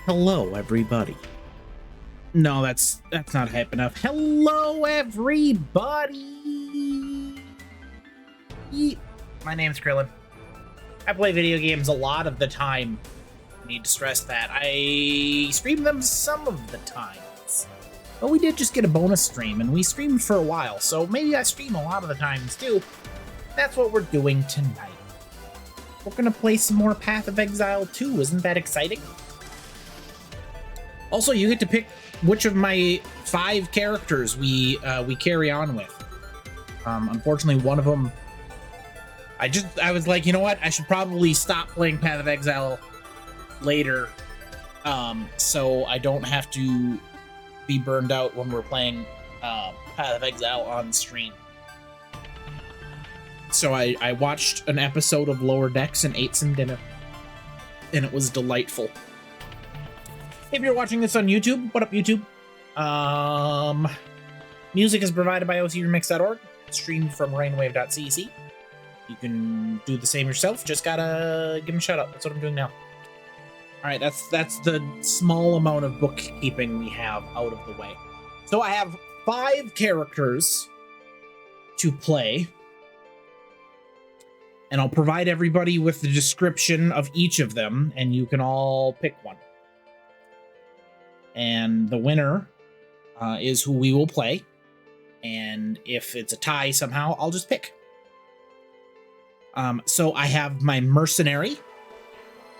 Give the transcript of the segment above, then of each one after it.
Hello, everybody. No, that's not hype enough. Hello, everybody. My name's Krillin. I play video games a lot of the time. I need to stress that. I stream them some of the times. But we did just get a bonus stream, and we streamed for a while, so maybe I stream a lot of the times too. That's what we're doing tonight. We're gonna play some more Path of Exile 2. Isn't that exciting? Also, you get to pick which of my 5 characters we carry on with. Unfortunately, one of them, I was like, you know what? I should probably stop playing Path of Exile later, so I don't have to be burned out when we're playing Path of Exile on stream. So I watched an episode of Lower Decks and ate some dinner, and it was delightful. If you're watching this on YouTube, what up, YouTube? Music is provided by ocremix.org, streamed from rainwave.cc. You can do the same yourself, just gotta give them a shout out. That's what I'm doing now. Alright, that's the small amount of bookkeeping we have out of the way. So I have 5 characters to play, and I'll provide everybody with the description of each of them, and you can all pick one. And the winner is who we will play. And if it's a tie somehow, I'll just pick. So I have my mercenary,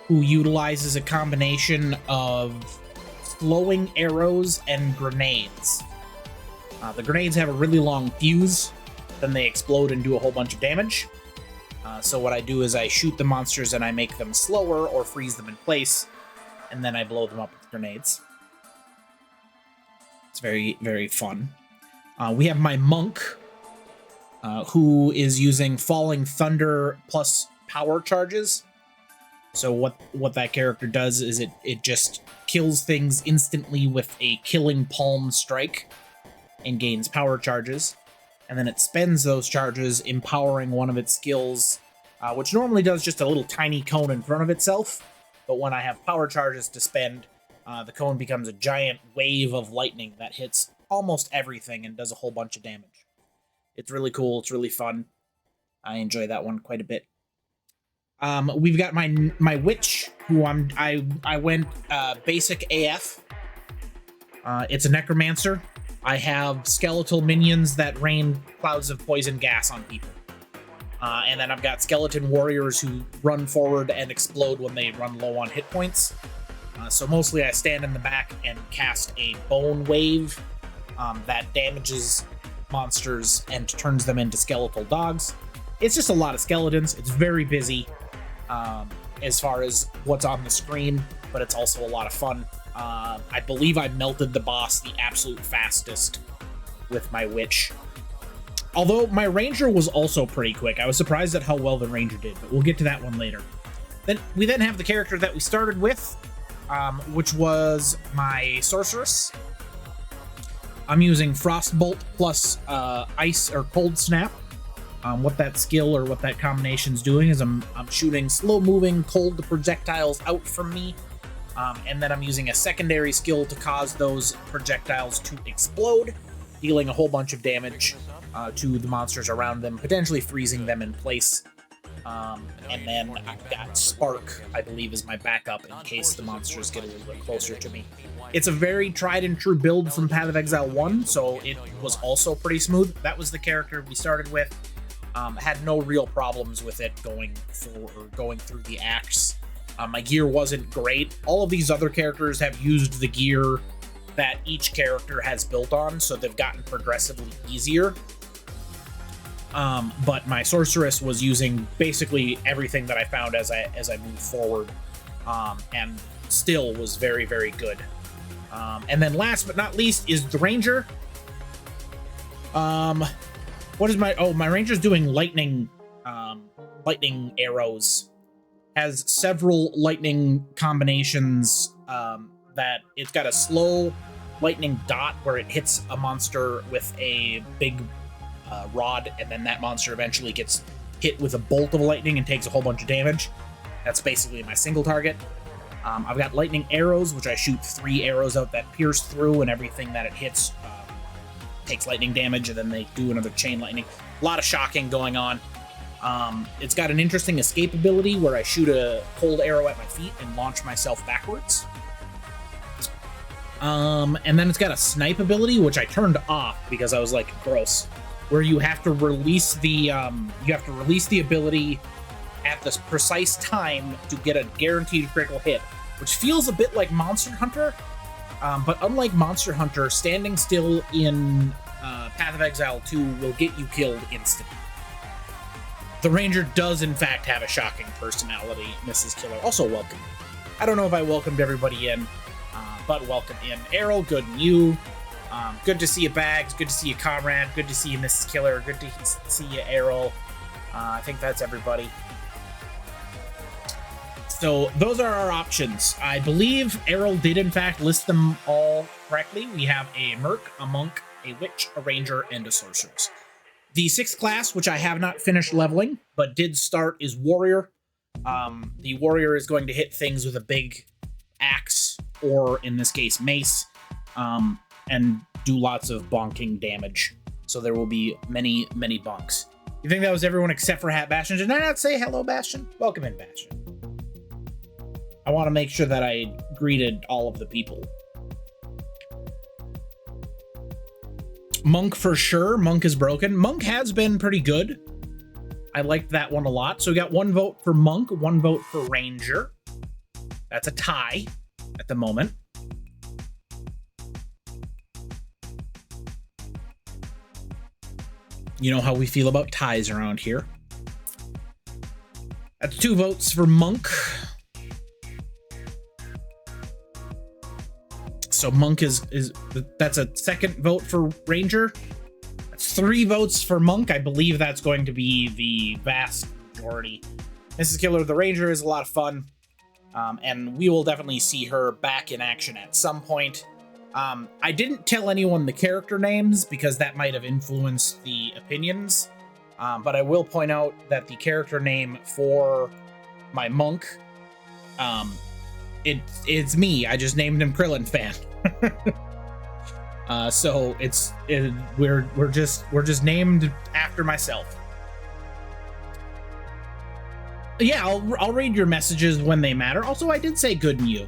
who utilizes a combination of flowing arrows and grenades. The grenades have a really long fuse, then they explode and do a whole bunch of damage. So what I do is I shoot the monsters and I make them slower or freeze them in place, and then I blow them up with grenades. It's very, very fun. We have my monk, who is using Falling Thunder plus power charges. So what that character does is it just kills things instantly with a killing palm strike and gains power charges. And then it spends those charges empowering one of its skills, which normally does just a little tiny cone in front of itself. But when I have power charges to spend, the cone becomes a giant wave of lightning that hits almost everything and does a whole bunch of damage. It's really cool. It's really fun. I enjoy that one quite a bit. We've got my witch, who I went basic AF. It's a necromancer. I have skeletal minions that rain clouds of poison gas on people. And then I've got skeleton warriors who run forward and explode when they run low on hit points. So mostly I stand in the back and cast a bone wave that damages monsters and turns them into skeletal dogs. It's just a lot of skeletons. It's very busy as far as what's on the screen, but it's also a lot of fun. I believe I melted the boss the absolute fastest with my witch. Although my ranger was also pretty quick. I was surprised at how well the ranger did, but we'll get to that one later. Then we have the character that we started with, which was my sorceress. I'm using Frostbolt plus Ice or Cold Snap. What that skill or what that combination's doing is I'm shooting slow-moving cold projectiles out from me, and then I'm using a secondary skill to cause those projectiles to explode, dealing a whole bunch of damage to the monsters around them, potentially freezing them in place. And then I've got Spark, I believe, is my backup in case the monsters get a little bit closer to me. It's a very tried and true build from Path of Exile 1, so it was also pretty smooth. That was the character we started with. Had no real problems with it going through the acts. My gear wasn't great. All of these other characters have used the gear that each character has built on, so they've gotten progressively easier. But my sorceress was using basically everything that I found as I moved forward, and still was very, very good. And then last but not least is the ranger. What is my ranger's doing lightning arrows. Has several lightning combinations, that it's got a slow lightning dot where it hits a monster with a big rod, and then that monster eventually gets hit with a bolt of lightning and takes a whole bunch of damage. That's basically my single target. I've got lightning arrows, which I shoot 3 arrows out that pierce through, and everything that it hits takes lightning damage, and then they do another chain lightning. A lot of shocking going on. It's got an interesting escape ability where I shoot a cold arrow at my feet and launch myself backwards. And then it's got a snipe ability, which I turned off because I was like, gross, where you have to release the ability at this precise time to get a guaranteed critical hit, which feels a bit like Monster Hunter. But unlike Monster Hunter, standing still in Path of Exile 2 will get you killed instantly. The Ranger does, in fact, have a shocking personality, Mrs. Killer. Also welcome. I don't know if I welcomed everybody in, but welcome in. Errol, good and you. Good to see you, Bags. Good to see you, Comrade. Good to see you, Mrs. Killer. Good to see you, Errol. I think that's everybody. So those are our options. I believe Errol did, in fact, list them all correctly. We have a Merc, a Monk, a Witch, a Ranger, and a Sorceress. The 6th class, which I have not finished leveling, but did start, is Warrior. The Warrior is going to hit things with a big axe, or in this case, mace, and do lots of bonking damage. So there will be many, many bonks. You think that was everyone except for Hat Bastion? Did I not say hello, Bastion? Welcome in, Bastion. I want to make sure that I greeted all of the people. Monk for sure. Monk is broken. Monk has been pretty good. I liked that one a lot. So we got 1 vote for Monk, 1 vote for Ranger. That's a tie at the moment. You know how we feel about ties around here. That's 2 votes for Monk. So Monk that's a 2nd vote for Ranger. That's 3 votes for Monk. I believe that's going to be the vast majority. Mrs. Killer, the Ranger, is a lot of fun. And we will definitely see her back in action at some point. I didn't tell anyone the character names because that might have influenced the opinions. But I will point out that the character name for my Monk, it's me. I just named him Krillin Fan. So we're just named after myself. Yeah, I'll read your messages when they matter. Also, I did say good and you.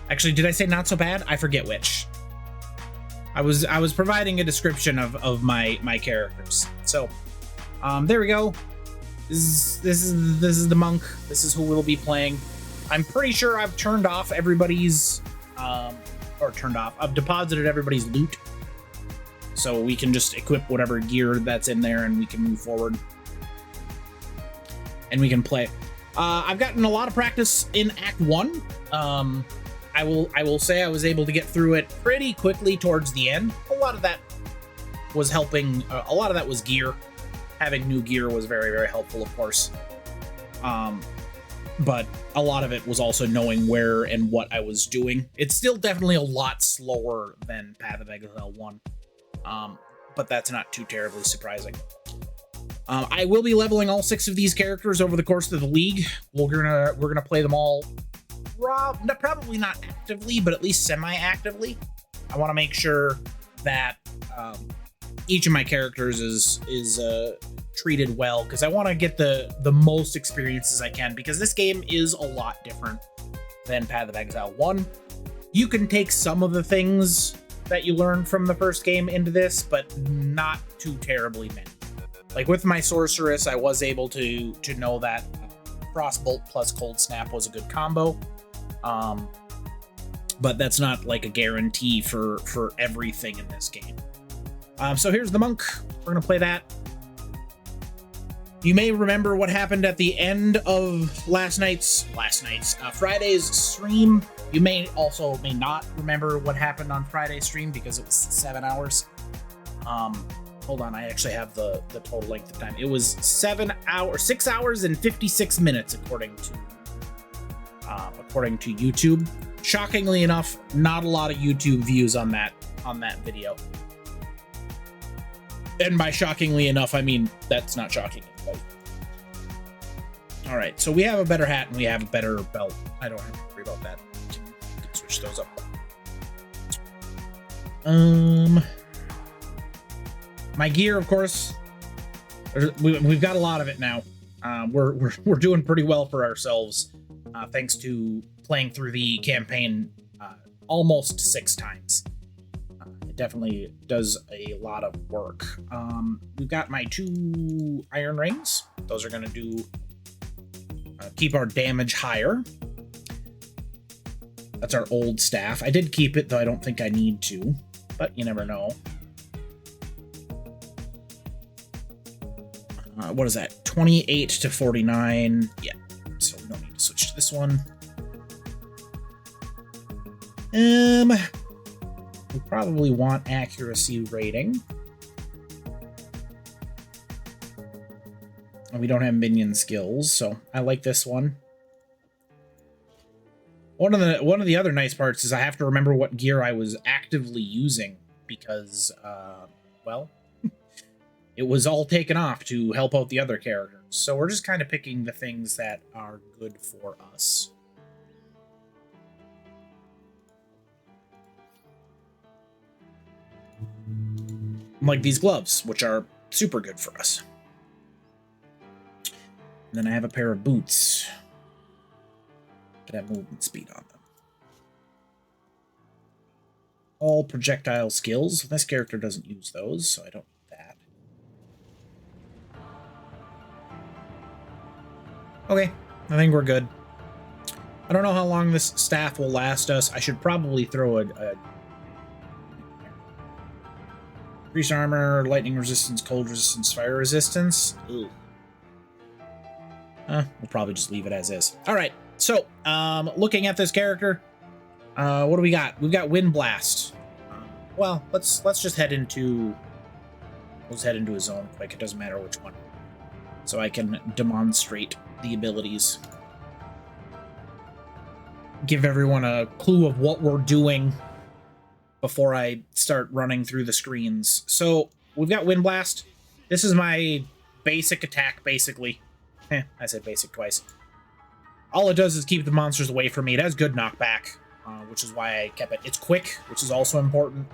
Actually, did I say not so bad? I forget which. I was providing a description of my characters. So, there we go. This is the Monk. This is who we'll be playing. I'm pretty sure I've turned off everybody's I've deposited everybody's loot, so we can just equip whatever gear that's in there and we can move forward and we can play. I've gotten a lot of practice in Act 1. I will say I was able to get through it pretty quickly towards the end. A lot of that was helping. A lot of that was gear. Having new gear was very, very helpful, of course. But a lot of it was also knowing where and what I was doing. It's still definitely a lot slower than Path of Exile 1, but that's not too terribly surprising. I will be leveling all 6 of these characters over the course of the league. We're gonna play them all, probably not actively, but at least semi-actively. I want to make sure that each of my characters is treated well, because I want to get the most experiences I can, because this game is a lot different than Path of Exile 1. You can take some of the things that you learned from the first game into this, but not too terribly many. Like with my Sorceress, I was able to know that Frostbolt plus Cold Snap was a good combo. But that's not like a guarantee for everything in this game. So here's the Monk. We're gonna play that. You may remember what happened at the end of Friday's stream. You may not remember what happened on Friday's stream because it was 7 hours. Hold on, I actually have the total length of time. It was 6 hours and 56 minutes according to YouTube. Shockingly enough, not a lot of YouTube views on that video. And by shockingly enough, I mean that's not shocking. All right, so we have a better hat and we have a better belt. I don't have to worry about that. I can switch those up. My gear, of course, we've got a lot of it now. We're doing pretty well for ourselves, thanks to playing through the campaign almost 6 times. It definitely does a lot of work. We've got my 2 iron rings. Those are going to do keep our damage higher. That's our old staff. I did keep it, though I don't think I need to, but you never know. What is that? 28 to 49. Yeah, so we don't need to switch to this one. We probably want accuracy rating. And we don't have minion skills, so I like this one. One of the other nice parts is I have to remember what gear I was actively using because, well, it was all taken off to help out the other characters. So we're just kind of picking the things that are good for us. Like these gloves, which are super good for us. And then I have a pair of boots that have movement speed on them. All projectile skills. This character doesn't use those, so I don't need that. Okay, I think we're good. I don't know how long this staff will last us. I should probably throw a increased armor, lightning resistance, cold resistance, fire resistance. Ooh. We'll probably just leave it as is. All right, so looking at this character, what do we got? We've got Wind Blast. Well, let's just head into a zone quick. It doesn't matter which one, so I can demonstrate the abilities. Give everyone a clue of what we're doing before I start running through the screens. So we've got Wind Blast. This is my basic attack, basically. I said basic twice. All it does is keep the monsters away from me. It has good knockback, which is why I kept it. It's quick, which is also important.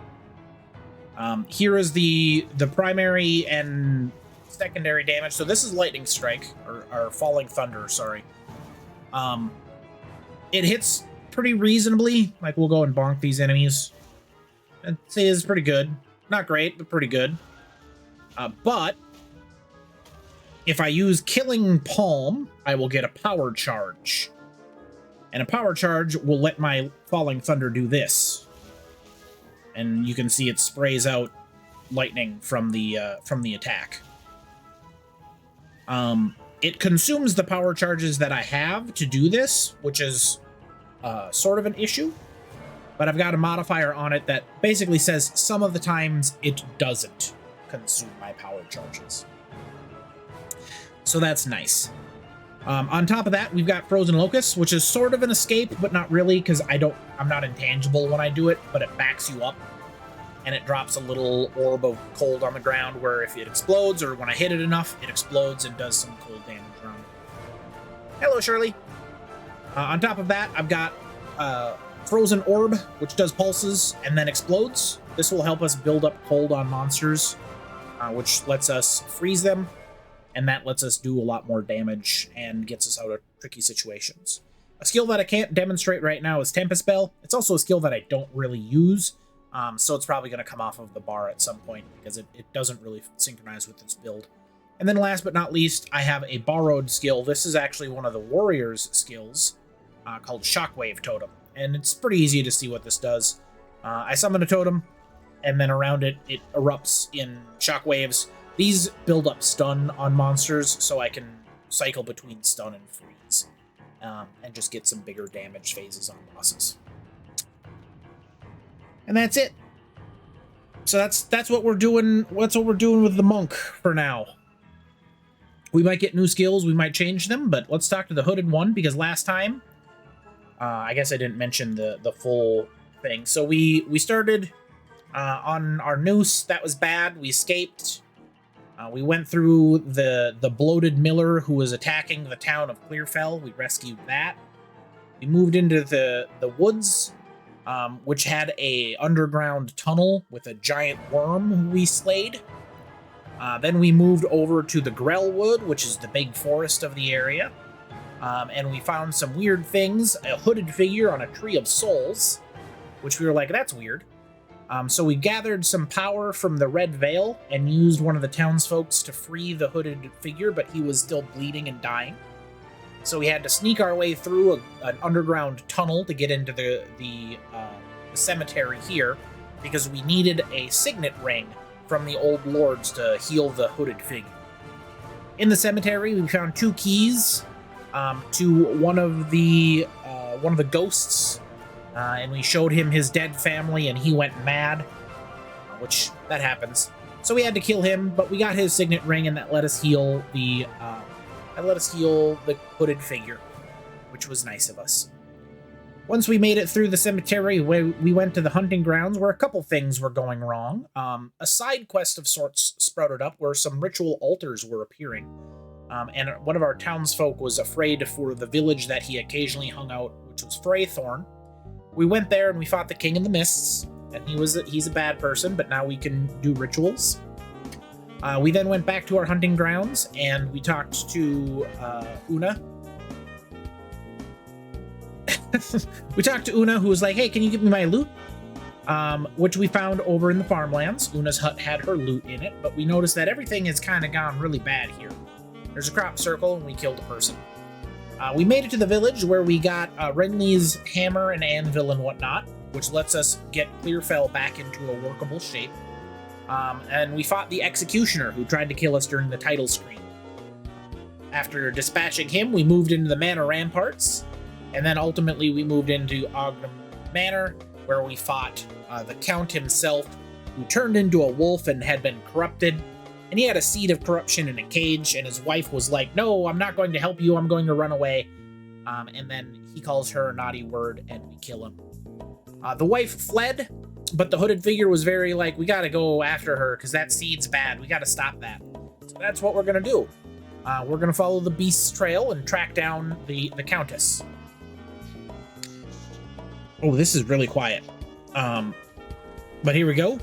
Here is the primary and secondary damage. So this is Lightning Strike, or Falling Thunder, sorry. It hits pretty reasonably. Like, we'll go and bonk these enemies. I'd say it's pretty good. Not great, but pretty good. But if I use Killing Palm, I will get a power charge. And a power charge will let my Falling Thunder do this. And you can see it sprays out lightning from the attack. It consumes the power charges that I have to do this, which is sort of an issue. But I've got a modifier on it that basically says some of the times it doesn't consume my power charges. So that's nice. On top of that, we've got Frozen Locust, which is sort of an escape, but not really, because I'm not intangible when I do it, but it backs you up. And it drops a little orb of cold on the ground where if it explodes, or when I hit it enough, it explodes and does some cold damage around it. Hello, Shirley. On top of that, I've got Frozen Orb, which does pulses and then explodes. This will help us build up cold on monsters, which lets us freeze them, and that lets us do a lot more damage and gets us out of tricky situations. A skill that I can't demonstrate right now is Tempest Spell. It's also a skill that I don't really use, so it's probably going to come off of the bar at some point because it doesn't really synchronize with this build. And then last but not least, I have a borrowed skill. This is actually one of the warrior's skills called Shockwave Totem. And it's pretty easy to see what this does. I summon a totem, and then around it, it erupts in shockwaves. These build up stun on monsters, so I can cycle between stun and freeze, and just get some bigger damage phases on bosses. And that's it. So that's what we're doing. That's what we're doing with the monk for now. We might get new skills, we might change them, but let's talk to the hooded one, because last time, I guess I didn't mention the full thing. So we started on our noose. That was bad. We escaped. We went through the bloated miller who was attacking the town of Clearfell. We rescued that. We moved into the woods, which had a underground tunnel with a giant worm who we slayed. Then we moved over to the Grellwood, which is the big forest of the area. And we found some weird things, a hooded figure on a tree of souls, which we were like, that's weird. So we gathered some power from the Red Veil and used one of the townsfolk to free the hooded figure, but he was still bleeding and dying. So we had to sneak our way through an underground tunnel to get into the cemetery here, because we needed a signet ring from the old lords to heal the hooded figure. In the cemetery, we found 2 keys to one of the ghosts. And we showed him his dead family, and he went mad, which that happens. So we had to kill him, but we got his signet ring, and that let us heal the hooded figure, which was nice of us. Once we made it through the cemetery, we went to the hunting grounds, where a couple things were going wrong. A side quest of sorts sprouted up, where some ritual altars were appearing, and one of our townsfolk was afraid for the village that he occasionally hung out, which was Freythorn. We went there and we fought the King of the Mists, and he's a bad person, but now we can do rituals. We then went back to our hunting grounds, and we talked to Una. We talked to Una, who was like, hey, can you give me my loot? Which we found over in the farmlands. Una's hut had her loot in it, but we noticed that everything has kind of gone really bad here. There's a crop circle, and we killed a person. We made it to the village, where we got Renly's hammer and anvil and whatnot, which lets us get Clearfell back into a workable shape. And we fought the Executioner, who tried to kill us during the title screen. After dispatching him, we moved into the Manor Ramparts, and then ultimately we moved into Ognum Manor, where we fought the Count himself, who turned into a wolf and had been corrupted. And he had a seed of corruption in a cage, and his wife was like, no, I'm not going to help you, I'm going to run away. And then he calls her a naughty word, and we kill him. The wife fled, but the hooded figure was very like, we gotta go after her, because that seed's bad, we gotta stop that. So that's what we're gonna do. We're gonna follow the beast's trail and track down the Countess. Oh, this is really quiet. But here we go.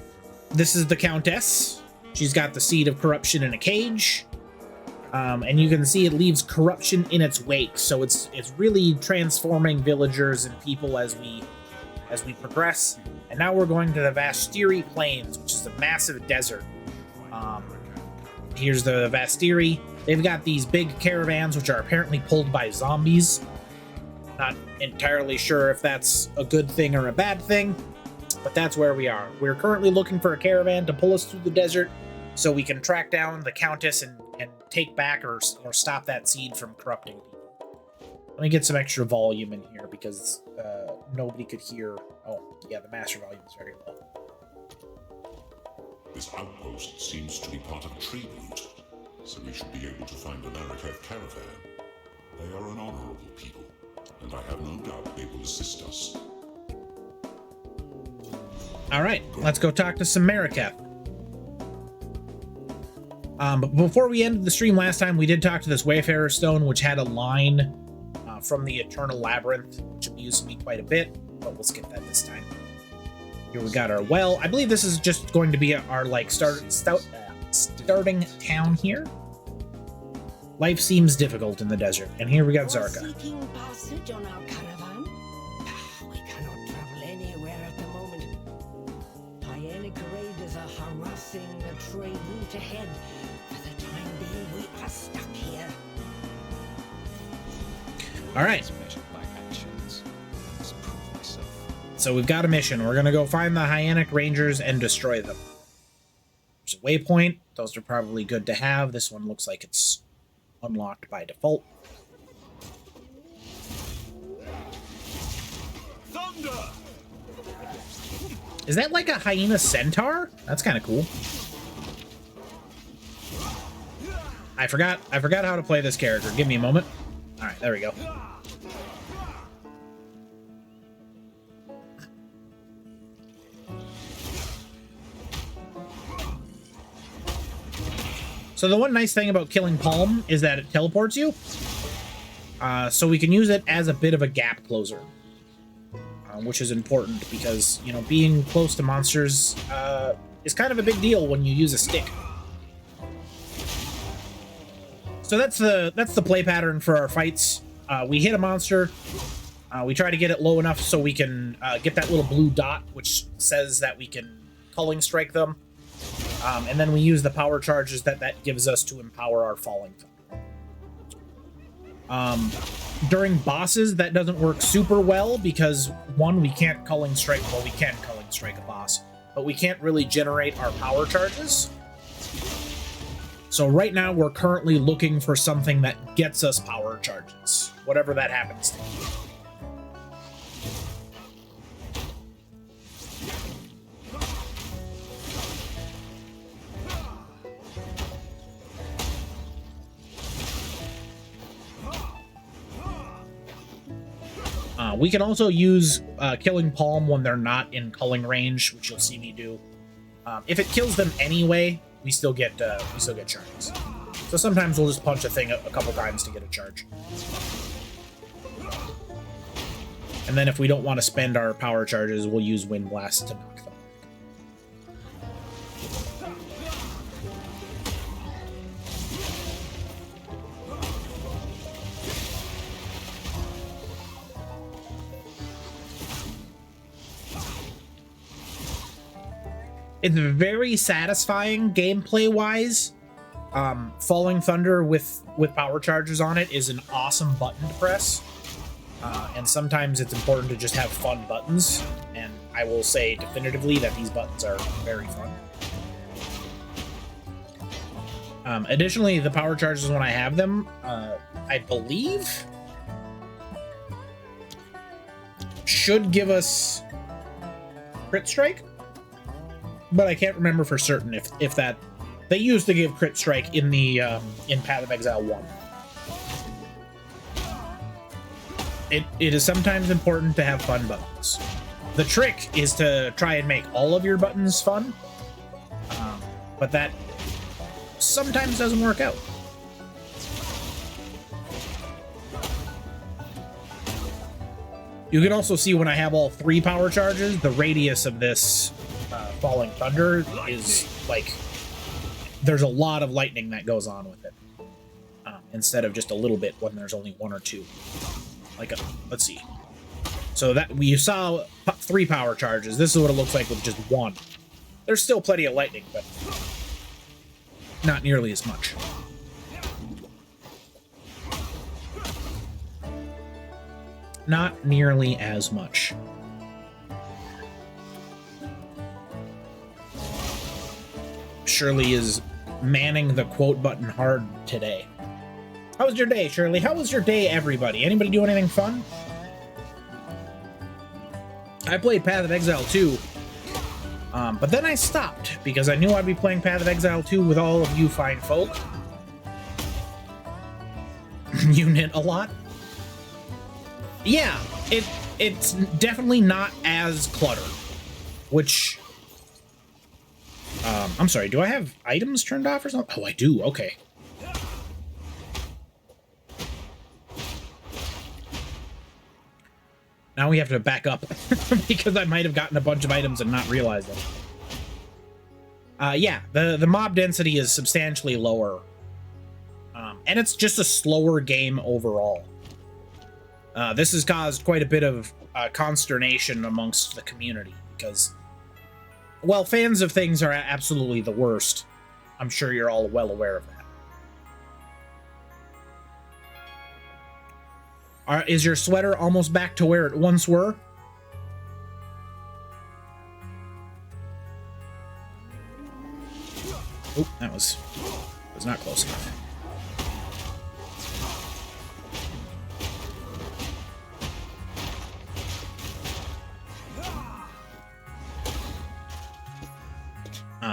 This is the Countess. She's got the seed of corruption in a cage, and you can see it leaves corruption in its wake. So it's really transforming villagers and people as we progress. And now we're going to the Vastiri Plains, which is a massive desert. Here's the Vastiri. They've got these big caravans, which are apparently pulled by zombies. Not entirely sure if that's a good thing or a bad thing, but that's where we are. We're currently looking for a caravan to pull us through the desert, so we can track down the Countess and take back or stop that seed from corrupting people. Let me get some extra volume in here, because nobody could hear. Oh, yeah, the master volume is very low. This outpost seems to be part of a trade route, so we should be able to find the Marikev caravan. They are an honorable people, and I have no doubt they will assist us. All right, let's go talk to some Marikev. But before we ended the stream last time, we did talk to this Wayfarer Stone, which had a line from the Eternal Labyrinth, which amused me quite a bit, but we'll skip that this time. Here we got our well. I believe this is just going to be our like starting town here. Life seems difficult in the desert, and here we got Zarka. Seeking passage on our caravan? We cannot travel anywhere at the moment. Hyenic raiders are harassing the trade route ahead. For the time being, we are stuck here. All right. So we've got a mission. We're going to go find the Hyenic Rangers and destroy them. There's a waypoint. Those are probably good to have. This one looks like it's unlocked by default. Thunder! Is that like a hyena centaur? That's kind of cool. I forgot how to play this character. Give me a moment. All right, there we go. So the one nice thing about killing Palm is that it teleports you. So we can use it as a bit of a gap closer. Which is important because, you know, being close to monsters is kind of a big deal when you use a stick. So that's the play pattern for our fights. We hit a monster. We try to get it low enough so we can get that little blue dot, which says that we can culling strike them. And then we use the power charges that gives us to empower our falling thunder. During bosses, that doesn't work super well because, one, we can't culling strike. Well, we can culling strike a boss, but we can't really generate our power charges. So right now, we're currently looking for something that gets us power charges, whatever that happens to be. We can also use killing Palm when they're not in culling range, which you'll see me do. If it kills them anyway, we still get charges. So sometimes we'll just punch a thing a couple times to get a charge. And then if we don't want to spend our power charges, we'll use Wind Blast to knock them. It's very satisfying gameplay-wise. Falling Thunder with power charges on it is an awesome button to press. And sometimes it's important to just have fun buttons. And I will say definitively that these buttons are very fun. Additionally, the power charges when I have them, I believe, should give us crit strike. But I can't remember for certain if that they used to give crit strike in the in Path of Exile 1. It is sometimes important to have fun buttons. The trick is to try and make all of your buttons fun, but that sometimes doesn't work out. You can also see when I have all 3 power charges, the radius of this Falling Thunder is like, there's a lot of lightning that goes on with it, instead of just a little bit when there's only 1 or 2. Like, let's see. So that you saw 3 power charges. This is what it looks like with just 1. There's still plenty of lightning, but not nearly as much. Not nearly as much. Shirley is manning the quote button hard today. How was your day, Shirley? How was your day, everybody? Anybody do anything fun? I played Path of Exile 2, but then I stopped because I knew I'd be playing Path of Exile 2 with all of you fine folk. You knit a lot? Yeah, it's definitely not as cluttered, which... I'm sorry, do I have items turned off or something? Oh, I do, okay. Now we have to back up, because I might have gotten a bunch of items and not realized it. Yeah, the mob density is substantially lower. And it's just a slower game overall. This has caused quite a bit of consternation amongst the community, because... well, fans of things are absolutely the worst. I'm sure you're all well aware of that. Is your sweater almost back to where it once were? Oh, that was not close enough.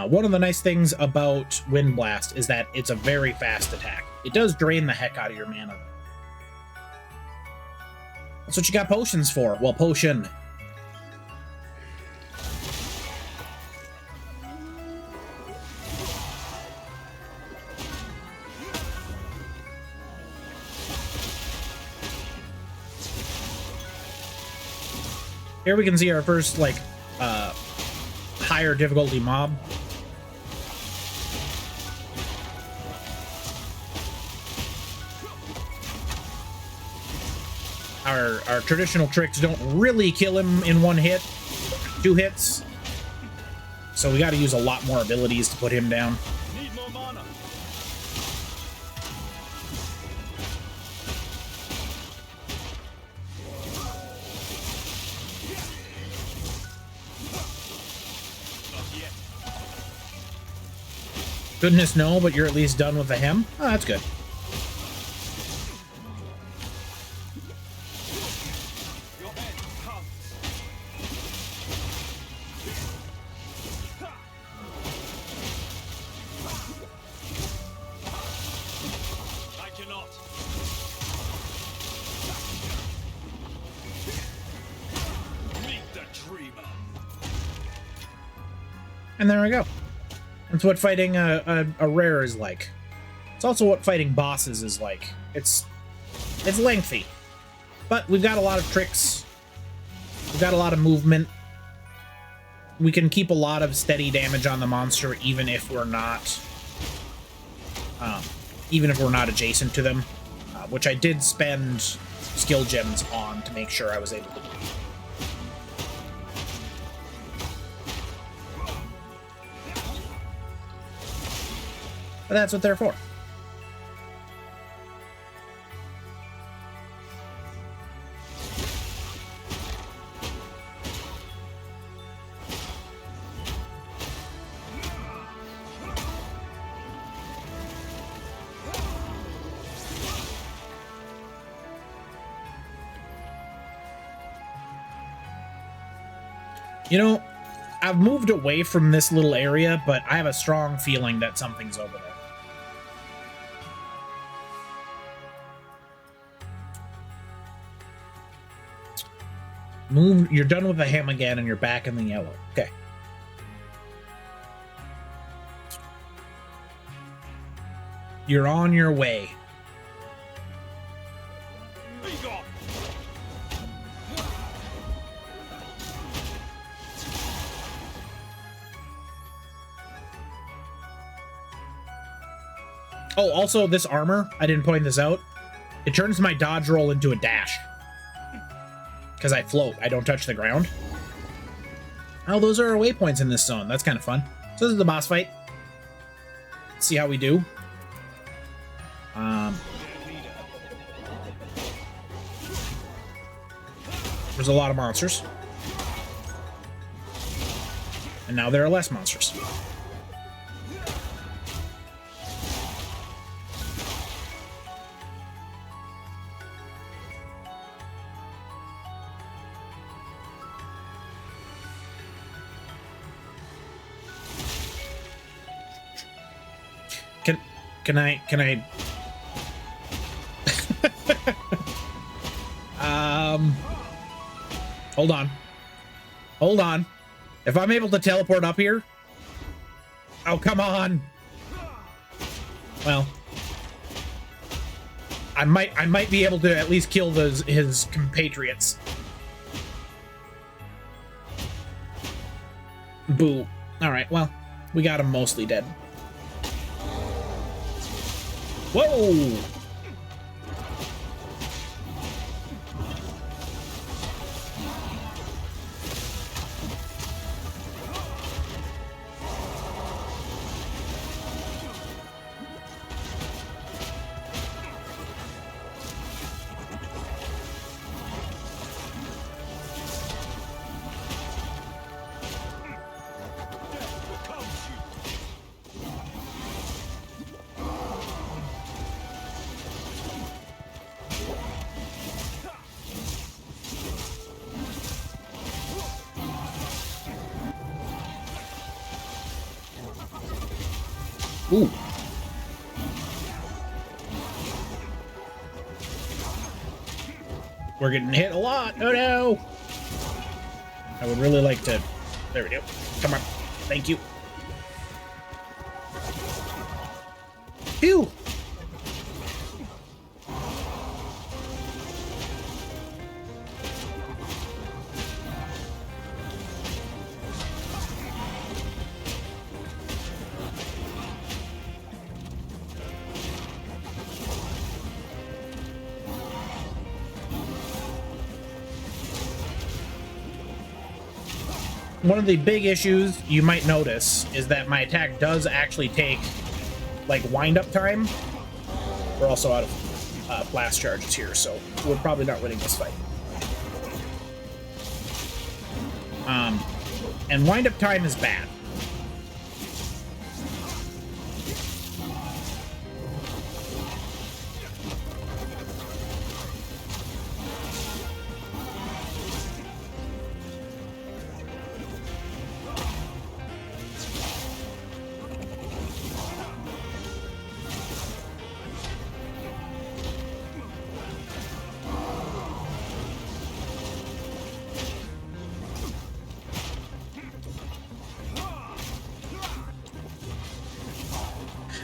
One of the nice things about Wind Blast is that it's a very fast attack. It does drain the heck out of your mana. That's what you got potions for. Well, potion. Here we can see our first, like, higher difficulty mob. Our traditional tricks don't really kill him in one hit, 2 hits. So we got to use a lot more abilities to put him down. Need more mana. Not yet. Goodness no, but you're at least done with the hem. Oh, that's good. Your end comes. I cannot. Meet the dreamer. And there we go. That's what fighting a rare is like. It's also what fighting bosses is like. It's lengthy, but we've got a lot of tricks. We've got a lot of movement. We can keep a lot of steady damage on the monster, even if we're not adjacent to them, which I did spend skill gems on to make sure I was able to do. But that's what they're for. You know, I've moved away from this little area, but I have a strong feeling that something's over there. Move, you're done with the ham again and you're back in the yellow. Okay. You're on your way. Be gone. Oh, also this armor, I didn't point this out. It turns my dodge roll into a dash. Because I float, I don't touch the ground. Oh, those are our waypoints in this zone. That's kind of fun. So this is the boss fight. Let's see how we do. There's a lot of monsters. And now there are less monsters. Can I hold on. If I'm able to teleport up here, oh, come on. Well, I might be able to at least kill his compatriots. Boo. All right, well, we got him mostly dead. Whoa! Ooh. We're getting hit a lot. Oh no. I would really like to. There we go. Come on. Thank you. Phew. one of the big issues you might notice is that my attack does actually take like wind-up time. We're also out of blast charges here, so we're probably not winning this fight. And wind-up time is bad.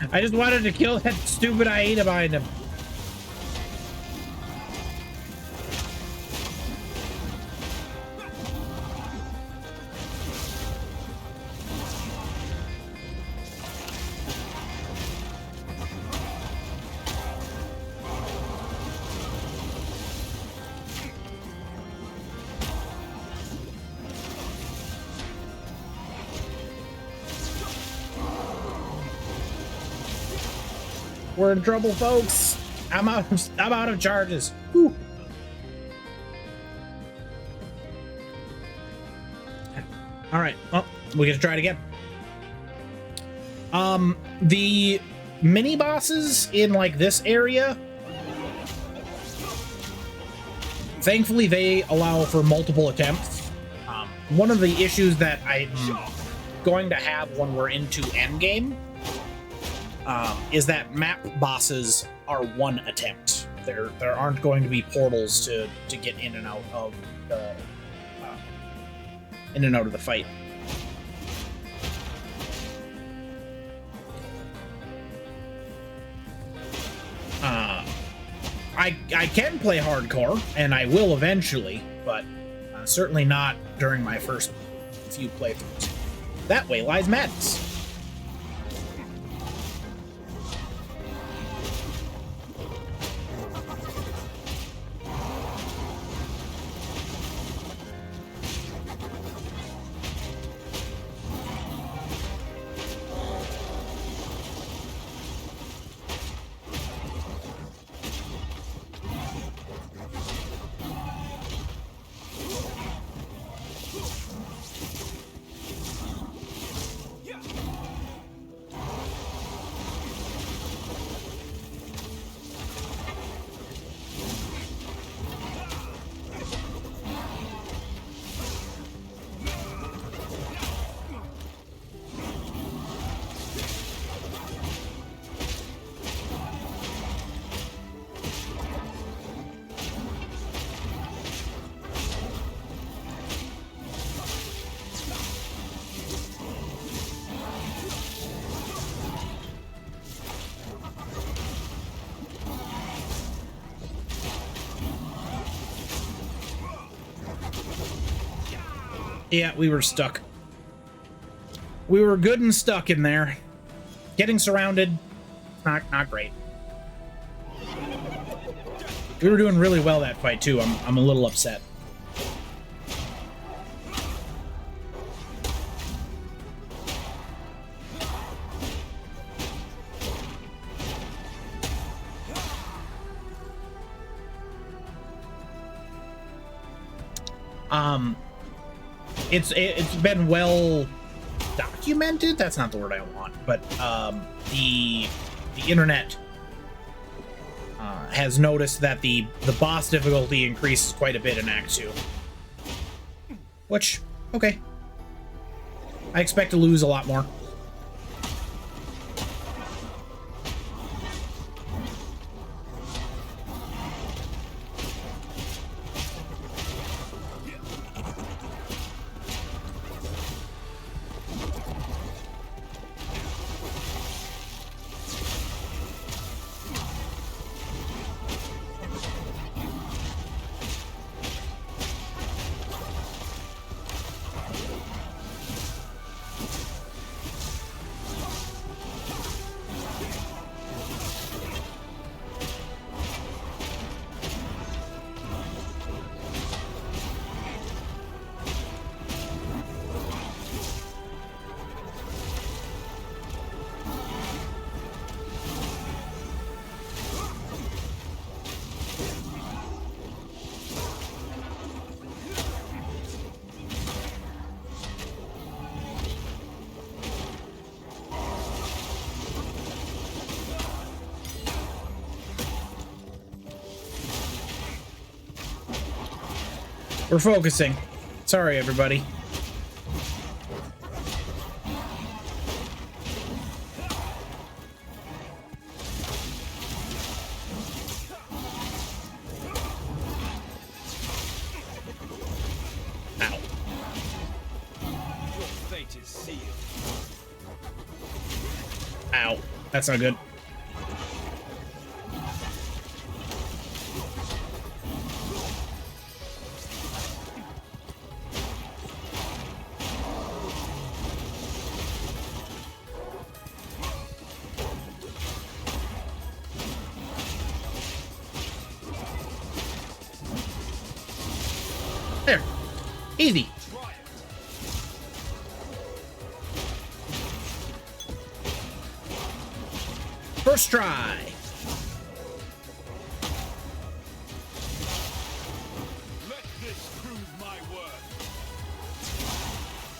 I just wanted to kill that stupid hyena behind him. We're in trouble, folks. I'm out of charges. Whew. All right. Well, we get to try it again. The mini bosses in like this area, thankfully they allow for multiple attempts. One of the issues that I'm going to have when we're into endgame is that map bosses are one attempt. There aren't going to be portals to get in and out of the fight. I can play hardcore, and I will eventually, but certainly not during my first few playthroughs. That way lies madness. Yeah, we were stuck. We were good and stuck in there. Getting surrounded, not great. We were doing really well that fight too. I'm a little upset. It's been well documented. That's not the word I want, but the internet has noticed that the boss difficulty increases quite a bit in Act 2. Which, okay. I expect to lose a lot more. We're focusing. Sorry, everybody. Ow. Your fate is sealed. Ow. That's not good. There. Easy. Try it. First try. Let this prove my worth.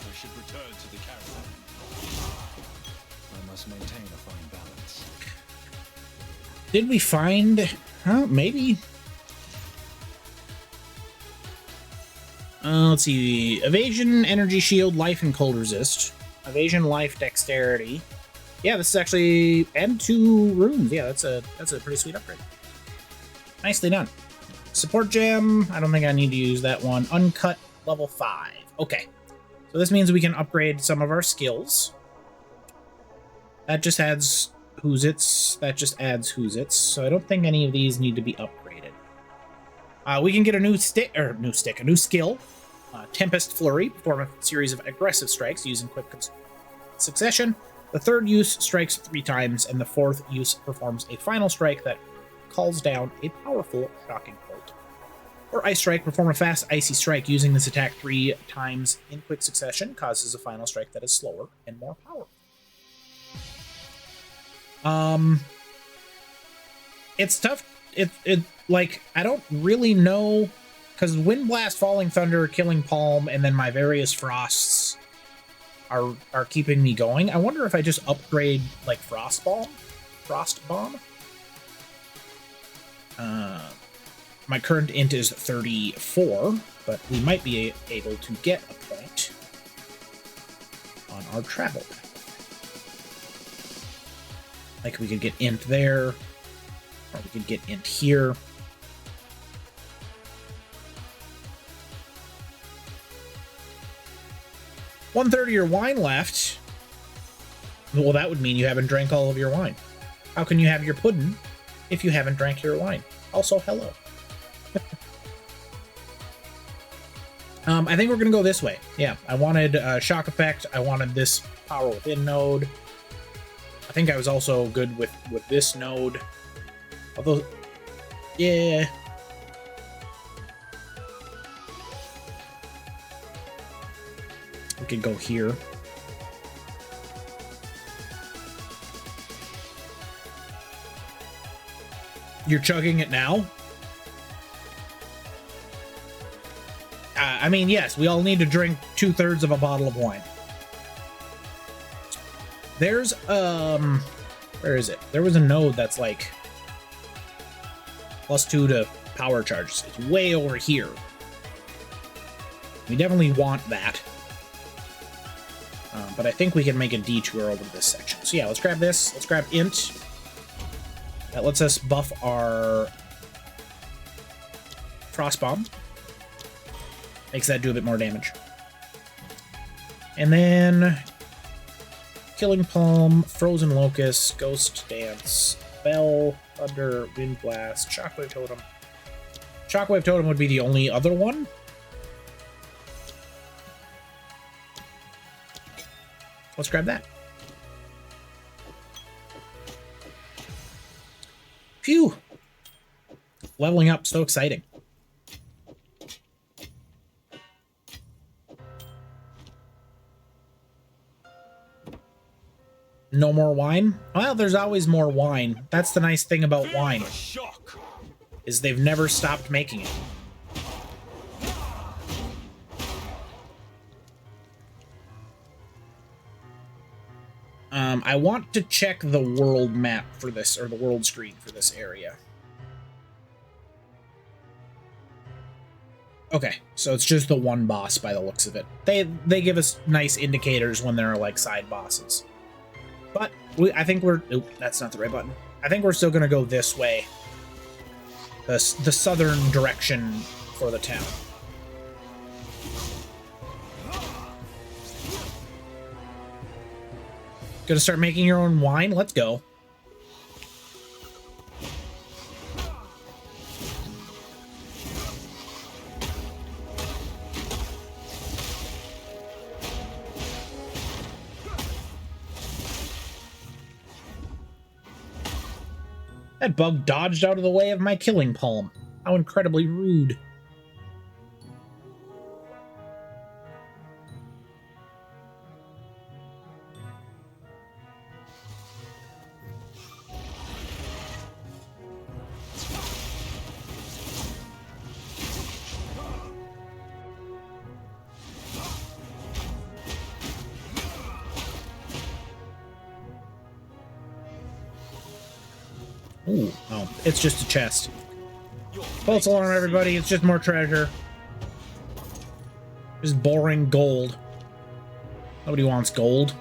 I should return to the caravan. I must maintain a fine balance. Did we find... Huh? Maybe. Let's see. Evasion, energy shield, life, and cold resist. Evasion, life, dexterity. Yeah, this is actually... And 2 runes. Yeah, that's a pretty sweet upgrade. Nicely done. Support gem. I don't think I need to use that one. Uncut, level 5. Okay. So this means we can upgrade some of our skills. That just adds Who's-Its. That just adds Who's-Its. So I don't think any of these need to be upgraded. We can get a new skill. Tempest Flurry. Perform a series of aggressive strikes using quick succession. The third use strikes 3 times, and the fourth use performs a final strike that calls down a powerful shocking bolt. Or Ice Strike. Perform a fast icy strike using this attack 3 times in quick succession. Causes a final strike that is slower and more powerful. It's tough. Like, I don't really know, because Wind Blast, Falling Thunder, Killing Palm, and then my various frosts are keeping me going. I wonder if I just upgrade, like, Frost Bomb? My current int is 34, but we might be able to get a point on our travel. Like, we could get int there, or we could get int here. One-third of your wine left. Well, that would mean you haven't drank all of your wine. How can you have your pudding if you haven't drank your wine? Also, hello. I think we're going to go this way. Yeah, I wanted Shock Effect. I wanted this Power Within node. I think I was also good with this node. Although, yeah. We could go here. You're chugging it now? I mean, yes, we all need to drink 2/3 of a bottle of wine. There's, where is it? There was a node that's like +2 to power charges. It's way over here. We definitely want that. But I think we can make a detour over to this section. So yeah, let's grab this. Let's grab int. That lets us buff our Frost Bomb. Makes that do a bit more damage. And then Killing Palm, Frozen Locust, Ghost Dance, Bell, Thunder, Wind Blast, Shockwave Totem. Shockwave Totem would be the only other one. Let's grab that. Phew! Leveling up, so exciting. No more wine? Well, there's always more wine. That's the nice thing about wine, Shock. is they've never stopped making it. I want to check the world map for this, or the world screen for this area. Okay, so it's just the one boss by the looks of it. They give us nice indicators when there are like side bosses. But I think we're... Oop, that's not the right button. I think we're still going to go this way. The southern direction for the town. Gonna start making your own wine? Let's go. That bug dodged out of the way of my killing palm. How incredibly rude. Ooh, oh, it's just a chest. False alarm, everybody. It's just more treasure. Just boring gold. Nobody wants gold.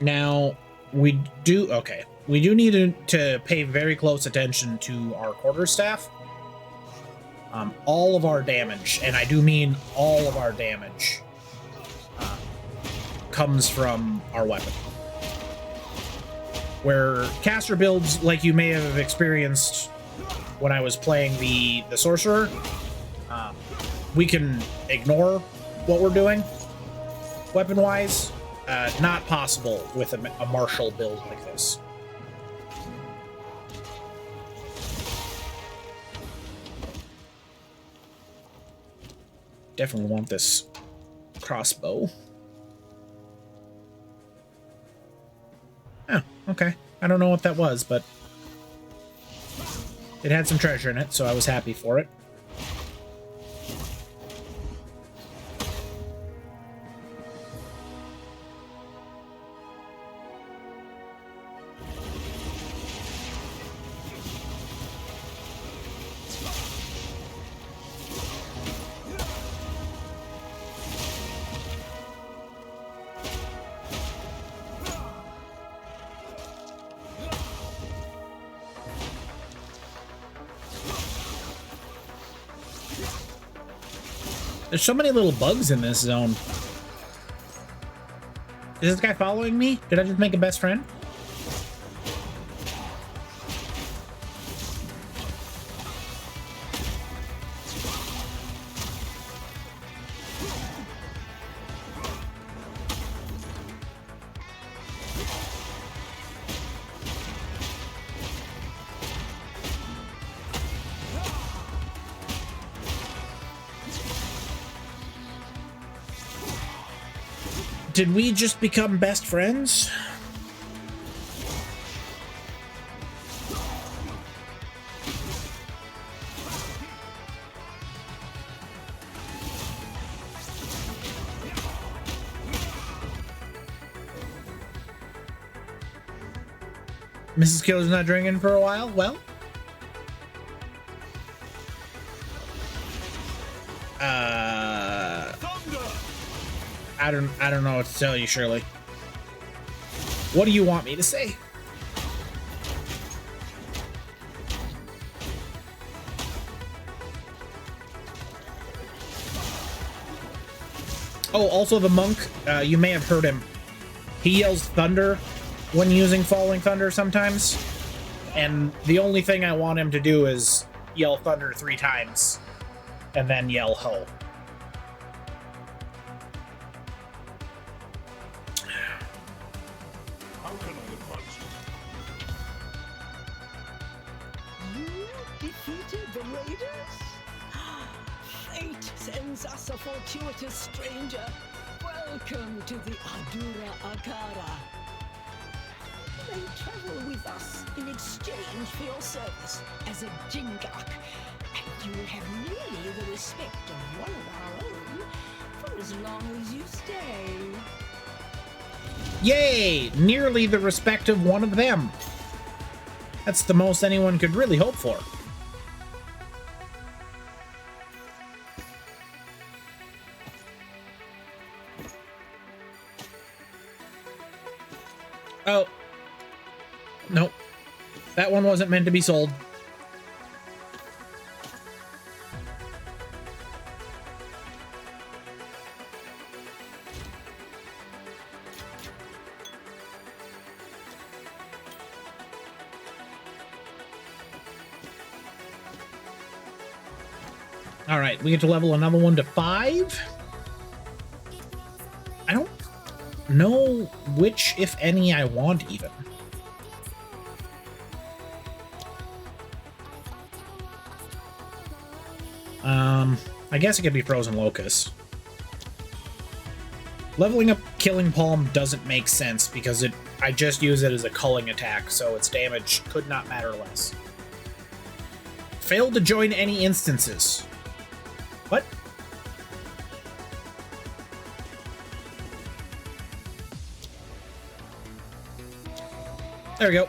Now, we do need to pay very close attention to our quarterstaff. All of our damage, and I do mean all of our damage, comes from our weapon. Where caster builds, like you may have experienced when I was playing the sorcerer, we can ignore what we're doing weapon-wise. Not possible with a martial build like this. Definitely want this crossbow. Oh, okay. I don't know what that was, but it had some treasure in it, so I was happy for it. There's so many little bugs in this zone. Is this guy following me? Did I just make a best friend? Did we just become best friends? Mrs. Killer's not drinking for a while? Well, I don't know what to tell you, Shirley. What do you want me to say? Oh, also the monk, you may have heard him. He yells thunder when using Falling Thunder sometimes. And the only thing I want him to do is yell thunder 3 times and then yell ho. How can I advise you? You defeated the raiders? Fate sends us a fortuitous stranger. Well Welcome to the Adura Akara. You may travel with us in exchange for your service as a Jingak, and you will have nearly the respect of one of our own for as long as you stay. Yay! Nearly the respect of one of them. That's the most anyone could really hope for. Oh. Nope. That one wasn't meant to be sold. All right, we get to level another one to 5. I don't know which, if any, I want even. I guess it could be Frozen Locust. Leveling up Killing Palm doesn't make sense because I just use it as a culling attack, so its damage could not matter less. Failed to join any instances. What? There we go.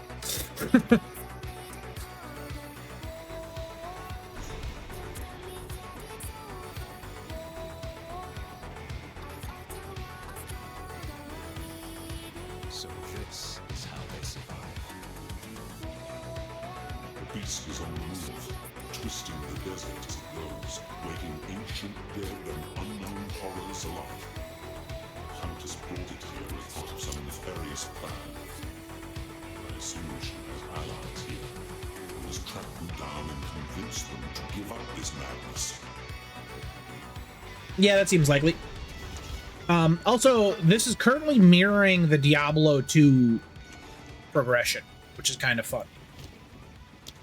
So this is how they survive. The beast is on the move, twisting the desert as it goes, waking ancient dead and unknown horrors alive. The Countess brought it here as part of some nefarious plan. I assume she has allies here, and has tracked them down and convinced them to give up this madness. Yeah, that seems likely. Also, this is currently mirroring the Diablo 2 progression, which is kind of fun.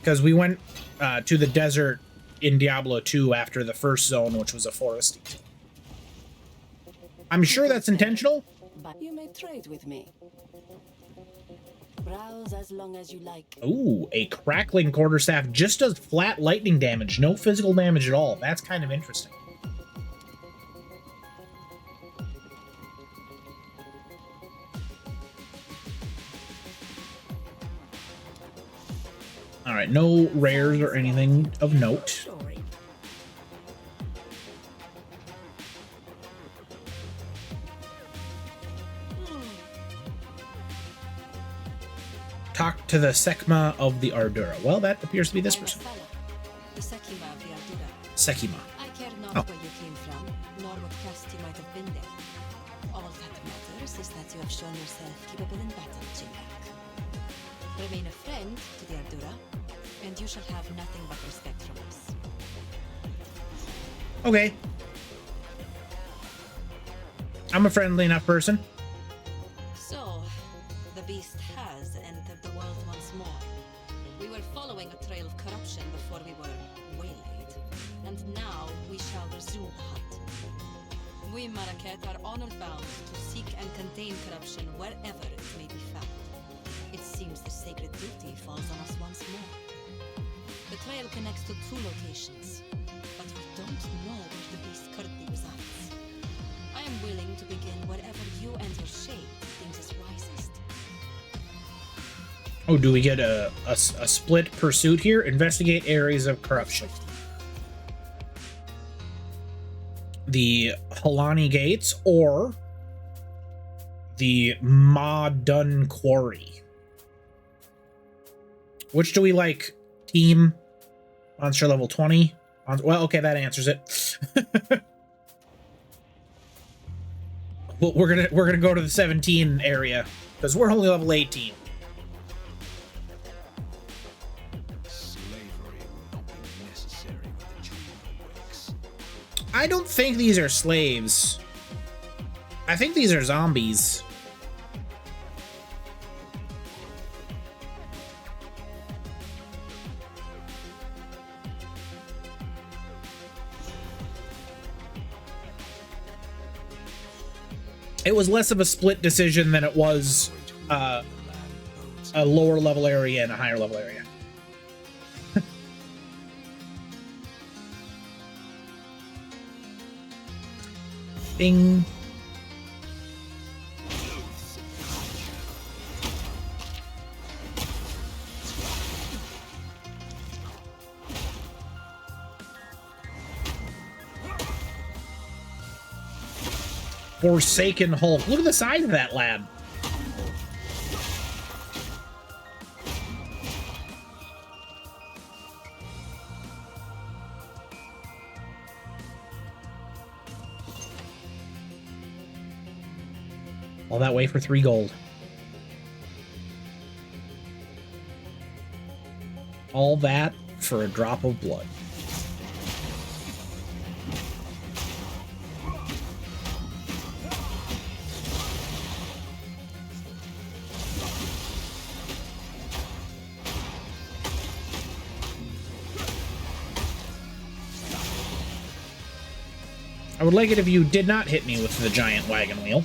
Because we went to the desert in Diablo 2 after the first zone, which was a foresty. I'm sure that's intentional. But you may trade with me. Browse as long as you like. Ooh, a crackling quarterstaff just does flat lightning damage, no physical damage at all. That's kind of interesting. All right, no rares or anything of note. Talk to the Sekma of the Ardura. Well, that appears to be this person. The Sekima of the Ardura. Sekima. I care not Oh. where you came from, nor what caste you might have been there. All that matters is that you have shown yourself capable in battle, Jingak. Remain a friend to the Ardura, and you shall have nothing but respect from us. Okay. I'm a friendly enough person. So, the beast has entered the world once more. We were following a trail of corruption before we were waylaid, and now we shall resume the hunt. We Maraket are honor-bound to seek and contain corruption wherever it may be found. It seems the sacred duty falls on us once more. The trail connects to 2 locations, but we don't know where the beast currently resides. I am willing to begin wherever you and your shade thinks is wisest. Oh, do we get a split pursuit here? Investigate areas of corruption. The Halani Gates or the Ma Dun Quarry? Which do we like? Team? Monster level 20? Well, okay, that answers it. Well, we're gonna go to the 17 area because we're only level 18. Slavery will not be necessary with the Jubilee wakes. I don't think these are slaves. I think these are zombies. It was less of a split decision than it was a lower level area and a higher level area. Bing. Forsaken Hulk. Look at the size of that lad. All that way for 3 gold. All that for a drop of blood. I would like it if you did not hit me with the giant wagon wheel.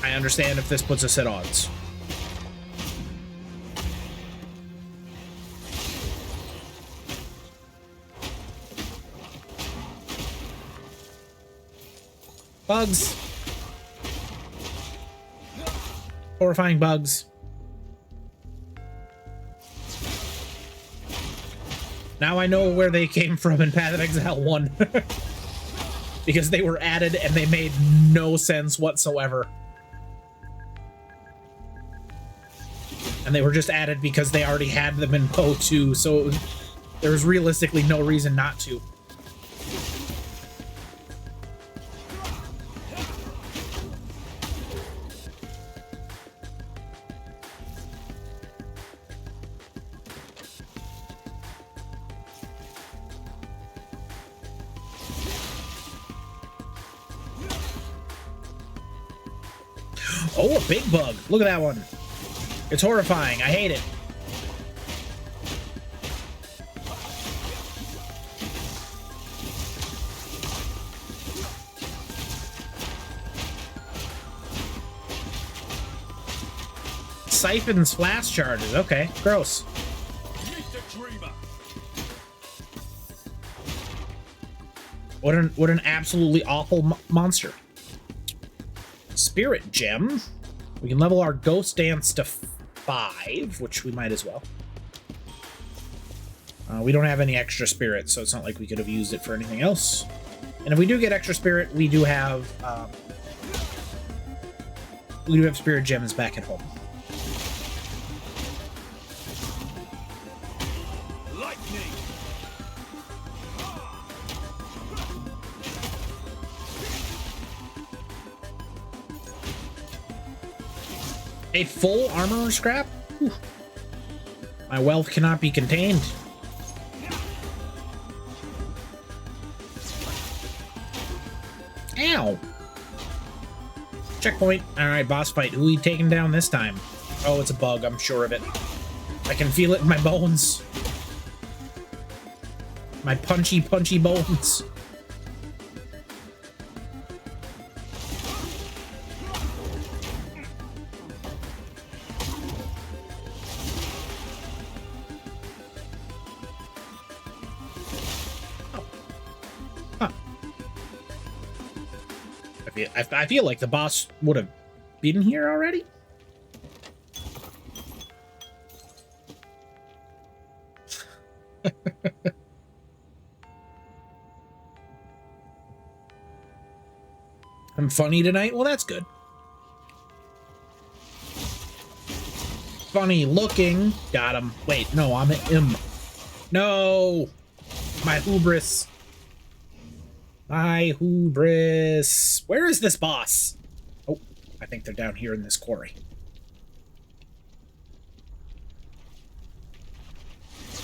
I understand if this puts us at odds. Bugs. Horrifying bugs. Now I know where they came from in Path of Exile 1. Because they were added and they made no sense whatsoever. And they were just added because they already had them in Poe 2, so there was realistically no reason not to. Oh, a big bug. Look at that one. It's horrifying. I hate it. Siphons flash charges. Okay, gross. What an absolutely awful monster. Spirit gem. We can level our ghost dance to 5, which we might as well. We don't have any extra spirit, so it's not like we could have used it for anything else. And if we do get extra spirit, we do have spirit gems back at home. A full armor scrap? Whew. My wealth cannot be contained. Ow! Checkpoint. Alright, boss fight. Who are we taking down this time? Oh, it's a bug, I'm sure of it. I can feel it in my bones. My punchy bones. I feel like the boss would have been here already. I'm funny tonight? Well, that's good. Funny looking. Got him. Wait, no, I'm him. No! My hubris. My hubris. Where is this boss? Oh, I think they're down here in this quarry.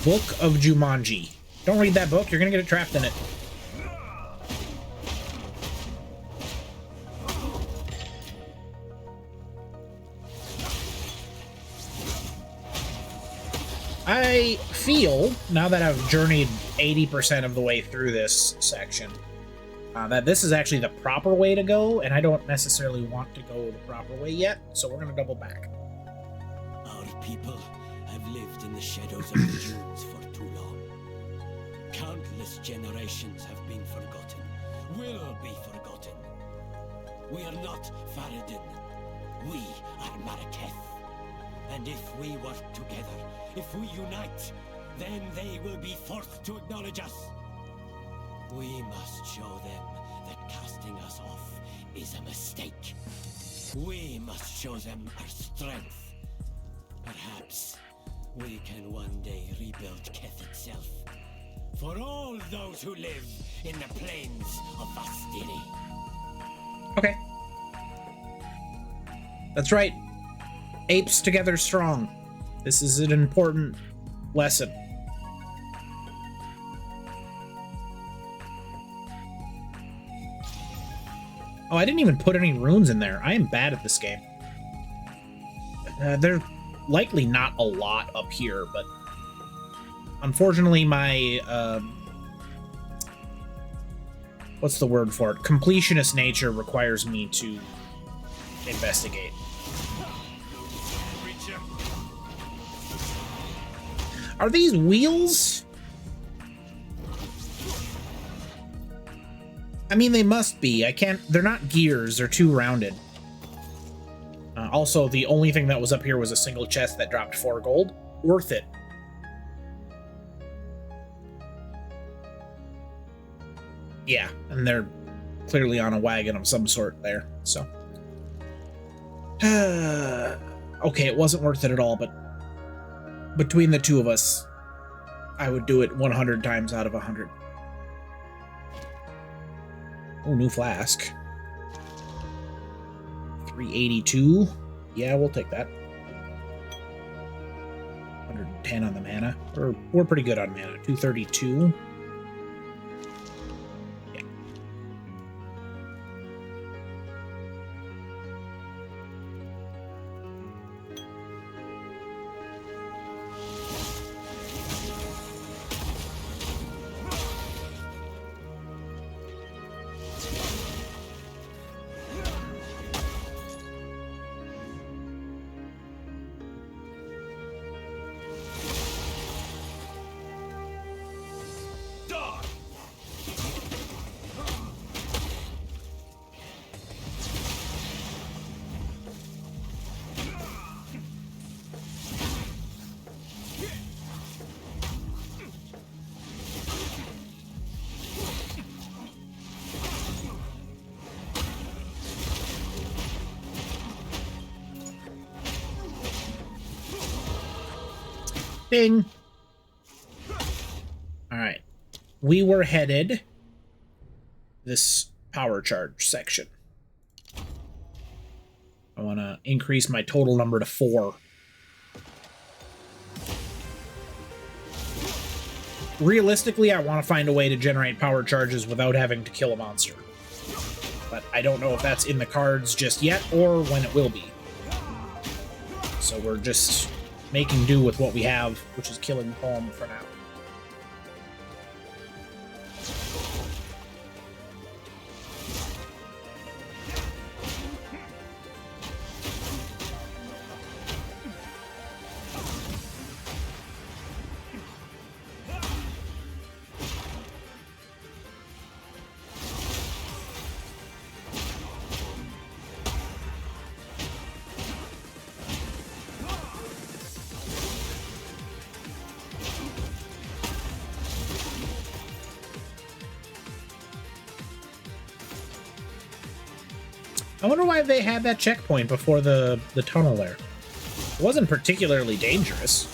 Book of Jumanji. Don't read that book. You're gonna get trapped in it. I feel, now that I've journeyed 80% of the way through this section, that this is actually the proper way to go, and I don't necessarily want to go the proper way yet, so we're going to double back. Our people have lived in the shadows of the dunes for too long. Countless generations have been forgotten, will be forgotten. We are not Faradin. We are Maraketh. And if we work together, if we unite, then they will be forced to acknowledge us. We must show them that casting us off is a mistake. We must show them our strength. Perhaps we can one day rebuild Keth itself. For all those who live in the plains of Vastiri. Okay. That's right. Apes together strong. This is an important lesson. Oh, I didn't even put any runes in there. I am bad at this game. They're likely not a lot up here, but unfortunately my, what's the word for it? Completionist nature requires me to investigate. Are these wheels? I mean, they must be. I can't... They're not gears. They're too rounded. Also, the only thing that was up here was a single chest that dropped 4 gold. Worth it. Yeah, and they're clearly on a wagon of some sort there, so... okay, it wasn't worth it at all, but... between the two of us, I would do it 100 times out of 100. Oh, new flask. 382. Yeah, we'll take that. 110 on the mana. We're pretty good on mana. 232. Yeah. Ding. All right. We were headed this power charge section. I want to increase my total number to 4. Realistically, I want to find a way to generate power charges without having to kill a monster. But I don't know if that's in the cards just yet or when it will be. So we're just making do with what we have, which is killing Palm for now. I wonder why they had that checkpoint before the tunnel there. It wasn't particularly dangerous.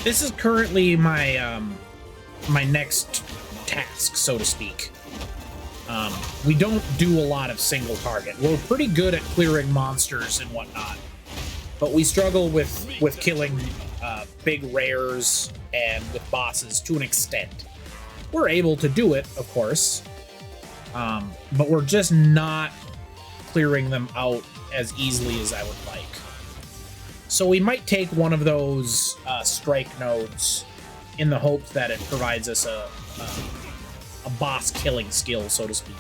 This is currently my my next task, so to speak. We don't do a lot of single target. We're pretty good at clearing monsters and whatnot, but we struggle with killing big rares and with bosses to an extent. We're able to do it, of course, but we're just not clearing them out as easily as I would like. So we might take one of those strike nodes in the hopes that it provides us a boss killing skill, so to speak.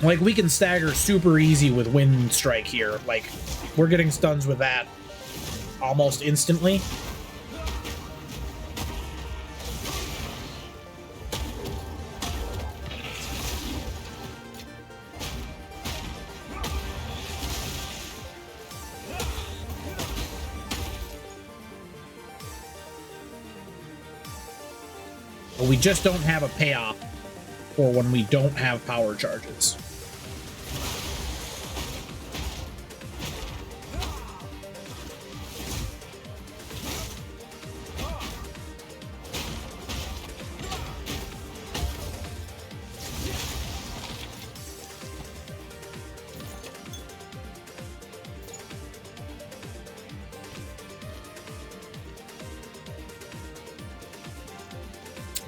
Like, we can stagger super easy with Wind Strike here. Like, we're getting stuns with that almost instantly. But we just don't have a payoff for when we don't have power charges.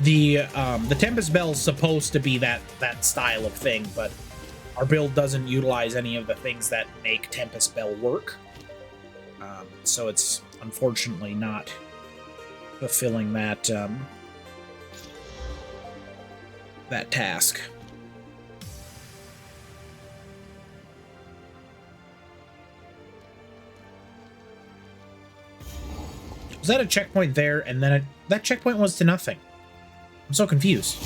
The Tempest Bell is supposed to be that style of thing, but our build doesn't utilize any of the things that make Tempest Bell work. So it's unfortunately not fulfilling that that task. Was that a checkpoint there, and then that checkpoint was to nothing? I'm so confused.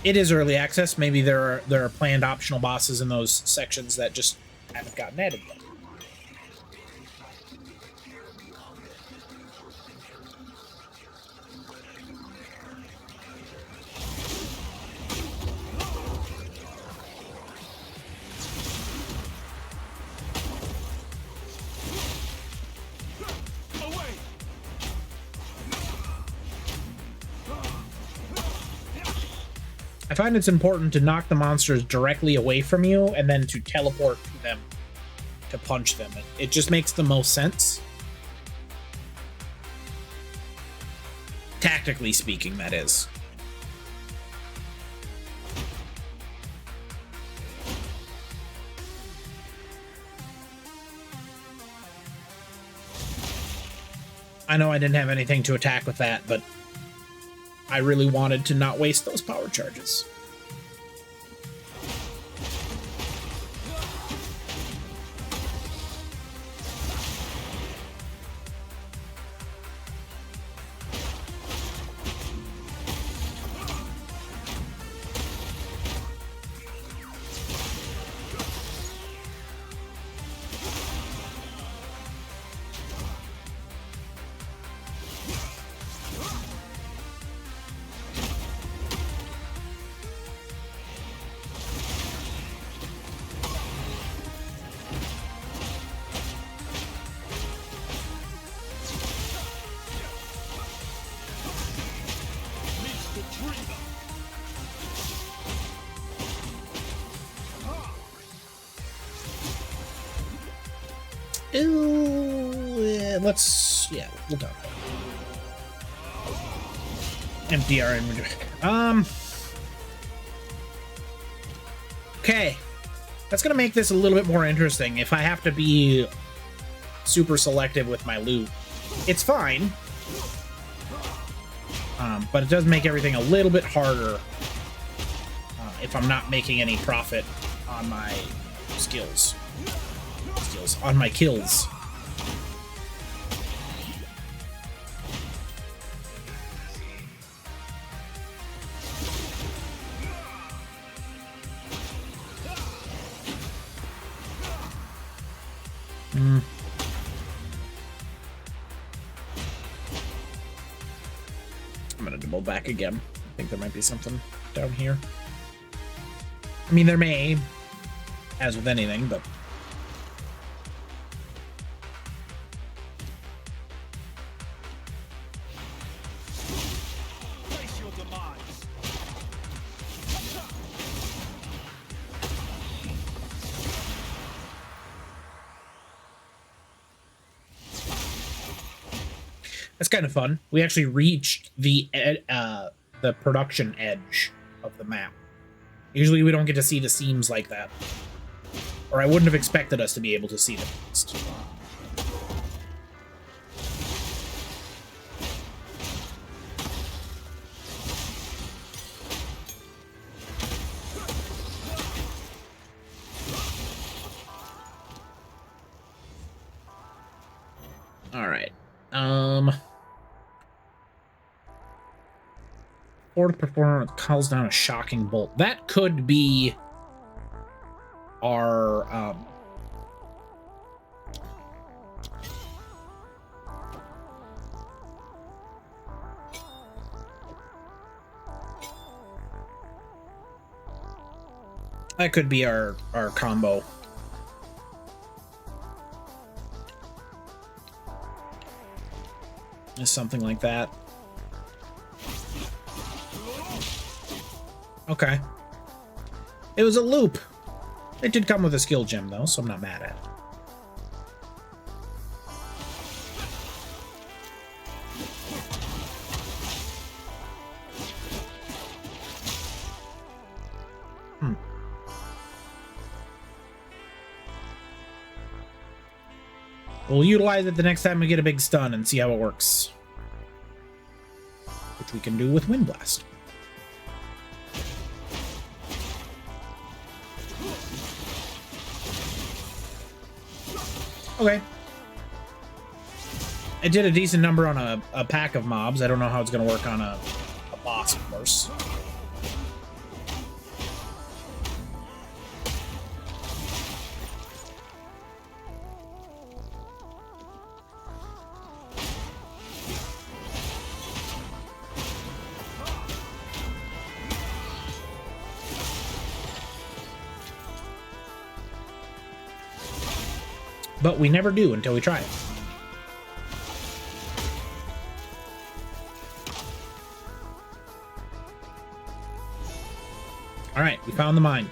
It is early access. Maybe there are planned optional bosses in those sections that just haven't gotten added yet. I find it's important to knock the monsters directly away from you and then to teleport to them to punch them. It just makes the most sense. Tactically speaking, that is. I know I didn't have anything to attack with that, but I really wanted to not waste those power charges. Let's, yeah, we'll talk about it. Empty our inventory. Okay. That's gonna make this a little bit more interesting if I have to be super selective with my loot. It's fine. But it does make everything a little bit harder if I'm not making any profit on my skills. On my kills. I'm gonna double back again. I think there might be something down here. I mean, there may. as with anything, but Face your demise. that's kind of fun. We actually reached the production edge of the map. Usually we don't get to see the seams like that. Or I wouldn't have expected us to be able to see them. All right. Fourth performer calls down a shocking bolt. That could be our that could be our combo. Is something like that. Okay. It was a loop. It did come with a skill gem, though, so I'm not mad at it. We'll utilize it the next time we get a big stun and see how it works. Which we can do with Wind Blast. Okay. It did a decent number on a pack of mobs. I don't know how it's going to work on a boss, of course. But we never do until we try it. All right, we found the mine.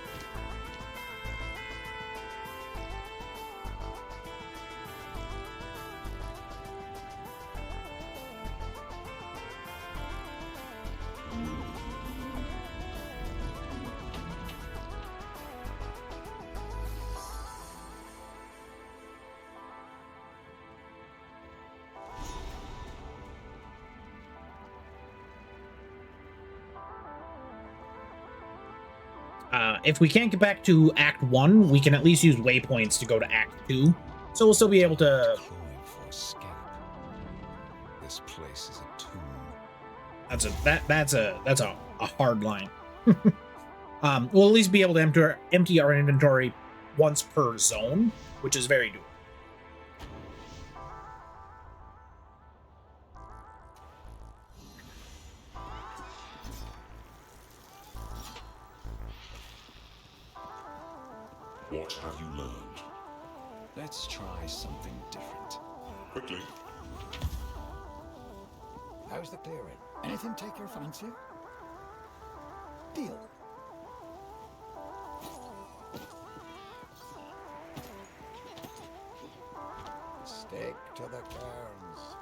If we can't get back to Act 1, we can at least use waypoints to go to Act 2. So we'll still be able to... Clawing for escape. This place is a tomb. That's a hard line. We'll at least be able to empty our inventory once per zone, which is very doable. What have you learned? Let's try something different. Quickly. How's the clearing? Anything take your fancy? Deal. Stick to the terms.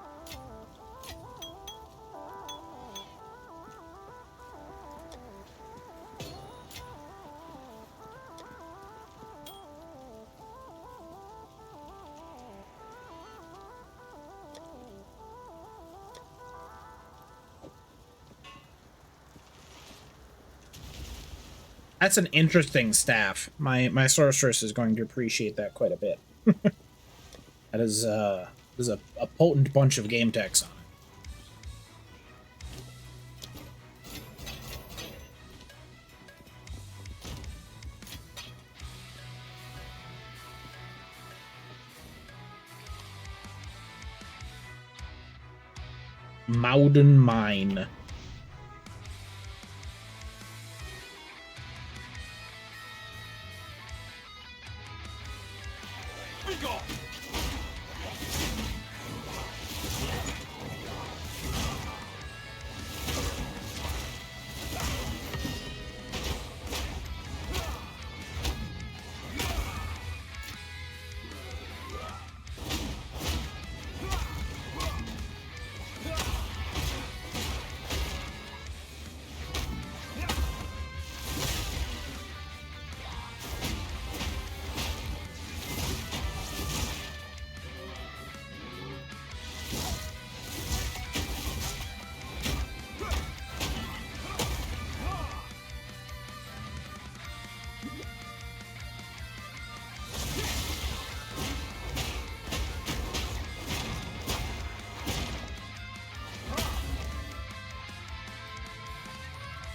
That's an interesting staff. My sorceress is going to appreciate that quite a bit. That is there's a potent bunch of game techs on it. Mouden Mine.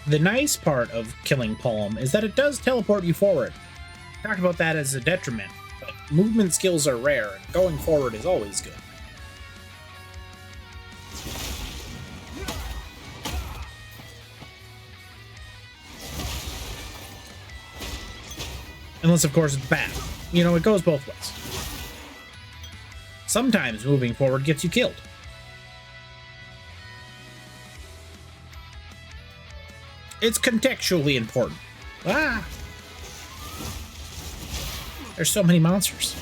The nice part of killing Palm is that it does teleport you forward. Talk about that as a detriment, but movement skills are rare, and going forward is always good. Unless, of course, it's bad. You know, it goes both ways. Sometimes moving forward gets you killed. It's contextually important. Ah! There's so many monsters.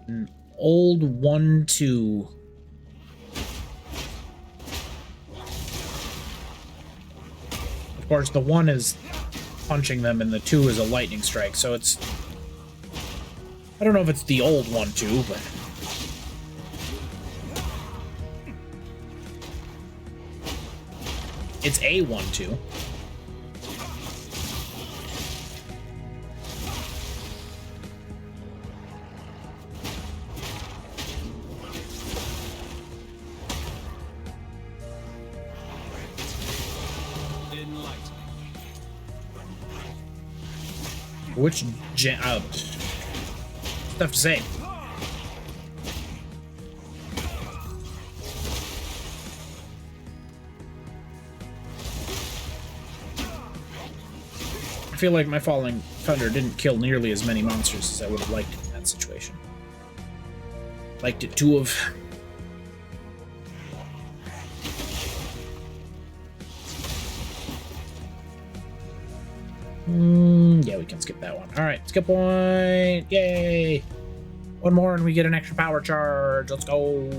An old 1-2. Of course, the 1 is punching them and the 2 is a lightning strike, so it's... I don't know if it's the old 1-2, but... It's a 1-2. Which gen... tough to say. I feel like my Falling Thunder didn't kill nearly as many monsters as I would have liked in that situation. Liked it to have... Yeah, we can skip that one. All right, skip point. Yay! One more and we get an extra power charge. Let's go.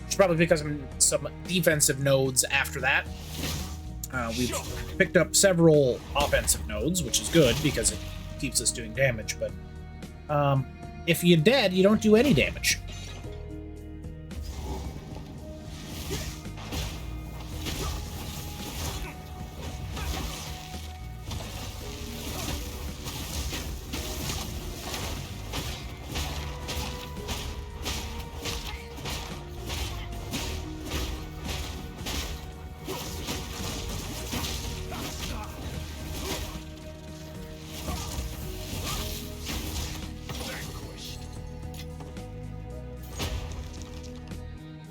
It's probably because I'm some defensive nodes after that. We've picked up several offensive nodes, which is good because it keeps us doing damage. But if you're dead, you don't do any damage.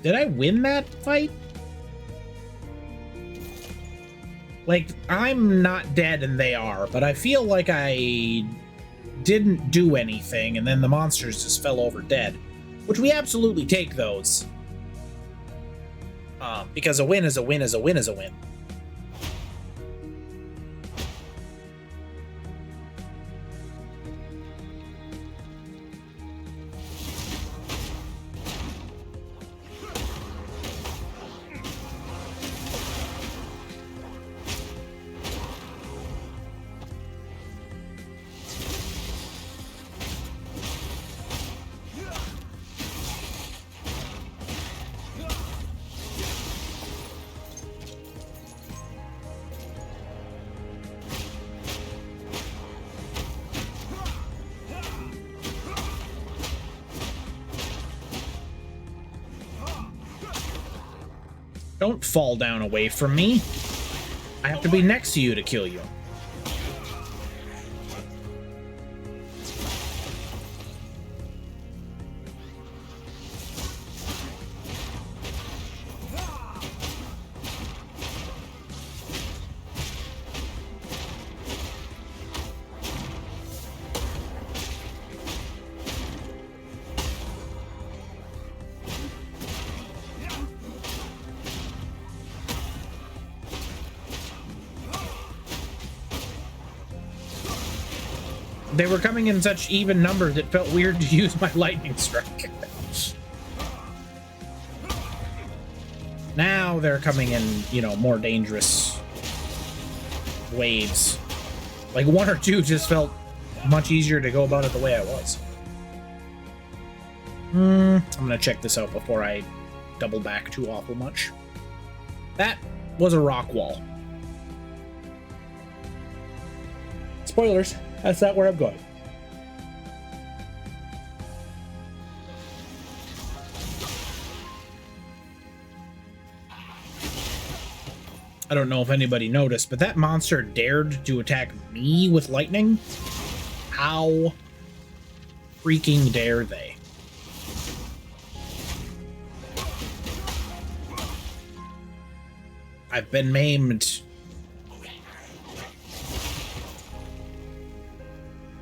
Did I win that fight? Like, I'm not dead and they are, but I feel like I didn't do anything and then the monsters just fell over dead. Which we absolutely take those. Because a win is a win is a win is a win. Don't fall down away from me. I have to be next to you to kill you. They were coming in such even numbers, it felt weird to use my lightning strike. Now they're coming in, you know, more dangerous waves. Like 1 or 2 just felt much easier to go about it the way I was. I'm gonna check this out before I double back too awful much. That was a rock wall. Spoilers. That's not where I'm going. I don't know if anybody noticed, but that monster dared to attack me with lightning. How freaking dare they? I've been maimed.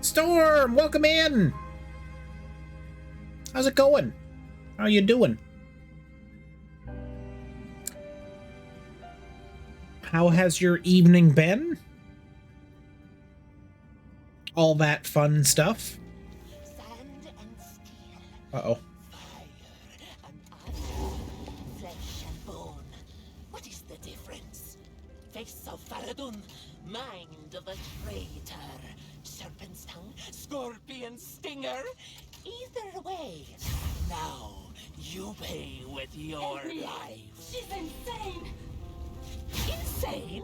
Storm, welcome in. How's it going? How are you doing? How has your evening been? All that fun stuff. Sand and steel, Uh-oh. fire and ice, flesh and bone. What is the difference? Face of Faradun, mind of a traitor. Serpent's tongue, scorpion stinger. Either way, now you pay with your life. She's insane! Insane?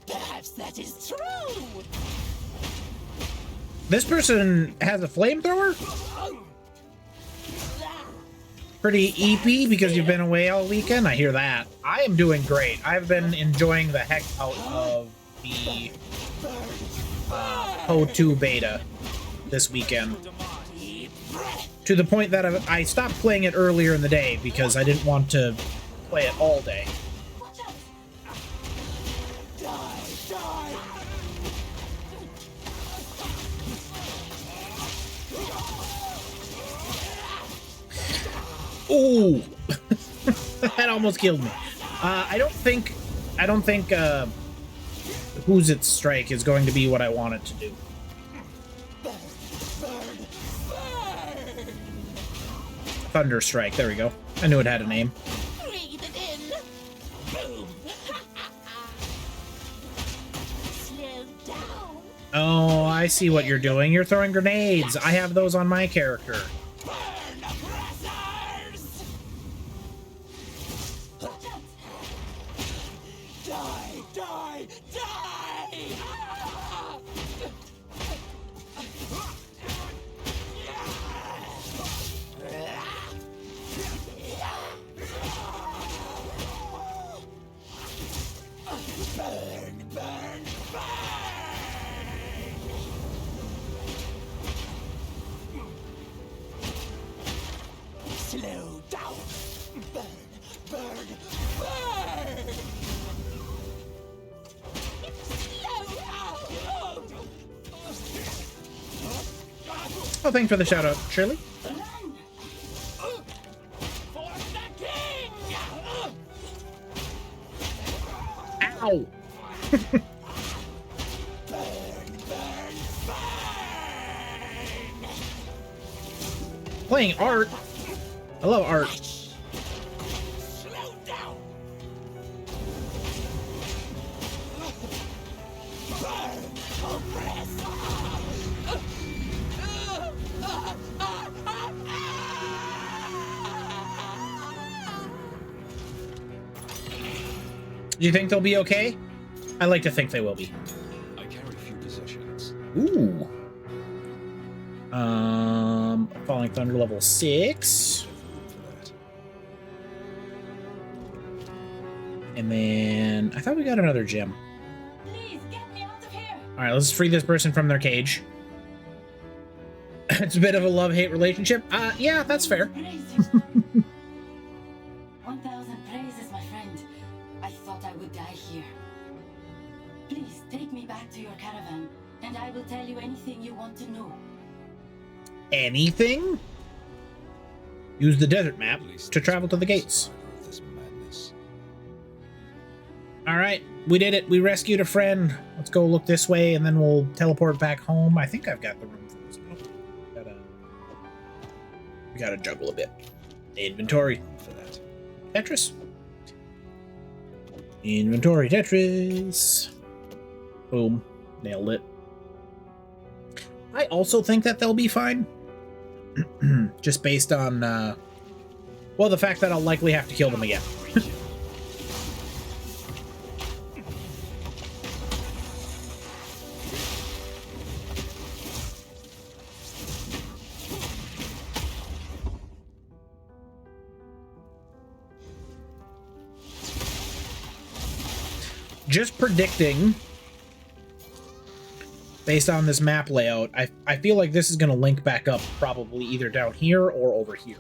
Perhaps that is true. This person has a flamethrower? Pretty EP because you've been away all weekend. I hear that. I am doing great. I've been enjoying the heck out of the O2 beta this weekend. To the point that I stopped playing it earlier in the day because I didn't want to play it all day. Ooh, that almost killed me. I don't think Who's Its Strike is going to be what I want it to do. Thunder Strike, there we go. I knew it had a name. Breathe it in. Boom. Slow down. Oh, I see what you're doing. You're throwing grenades. I have those on my character. Burn oppressors. Die, die, die. Burn, burn, burn. Slow down. Burn, burn, burn. Slow down. Oh, thanks for the shout out, Shirley. For the king. Ow! Burn, burn, burn. Playing art. I love art. Slow down. Burn, oppressor. Do you think they'll be okay? I like to think they will be. I carry few possessions. Ooh. Falling Thunder level 6. For that. And then I thought we got another gem. Please get me out of here. All right, let's free this person from their cage. It's a bit of a love-hate relationship. Yeah, that's fair. Praise you. 1,000 praises, my friend. I thought I would die here. Please take me back to your caravan, and I will tell you anything you want to know. Anything? Use the desert map to travel to the gates. All right, we did it. We rescued a friend. Let's go look this way, and then we'll teleport back home. I think I've got the room for this. We gotta juggle a bit. Inventory for that. Tetris. Inventory Tetris. Boom. Nailed it. I also think that they'll be fine. Just based on, well, the fact that I'll likely have to kill them again. Just predicting, based on this map layout, I feel like this is going to link back up probably either down here or over here.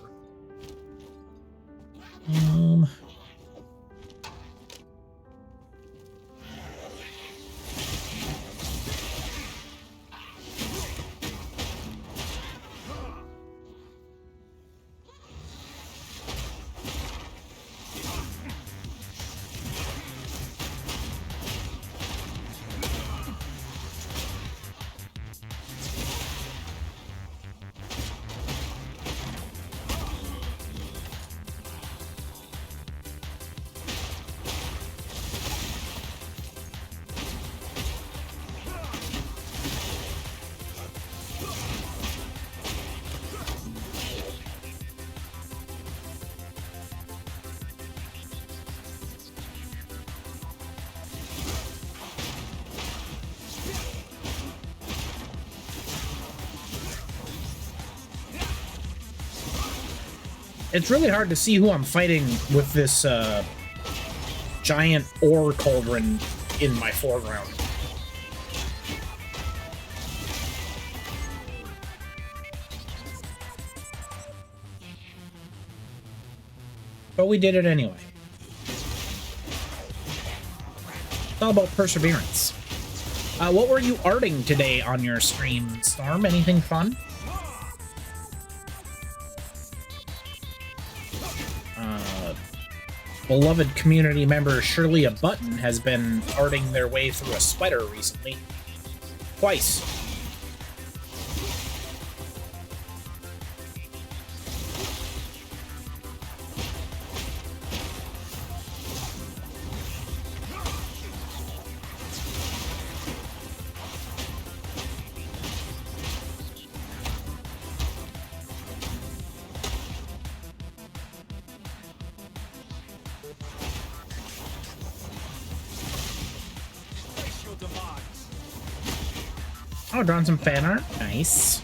It's really hard to see who I'm fighting with this giant ore cauldron in my foreground. But we did it anyway. It's all about perseverance. What were you arting today on your stream, Storm? Anything fun? Beloved community member Shirley a Button has been arting their way through a sweater recently. Twice. Oh, drawn some fan art. Nice.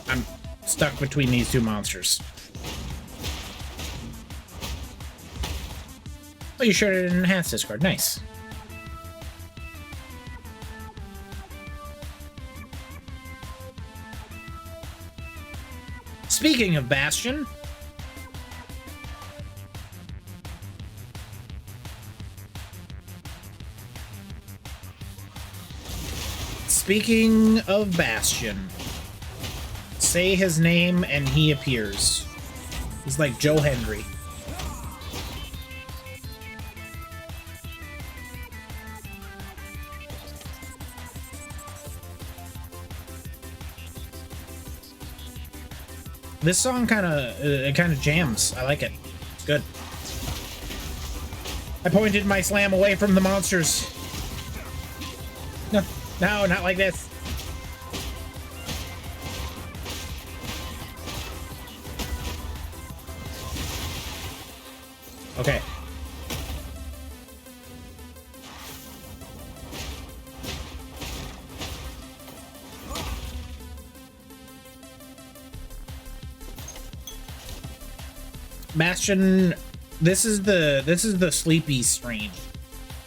I'm stuck between these two monsters. Oh, you shared it in Enhanced Discord. Nice. Speaking of Bastion, say his name and he appears. He's like Joe Hendry. This song kind of jams. I like it. It's good. I pointed my slam away from the monsters. No, not like this. Okay. Bastion this is the sleepy stream.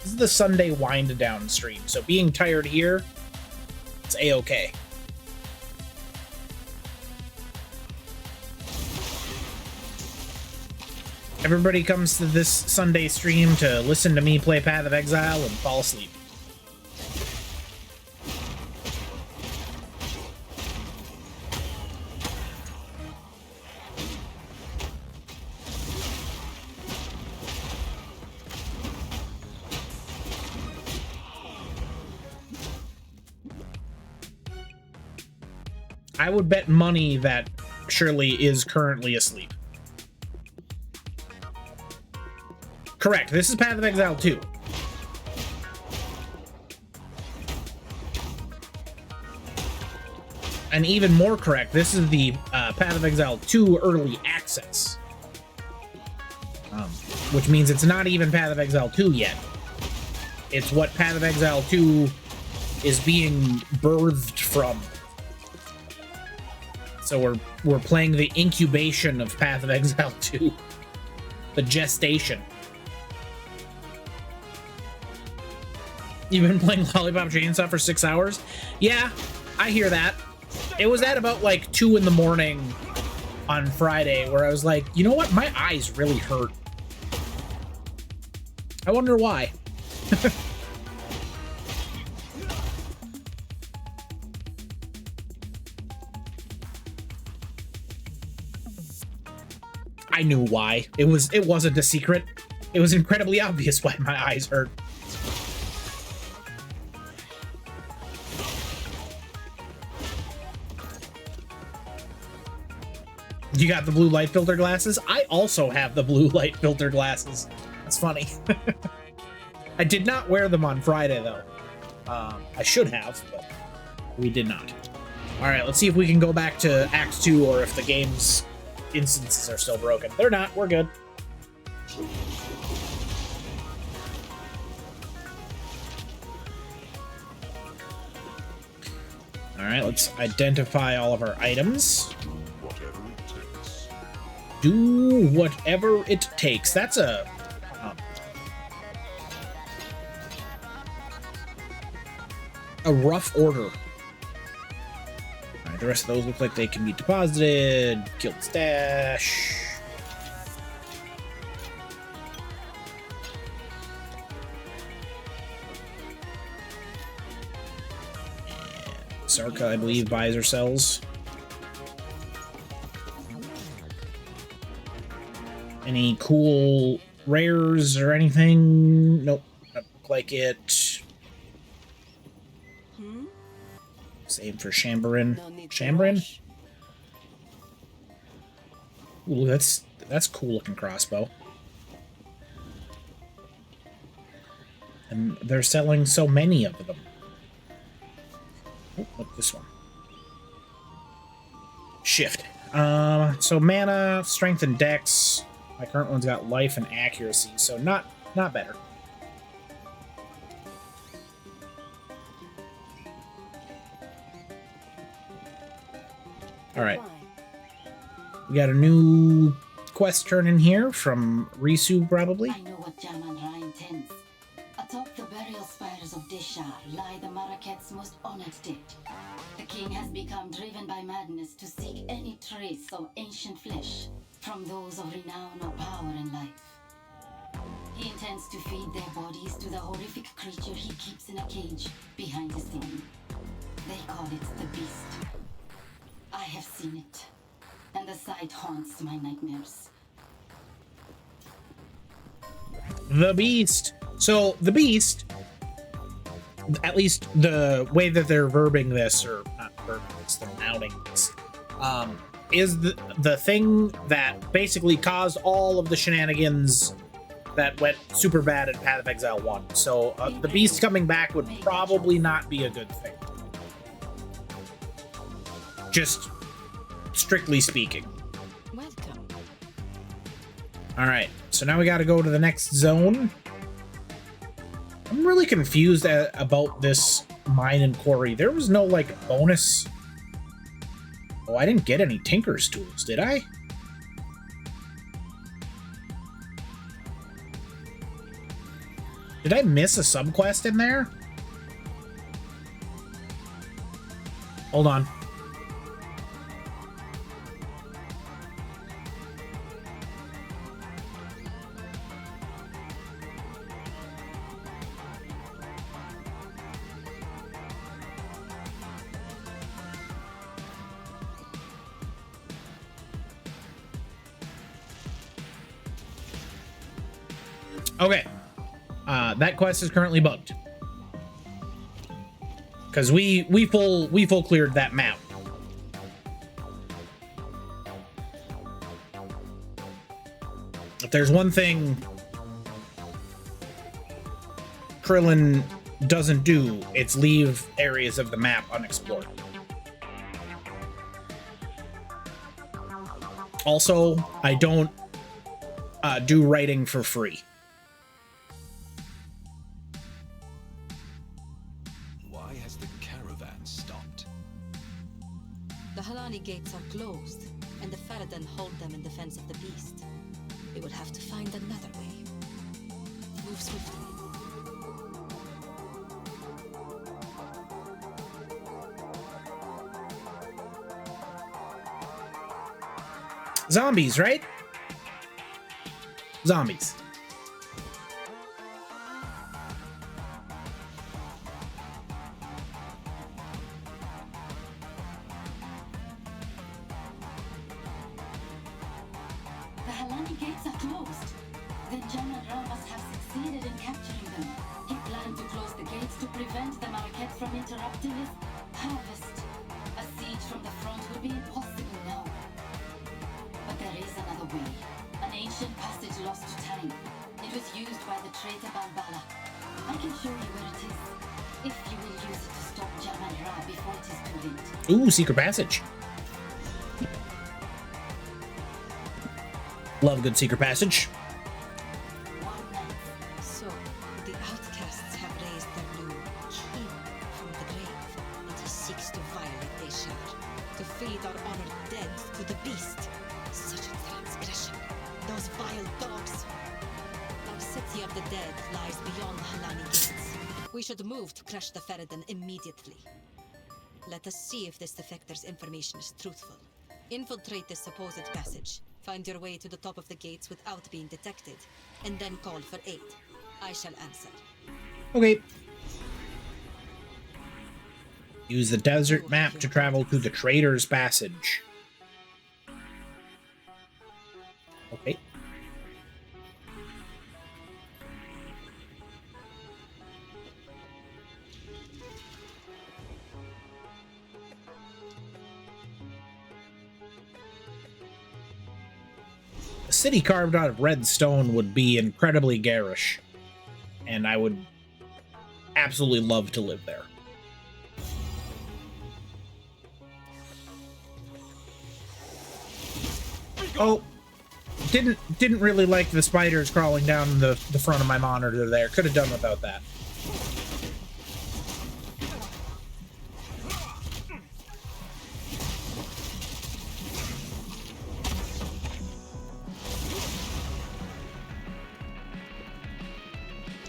This is the Sunday wind down stream. So being tired here, it's a-okay. Everybody comes to this Sunday stream to listen to me play Path of Exile and fall asleep. I would bet money that Shirley is currently asleep. Correct. This is Path of Exile 2. And even more correct, this is the Path of Exile 2 early access. Which means it's not even Path of Exile 2 yet. It's what Path of Exile 2 is being birthed from. So we're playing the incubation of Path of Exile 2. The gestation. You've been playing Lollipop Chainsaw for 6 hours? Yeah, I hear that. It was at about like 2 in the morning on Friday where I was like, you know what? My eyes really hurt. I wonder why. I knew why. It wasn't a secret. It was incredibly obvious why my eyes hurt. You got the blue light filter glasses? I also have the blue light filter glasses. That's funny. I did not wear them on Friday, though. I should have, but we did not. All right, let's see if we can go back to Act 2 or if the game's instances are still broken. They're not. We're good. All right, let's identify all of our items. Do whatever it takes. That's a rough order. All right, the rest of those look like they can be deposited. Guild stash. And Sarka, I believe, buys or sells. Any cool rares or anything? Nope. Doesn't look like it. Same for Chamberin. Chamberin? Ooh, that's cool looking crossbow. And they're selling so many of them. Oh, look, this one. Shift. So mana, strength, and dex. My current one's got life and accuracy, so not better. All right. We got a new quest turn in here from Risu, probably. I know what Jaman Ra intends. Atop the burial spires of Deshar lie the Maraket's most honored dead. The king has become driven by madness to seek any trace of ancient flesh from those of renown or power in life. He intends to feed their bodies to the horrific creature he keeps in a cage behind the scene. They call it the Beast. I have seen it, and the sight haunts my nightmares. The Beast. So, the Beast, at least the way that they're verbing this, or not verbing this, they're outing this, is the thing that basically caused all of the shenanigans that went super bad in Path of Exile 1. So the Beast coming back would probably not be a good thing. Just strictly speaking. Welcome. Alright, so now we gotta go to the next zone. I'm really confused about this mine and quarry. There was no, like, bonus... Oh, I didn't get any Tinker's tools, did I? Did I miss a subquest in there? Hold on. Okay. That quest is currently bugged. Because we full cleared that map. If there's one thing Krillin doesn't do, it's leave areas of the map unexplored. Also, I don't do writing for free. Why has the caravan stopped? The Halani gates are closed, and the Faradin hold them in defense of the beast. We will have to find another way. Move swiftly. Zombies, right? Zombies. The Halani gates are closed. Then General Ra must have succeeded in capturing them. He planned to close the gates to prevent the Marquette from interrupting his harvest. A siege from the front would be impossible now. But there is another way. An ancient passage lost to time. It was used by the traitor Balbala. I can show you where it is. If you will use it to stop General Ra before it is too late. Ooh, secret passage. Love a good secret passage. So, the outcasts have raised their new king from the grave, and he seeks to violate Deshar, to feed our honored dead to the beast. Such a transgression. Those vile dogs. Our city of the dead lies beyond the Halani gates. We should move to crush the Faradin immediately. Let us see if this defector's information is truthful. Infiltrate this supposed passage. Find your way to the top of the gates without being detected, and then call for aid. I shall answer. Okay. Use the desert map to travel to the Trader's Passage. Okay. A city carved out of red stone would be incredibly garish, and I would absolutely love to live there. Oh, didn't really like the spiders crawling down the front of my monitor there. Could have done without that.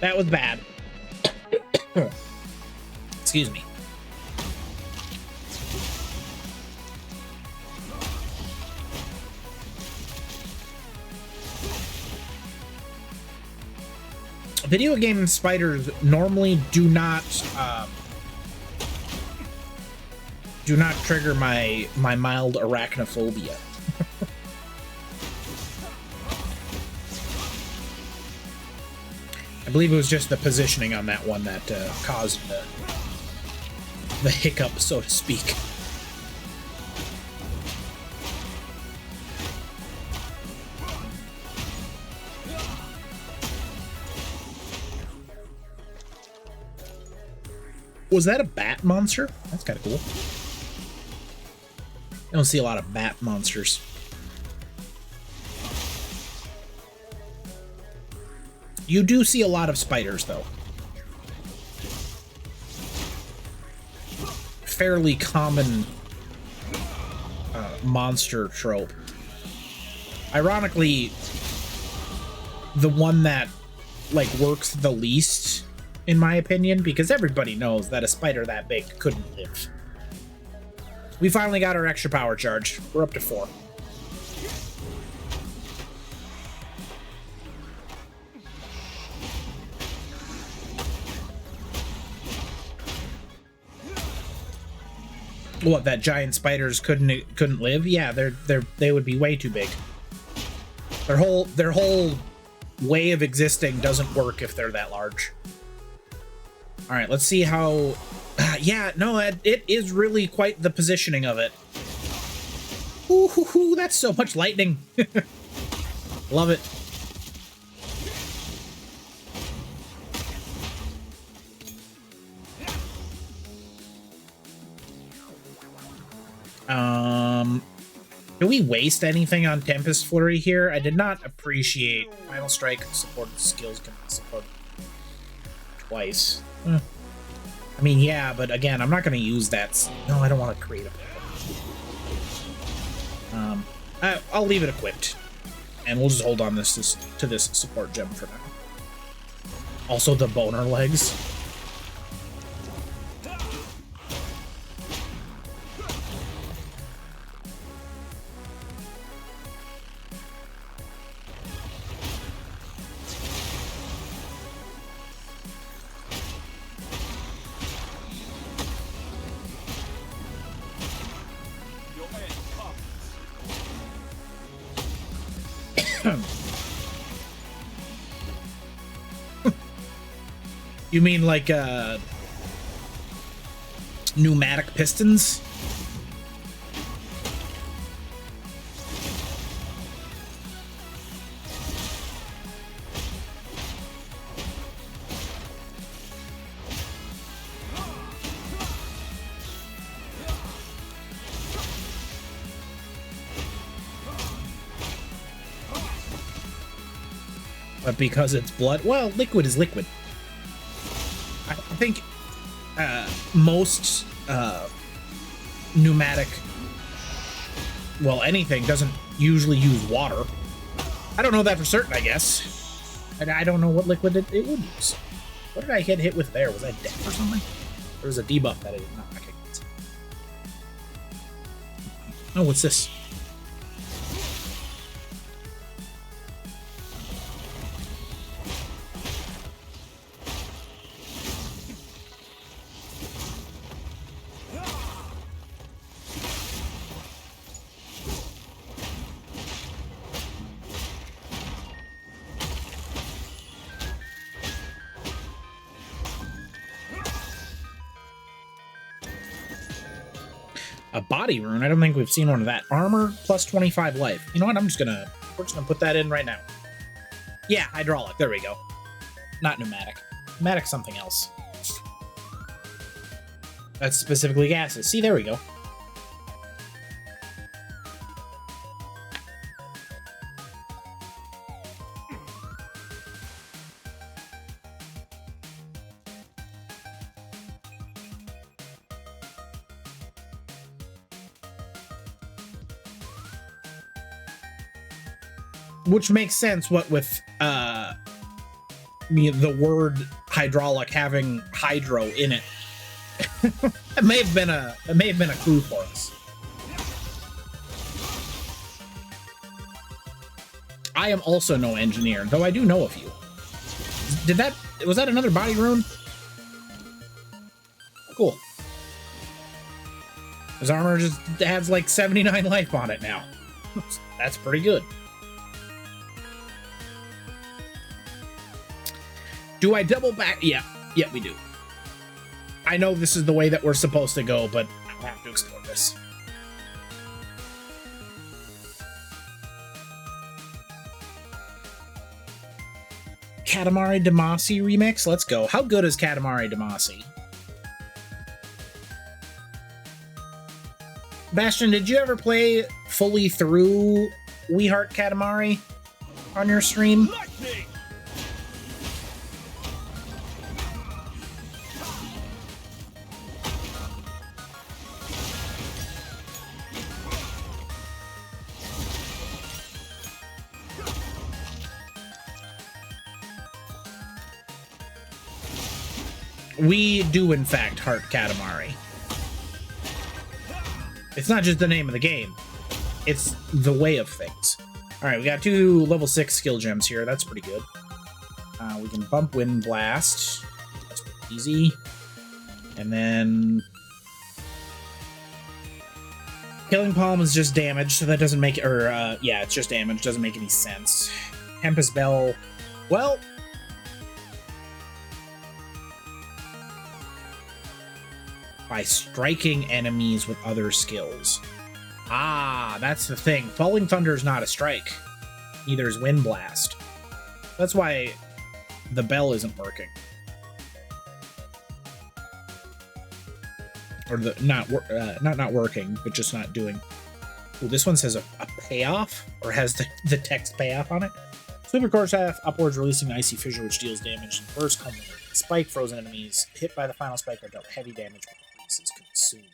That was bad. Excuse me. Video game spiders normally do not trigger my mild arachnophobia. I believe it was just the positioning on that one that caused the hiccup, so to speak. Was that a bat monster? That's kind of cool. I don't see a lot of bat monsters. You do see a lot of spiders, though. Fairly common monster trope. Ironically, the one that like works the least, in my opinion, because everybody knows that a spider that big couldn't live. We finally got our extra power charge. We're up to 4. What, that giant spiders couldn't live? Yeah, they would be way too big. Their whole way of existing doesn't work if they're that large. All right, let's see how. Yeah, no, it is really quite the positioning of it. Ooh, that's so much lightning. Love it. Do we waste anything on Tempest Flurry here? I did not appreciate Final Strike supported skills can be supported twice. I mean, yeah, but again, I'm not going to use that. No, I don't want to create a I'll leave it equipped, and we'll just hold on to this support gem for now. Also, the boner legs. You mean like pneumatic pistons? But because it's blood, well, liquid is liquid. I think most pneumatic, well, anything doesn't usually use water. I don't know that for certain, I guess. And I don't know what liquid it would use. What did I get hit with there? Was I deaf or something? There was a debuff that I did not recognize. Oh, what's this? A body rune? I don't think we've seen one of that. Armor plus 25 life. You know what? We're just gonna put that in right now. Yeah, hydraulic. There we go. Not pneumatic. Pneumatic something else. That's specifically gases. See, there we go. Which makes sense, what with the word hydraulic having hydro in it. It may have been a clue for us. I am also no engineer, though I do know a few. Was that another body rune? Cool. His armor just has like 79 life on it now. That's pretty good. Do I double back? Yeah, we do. I know this is the way that we're supposed to go, but I'll have to explore this. Katamari Damacy remix? Let's go. How good is Katamari Damacy? Bastion, did you ever play fully through We Heart Katamari on your stream? we do in fact heart Katamari. It's not just the name of the game. It's the way of things. Alright, we got 2 level 6 skill gems here. That's pretty good. We can bump Wind Blast. That's pretty easy. And then... Killing Palm is just damage, so that doesn't make... yeah, it's just damage. Doesn't make any sense. Tempest Bell... Well... By striking enemies with other skills. Ah, that's the thing. Falling Thunder is not a strike. Neither is Wind Blast. That's why the bell isn't working. Or the not working, but just not doing. Ooh, this one says a payoff, or has the text payoff on it. Sweeper Quarterstaff upwards, releasing an icy fissure which deals damage in burst. Culminating spike. Frozen enemies hit by the final spike are dealt heavy damage when the piece is consumed.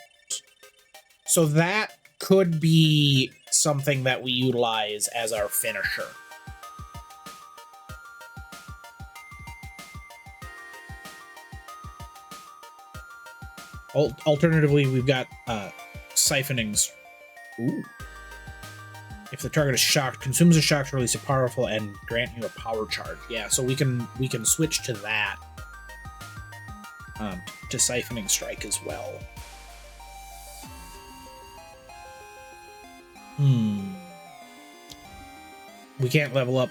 So that could be something that we utilize as our finisher. Alternatively, we've got siphonings. Ooh. If the target is shocked, consumes a shock to release a powerful and grant you a power charge. Yeah, so we can switch to that. To Siphoning Strike as well. We can't level up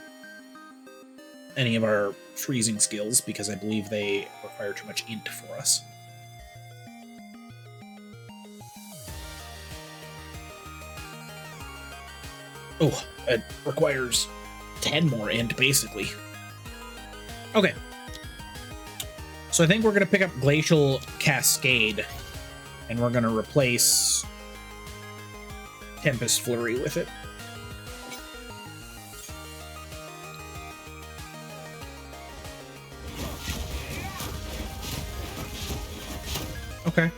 any of our freezing skills because I believe they require too much int for us. Oh, it requires 10 more int, basically. Okay. So I think we're going to pick up Glacial Cascade, and we're going to replace Tempest Flurry with it. Okay.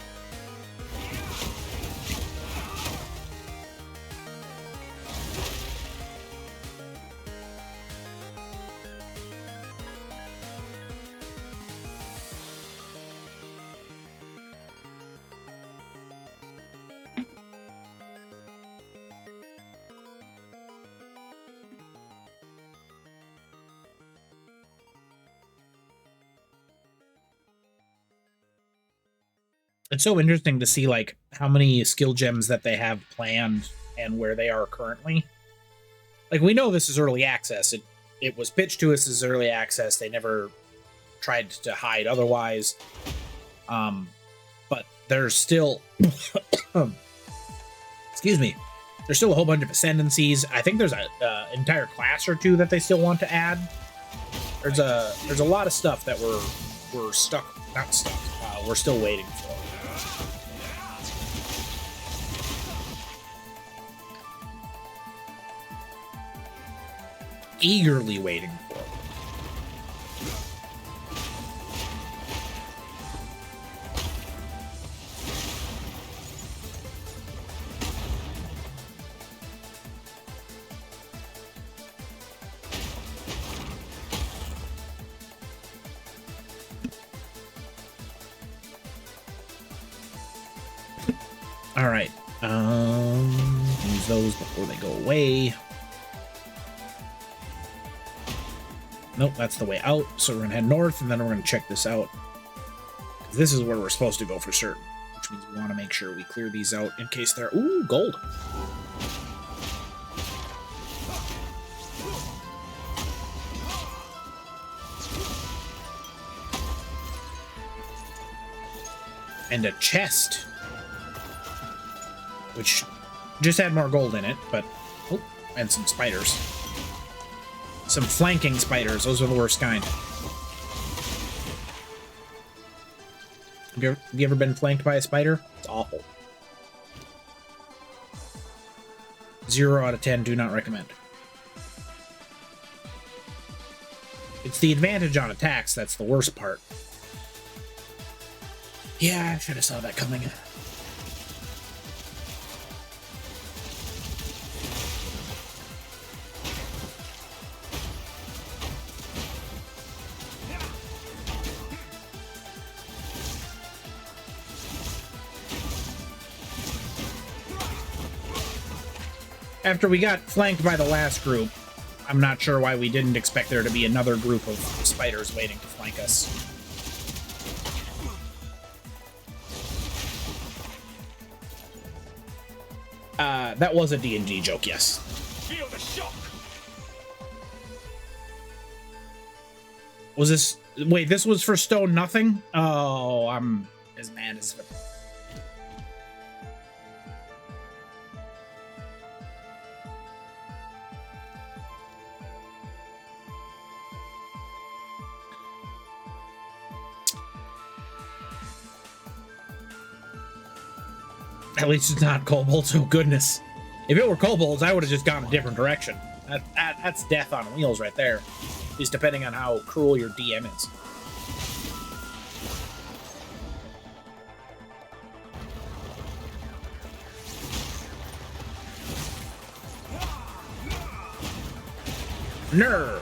It's so interesting to see like how many skill gems that they have planned and where they are currently. Like, we know this is early access. It was pitched to us as early access. They never tried to hide otherwise. But there's still excuse me. There's still a whole bunch of ascendancies. I think there's a entire class or two that they still want to add. There's a lot of stuff that we're stuck, not stuck. We're still waiting for. Eagerly waiting for. All right. Use those before they go away. Nope, that's the way out. So we're gonna head north, and then we're gonna check this out. This is where we're supposed to go for certain, which means we want to make sure we clear these out in case they're... Ooh, gold. And a chest, which just had more gold in it, but... Oh, and some spiders. Some flanking spiders. Those are the worst kind. Have you ever been flanked by a spider? It's awful. 0 out of 10. Do not recommend. It's the advantage on attacks that's the worst part. Yeah, I should have saw that coming. after we got flanked by the last group, I'm not sure why we didn't expect there to be another group of spiders waiting to flank us. That was a D&D joke, yes. Feel the shock. Was this... Wait, this was for Stone Nothing? Oh, I'm as mad as... At least it's not kobolds. Oh, goodness. If it were kobolds, I would have just gone a different direction. That's death on wheels right there. At least depending on how cruel your DM is. Ner.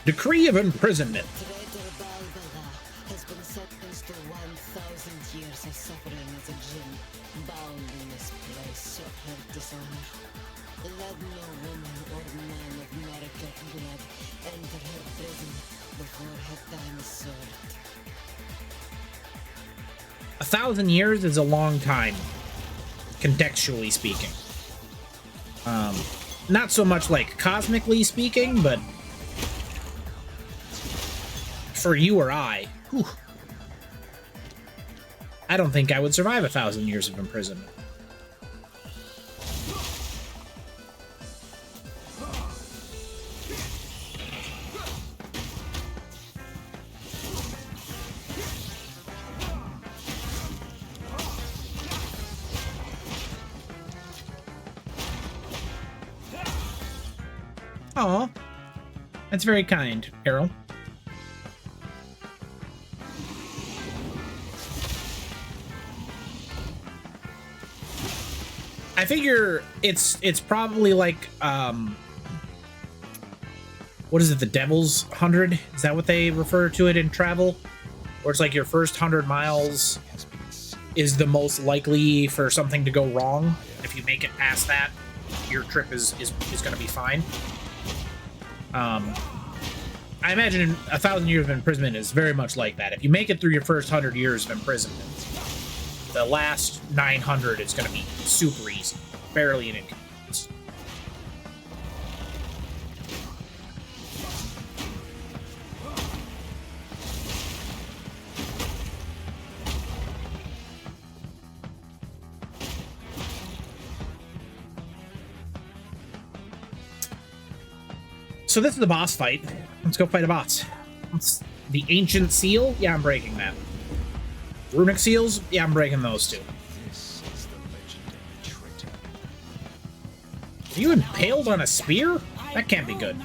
Decree of imprisonment. Traitor Balbala has been sentenced to 1,000 years of suffering as a djinn, bound in this place of her dishonor. Let no woman or man of Marika blood enter her prison before her time is served. 1,000 years is a long time, contextually speaking. Not so much like cosmically speaking, but for you or I, whew, I don't think I would survive 1,000 years of imprisonment. Aw, that's very kind, Carol. I figure it's probably like what is it, the Devil's 100? Is that what they refer to it in travel? Where it's like your first 100 miles is the most likely for something to go wrong. If you make it past that, your trip is going to be fine. I imagine 1,000 years of imprisonment is very much like that. If you make it through your first 100 years of imprisonment, the last 900 is going to be super easy, barely an inconvenience. So this is the boss fight. Let's go fight a boss. The Ancient Seal? Yeah, I'm breaking that. Runic Seals? Yeah, I'm breaking those too. This is the legendary traitor. Are you impaled on a spear? That can't be good.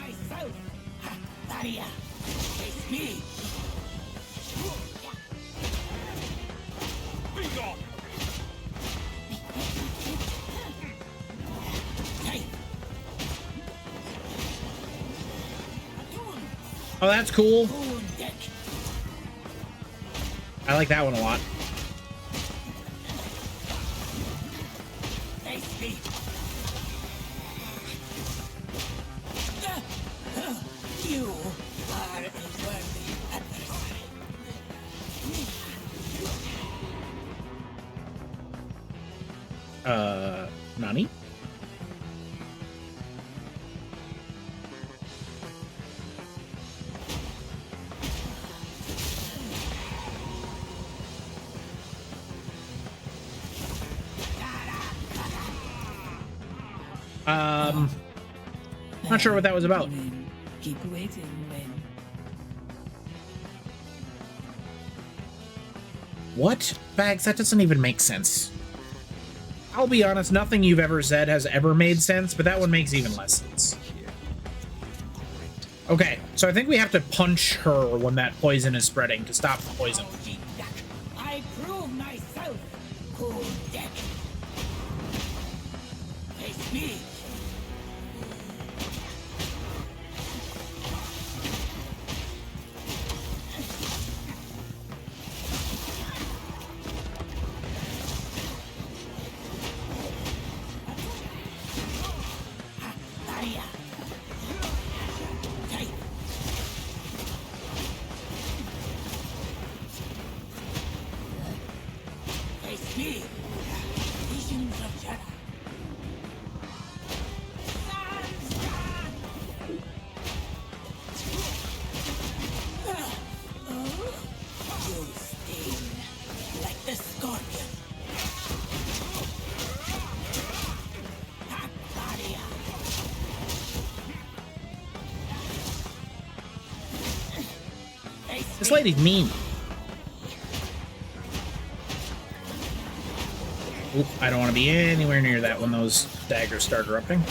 Oh, that's cool. I like that one a lot. You are a worthy adversary. Nani? Not sure what that was about. Keep waiting, then. What? Bags, that doesn't even make sense. I'll be honest, nothing you've ever said has ever made sense, but that one makes even less sense. Okay, so I think we have to punch her when that poison is spreading to stop the poison. I prove myself, cool deck. Face me. This lady's mean. Oop, I don't want to be anywhere near that when those daggers start erupting.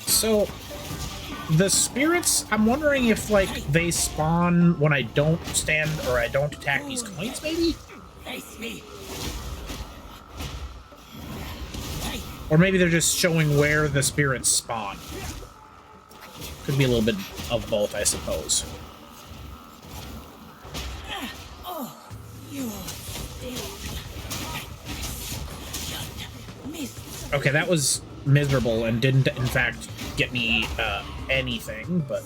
So, the spirits, I'm wondering if, like, they spawn when I don't stand or I don't attack these coins, maybe? Or maybe they're just showing where the spirits spawn. Could be a little bit of both, I suppose. Okay, that was miserable and didn't, in fact, get me anything, but...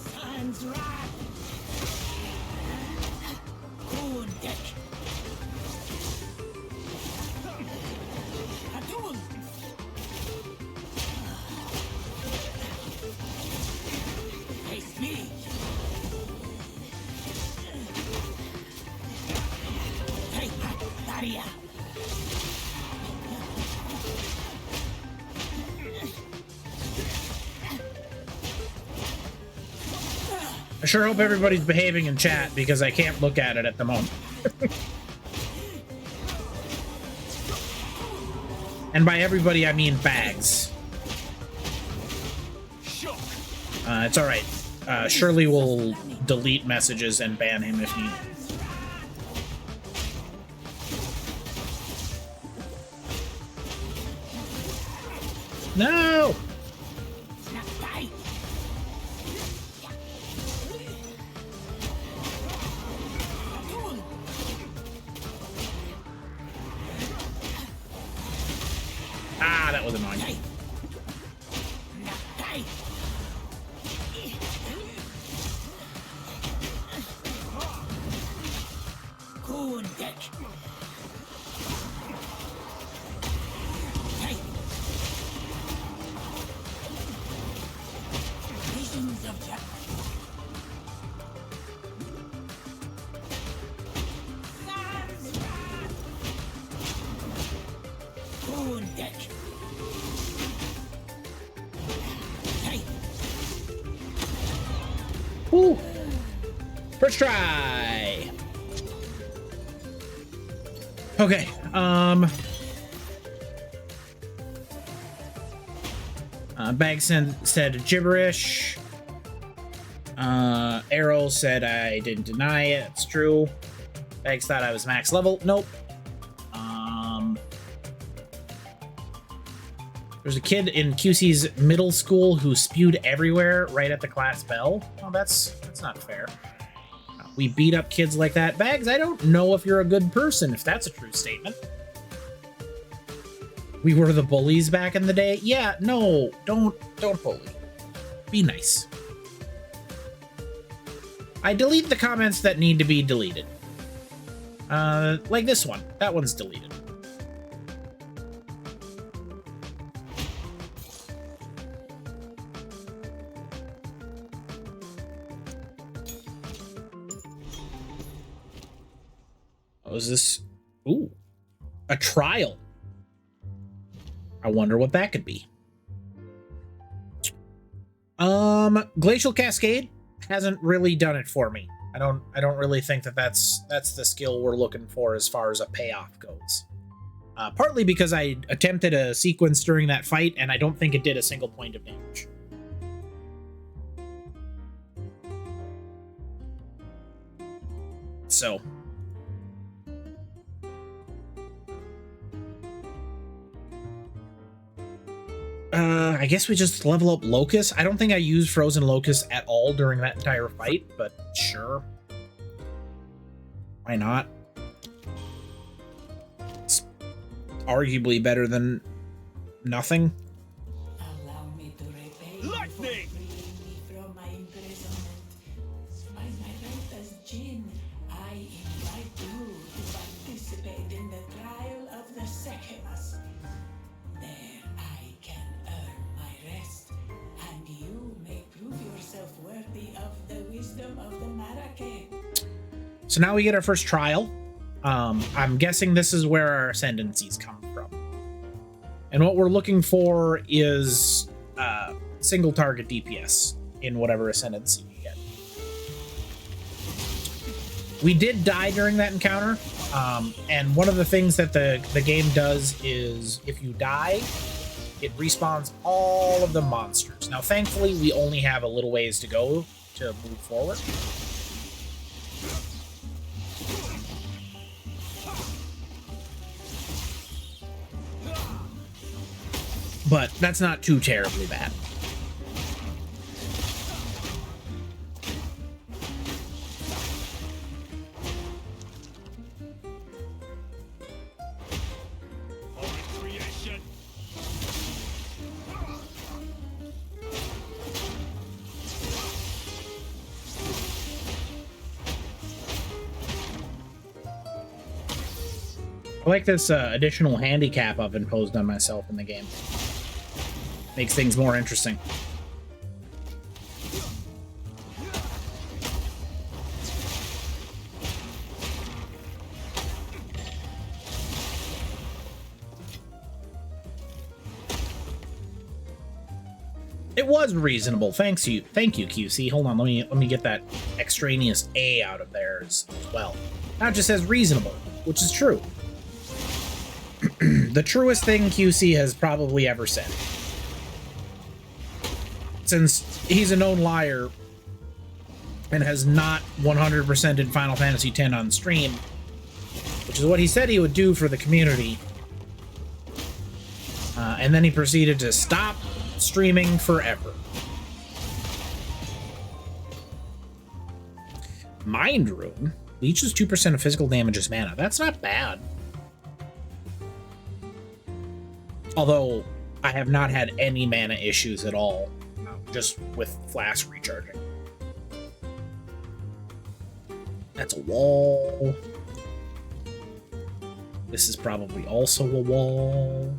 I sure hope everybody's behaving in chat because I can't look at it at the moment. And by everybody, I mean Bags. It's alright. Shirley will delete messages and ban him if needed. No! Ah, that was annoying. Woo! First try. Okay. Bag said gibberish. Arrow said I didn't deny it. It's true. Bags thought I was max level. Nope. There's a kid in QC's middle school who spewed everywhere right at the class bell. Well, that's not fair. We beat up kids like that. Bags, I don't know if you're a good person, if that's a true statement. We were the bullies back in the day. Yeah, no, don't bully. Be nice. I delete the comments that need to be deleted. Like this one. That one's deleted. What was this? Ooh, a trial. I wonder what that could be. Glacial Cascade hasn't really done it for me. I don't really think that's the skill we're looking for as far as a payoff goes. Partly because I attempted a sequence during that fight and I don't think it did a single point of damage. So I guess we just level up Locust. I don't think I used Frozen Locust at all during that entire fight, but sure. Why not? It's arguably better than nothing. Allow me to repay lightning. So now we get our first trial. I'm guessing this is where our ascendancies come from. And what we're looking for is single target DPS in whatever ascendancy we get. We did die during that encounter. And one of the things that the game does is if you die, it respawns all of the monsters. Now, thankfully, we only have a little ways to go to move forward. But that's not too terribly bad. I like this additional handicap I've imposed on myself in the game. Makes things more interesting. It was reasonable. Thank you, QC. Hold on, let me get that extraneous A out of there as well. Now it just says reasonable, which is true. The truest thing QC has probably ever said. Since he's a known liar and has not 100% in Final Fantasy X on stream, which is what he said he would do for the community, and then he proceeded to stop streaming forever. Mind Rune leeches 2% of physical damage as mana. That's not bad. Although I have not had any mana issues at all, just with flask recharging. That's a wall. This is probably also a wall.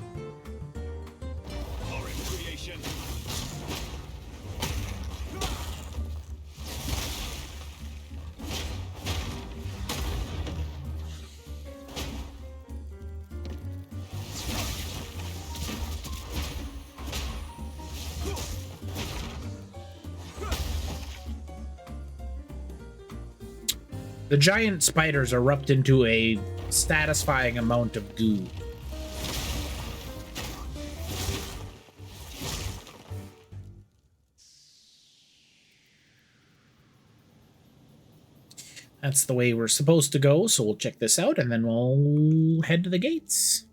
The giant spiders erupt into a satisfying amount of goo. That's the way we're supposed to go, so we'll check this out and then we'll head to the gates.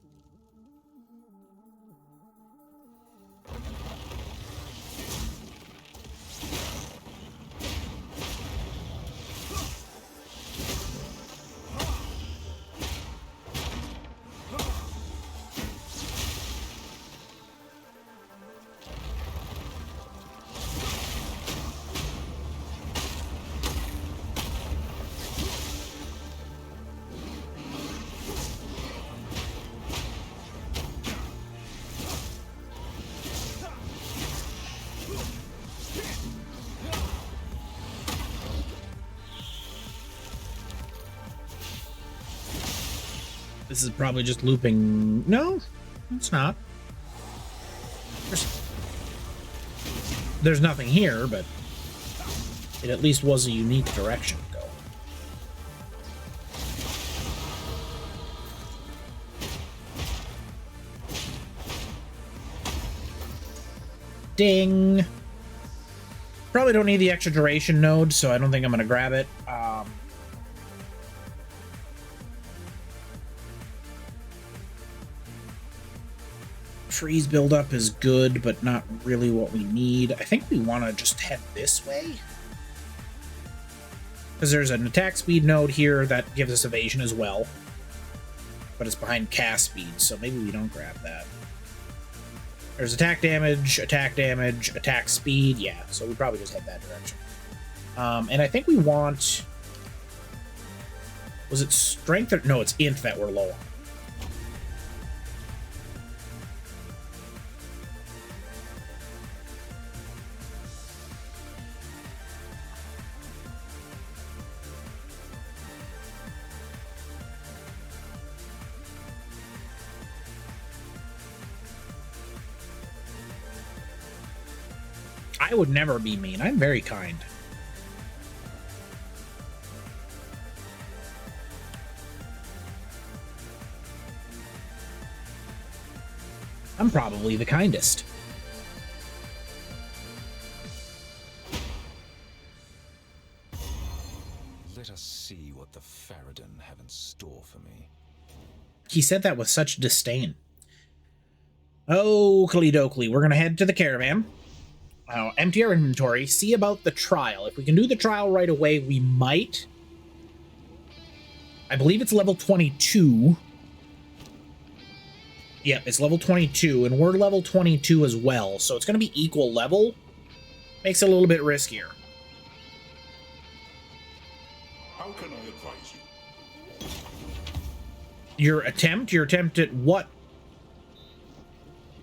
This is probably just looping. No, it's not. There's nothing here, but it at least was a unique direction to go. Ding! Probably don't need the extra duration node, so I don't think I'm going to grab it. Freeze buildup is good, but not really what we need. I think we want to just head this way. Because there's an attack speed node here that gives us evasion as well. But it's behind cast speed, so maybe we don't grab that. There's attack damage, attack speed. Yeah, so we probably just head that direction. And I think we want... Was it strength or... No, it's int that we're low on. I would never be mean. I'm very kind. I'm probably the kindest. Let us see what the Faradon have in store for me. He said that with such disdain. Oakley dokley, we're gonna head to the caravan. Empty our inventory, see about the trial. If we can do the trial right away, we might. I believe it's level 22. Yep, it's level 22, and we're level 22 as well, so it's gonna be equal level. Makes it a little bit riskier. How can I advise you? Your attempt at what?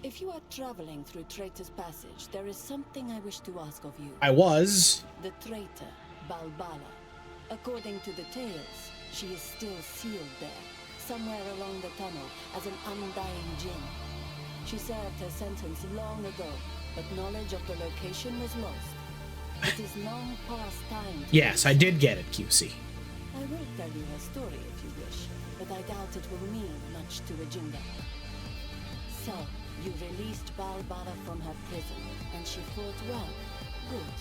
If you are traveling through Traitor's Passage, there is something I wish to ask of you. I was. The traitor, Balbala. According to the tales, she is still sealed there, somewhere along the tunnel, as an undying djinn. She served her sentence long ago, but knowledge of the location was lost. It is long past time. Yes, I did get it, QC. I will tell you her story if you wish, but I doubt it will mean much to a Jinga. So, you released Balbala from her prison, and she fought well. Good.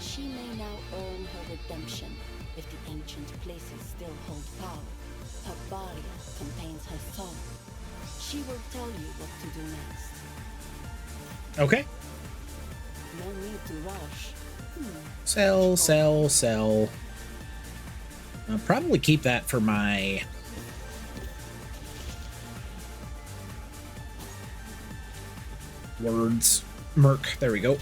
She may now earn her redemption, if the ancient places still hold power. Her barrier contains her soul. She will tell you what to do next. Okay. No need to rush. Sell. I'll probably keep that for my... words. Merc. There we go.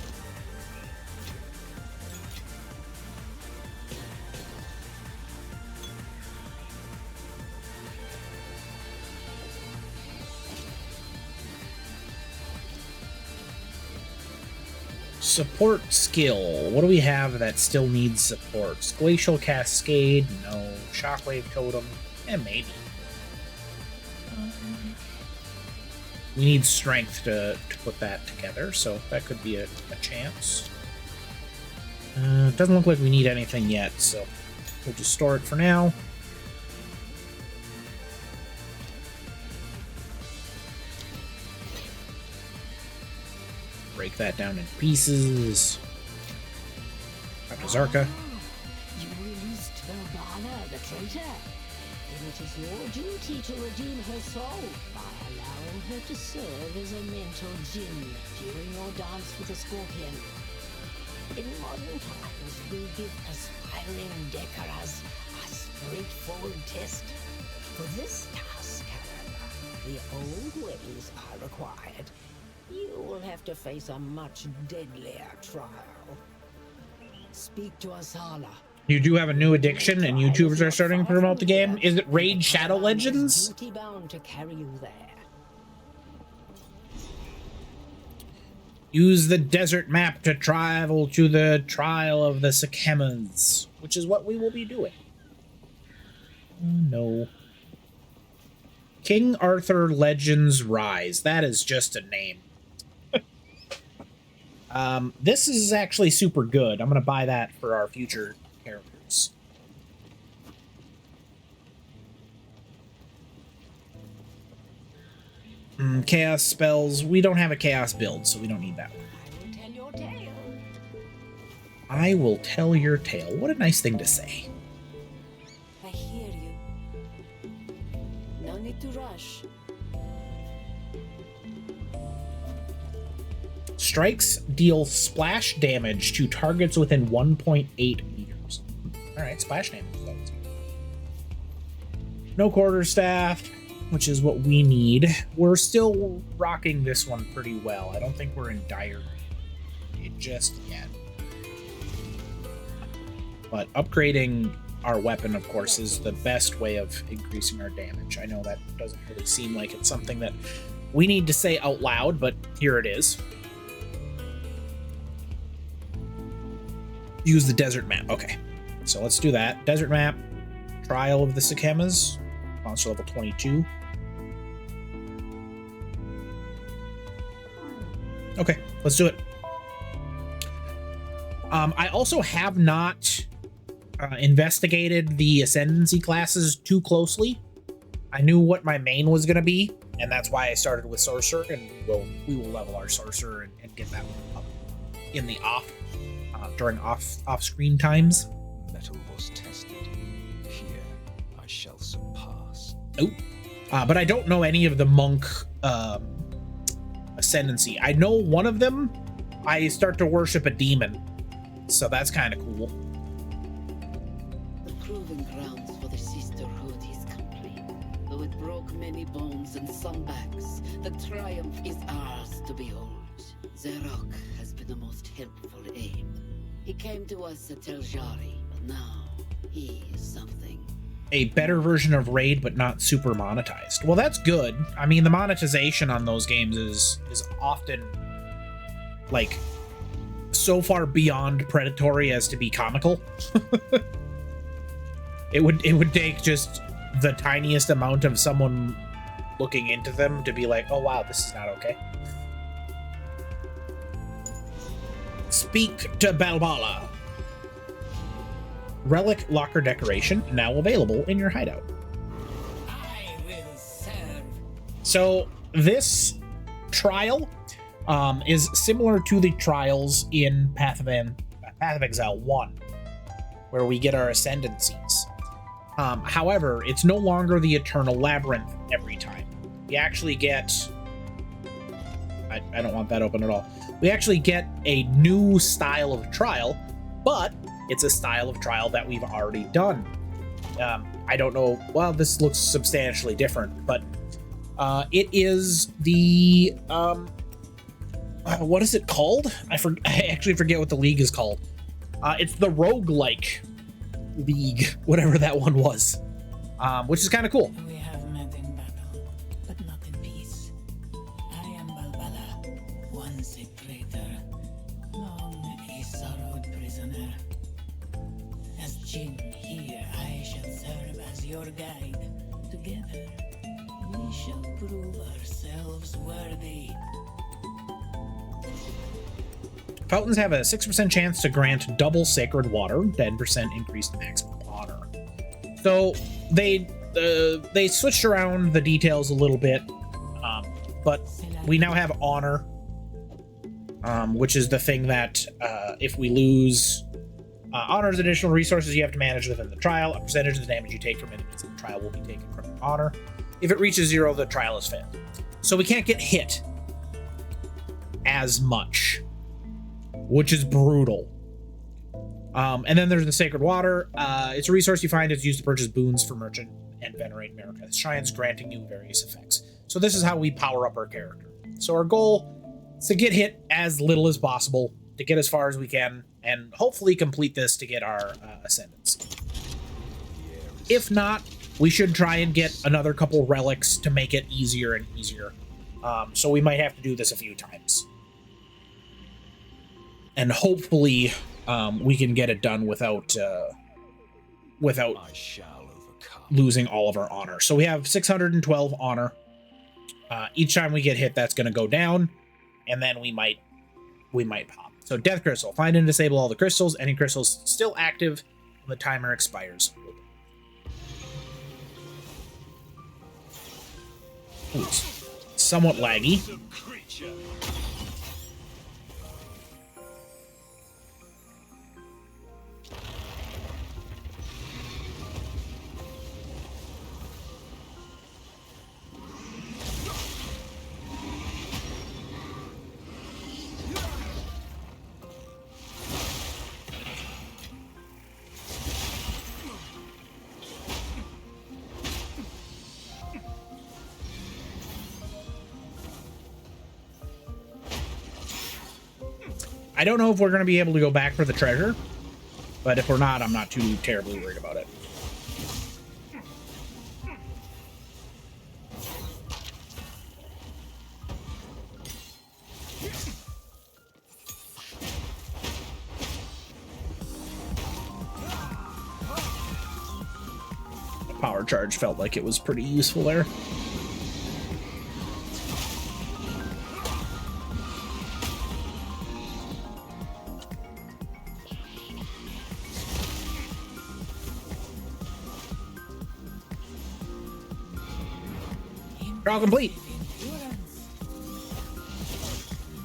Support skill. What do we have that still needs support? Glacial Cascade? No. Shockwave Totem? Maybe. We need strength to put that together, so that could be a chance. Doesn't look like we need anything yet, so we'll just store it for now. Break that down in pieces. Up to Zarka. You released Valbala, the traitor. And it is your duty to redeem her soul by allowing her to serve as a mental djinn during your dance with the scorpion. In modern times, we give aspiring Decaras a straightforward test. For this task, however, the old ways are required. You will have to face a much deadlier trial. Speak to Asala. You do have a new addiction, and YouTubers are starting to promote the game. Is it Raid Shadow Legends? Duty bound to carry you there. Use the desert map to travel to the trial of the Sekemas, which is what we will be doing. No. King Arthur Legends Rise. That is just a name. This is actually super good. I'm going to buy that for our future characters. Chaos spells. We don't have a chaos build, so we don't need that one. I will tell your tale. I will tell your tale. What a nice thing to say. I hear you. No need to rush. Strikes deal splash damage to targets within 1.8 meters. Alright, splash damage. No quarterstaff, which is what we need. We're still rocking this one pretty well. I don't think we're in dire need just yet. But upgrading our weapon, of course, is the best way of increasing our damage. I know that doesn't really seem like it's something that we need to say out loud, but here it is. Use the desert map. Okay, so let's do that. Desert map, Trial of the Sekemas, monster level 22. Okay, let's do it. I also have not investigated the ascendancy classes too closely. I knew what my main was going to be, and that's why I started with sorcerer, and we will level our sorcerer and get that one up in the during off-screen times. Metal was tested. Here I shall surpass. Oh, but I don't know any of the monk ascendancy. I know one of them. I start to worship a demon, so that's kind of cool. The proving grounds for the sisterhood is complete. Though it broke many bones and some backs, the triumph is ours to behold. Zarok has been the most helpful aid. He came to us at Tel Jari, but now he is something. A better version of Raid, but not super monetized. Well, that's good. I mean, the monetization on those games is often like so far beyond predatory as to be comical. It would take just the tiniest amount of someone looking into them to be like, oh wow, this is not okay. Speak to Balbala. Relic locker decoration now available in your hideout. I will serve. So this trial is similar to the trials in Path of Exile 1, where we get our ascendancies. However, it's no longer the Eternal Labyrinth every time. We actually get... I don't want that open at all. We actually get a new style of trial, but it's a style of trial that we've already done. I don't know... Well, this looks substantially different, but it is the... what is it called? I actually forget what the league is called. It's the roguelike league, whatever that one was, which is kind of cool. We have met in battle, but not in peace. I am Balbala, once a traitor, long a sorrowed prisoner. As Jin here, I shall serve as your guide. Together, we shall prove ourselves worthy. Fountains have a 6% chance to grant double sacred water, 10% increased maximum honor. So they switched around the details a little bit, but we now have honor, which is the thing that if we lose honor's additional resources you have to manage within the trial, a percentage of the damage you take from enemies in the trial will be taken from your honor. If it reaches 0, the trial is failed. So we can't get hit as much, which is brutal. And then there's the Sacred Water. It's a resource you find. It's used to purchase boons for merchant and venerate America's shrines, granting you various effects. So this is how we power up our character. So our goal is to get hit as little as possible, to get as far as we can, and hopefully complete this to get our ascendancy. If not, we should try and get another couple relics to make it easier and easier. So we might have to do this a few times. And hopefully, we can get it done without I shall overcome. losing all of our honor. So we have 612 honor. Each time we get hit, that's going to go down, and then we might pop. So Death Crystal. Find and disable all the crystals. Any crystals still active when the timer expires. Ooh, it's somewhat laggy. I don't know if we're going to be able to go back for the treasure, but if we're not, I'm not too terribly worried about it. The power charge felt like it was pretty useful there. Trial complete.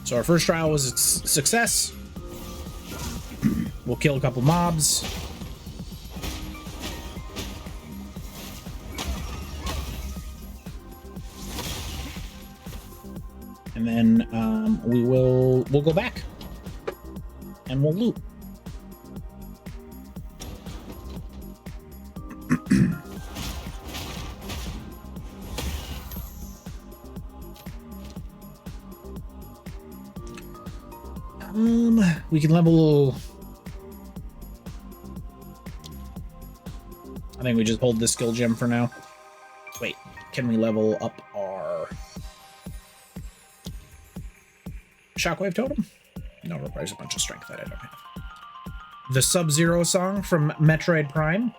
So our first trial was a success. We'll kill a couple mobs. And then we'll go back and we'll loot. We can level. I think we just hold this skill gem for now. Wait, can we level up our shockwave totem? No, it requires a bunch of strength that I don't have. The Sub-Zero song from Metroid Prime.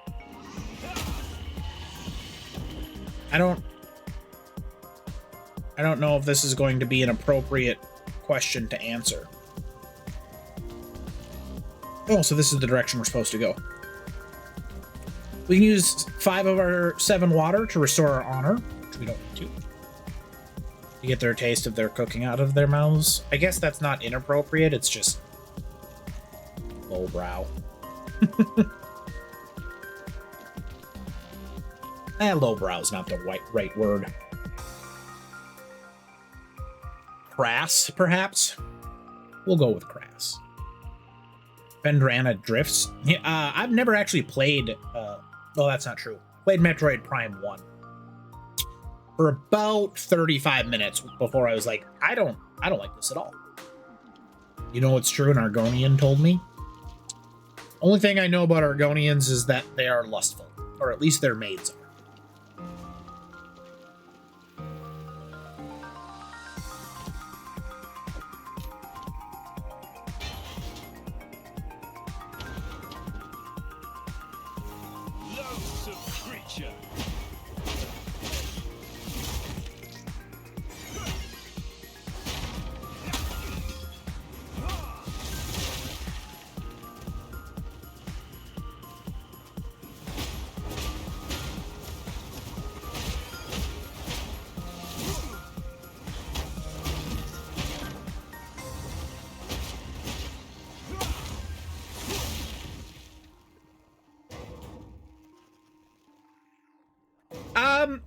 I don't know if this is going to be an appropriate question to answer. Oh, so this is the direction we're supposed to go. We can use 5 of our 7 water to restore our honor, which we don't need to. To get their taste of their cooking out of their mouths. I guess that's not inappropriate, it's just lowbrow. Lowbrow is not the right word. Crass, perhaps? We'll go with crass. Vendrana Drifts. Yeah, I've never actually played... oh, that's not true. Played Metroid Prime 1. For about 35 minutes before I was like, I don't like this at all. You know what's true? An Argonian told me. Only thing I know about Argonians is that they are lustful. Or at least their maids are.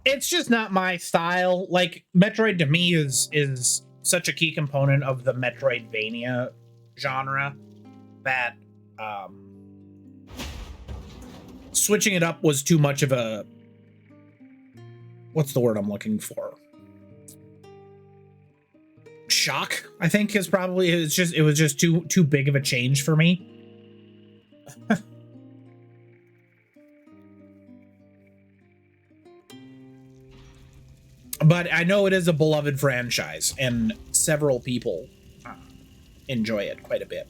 It's just not my style. Like, Metroid to me is such a key component of the Metroidvania genre that switching it up was too much of a, what's the word I'm looking for? Shock, I think is probably, it was just too big of a change for me. But I know it is a beloved franchise, and several people enjoy it quite a bit.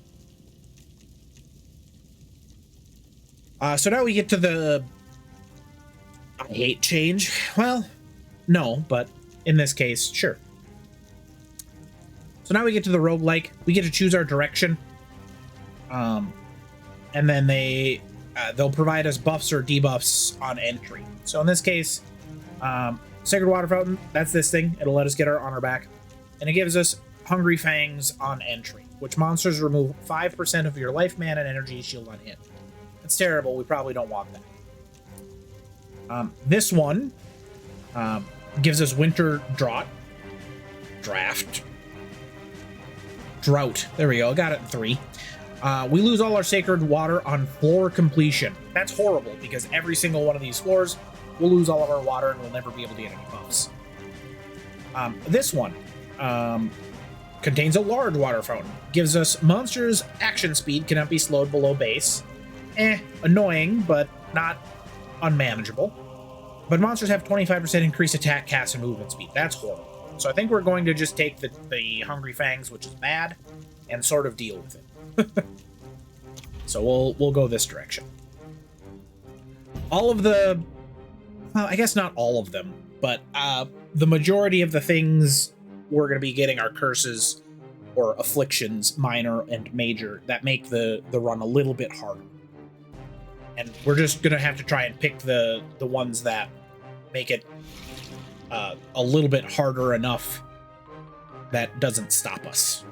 So now we get to the... I hate change. Well, no, but in this case, sure. So now we get to the roguelike. We get to choose our direction. And then they'll provide us buffs or debuffs on entry. So in this case... Sacred Water Fountain, that's this thing. It'll let us get our honor back. And it gives us Hungry Fangs on entry, which monsters remove 5% of your life, mana, and energy shield on hit. That's terrible. We probably don't want that. This one gives us Winter Drought. Drought. There we go. I got it in 3. We lose all our Sacred Water on floor completion. That's horrible, because every single one of these floors, we'll lose all of our water and we'll never be able to get any buffs. This one contains a large water fountain. Gives us monsters' action speed cannot be slowed below base. Annoying, but not unmanageable. But monsters have 25% increased attack, cast, and movement speed. That's horrible. So I think we're going to just take the Hungry Fangs, which is bad, and sort of deal with it. So we'll go this direction. All of the... Well, I guess not all of them, but the majority of the things we're going to be getting are curses or afflictions, minor and major, that make the run a little bit harder. And we're just going to have to try and pick the ones that make it a little bit harder enough that doesn't stop us.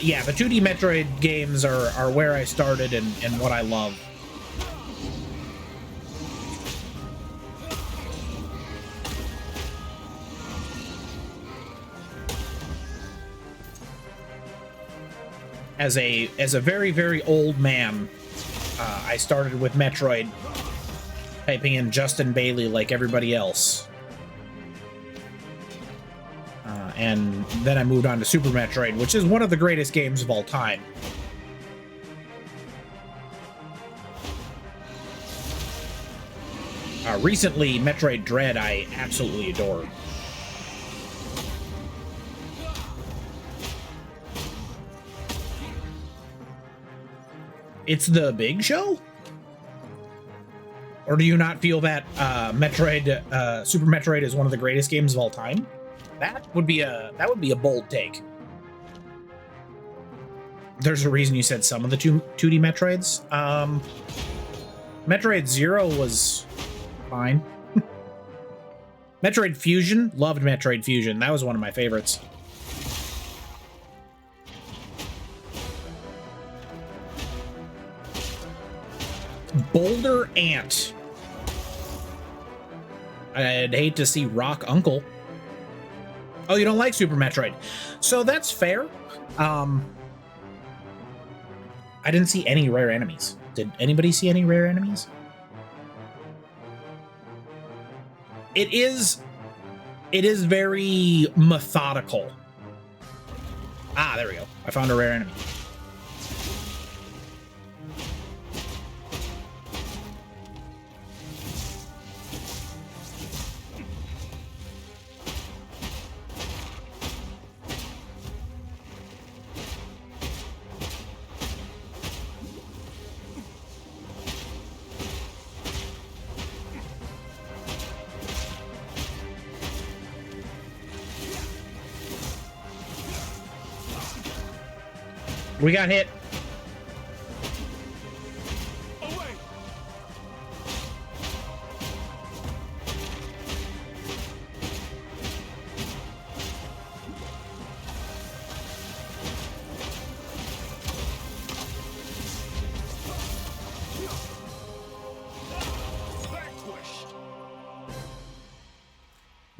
Yeah, the 2D Metroid games are where I started and what I love. As a very, very old man, I started with Metroid, typing in Justin Bailey like everybody else. And then I moved on to Super Metroid, which is one of the greatest games of all time. Recently, Metroid Dread I absolutely adore. It's the Big Show? Or do you not feel that Super Metroid is one of the greatest games of all time? That would be a bold take. There's a reason you said some of the 2D Metroids. Metroid Zero was fine. Metroid Fusion, loved Metroid Fusion. That was one of my favorites. Boulder Ant. I'd hate to see Rock Uncle. Oh, you don't like Super Metroid. So that's fair. I didn't see any rare enemies. Did anybody see any rare enemies? It is very methodical. Ah, there we go. I found a rare enemy. We got hit.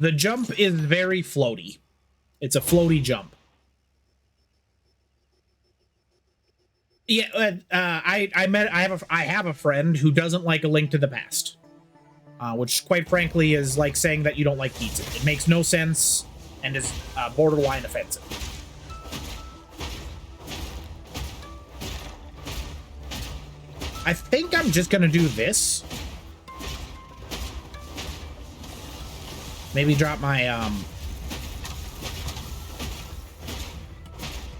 The jump is very floaty. It's a floaty jump. Yeah, I have a friend who doesn't like A Link to the Past, which quite frankly is like saying that you don't like pizza. It makes no sense and is borderline offensive. I think I'm just gonna do this. Maybe drop my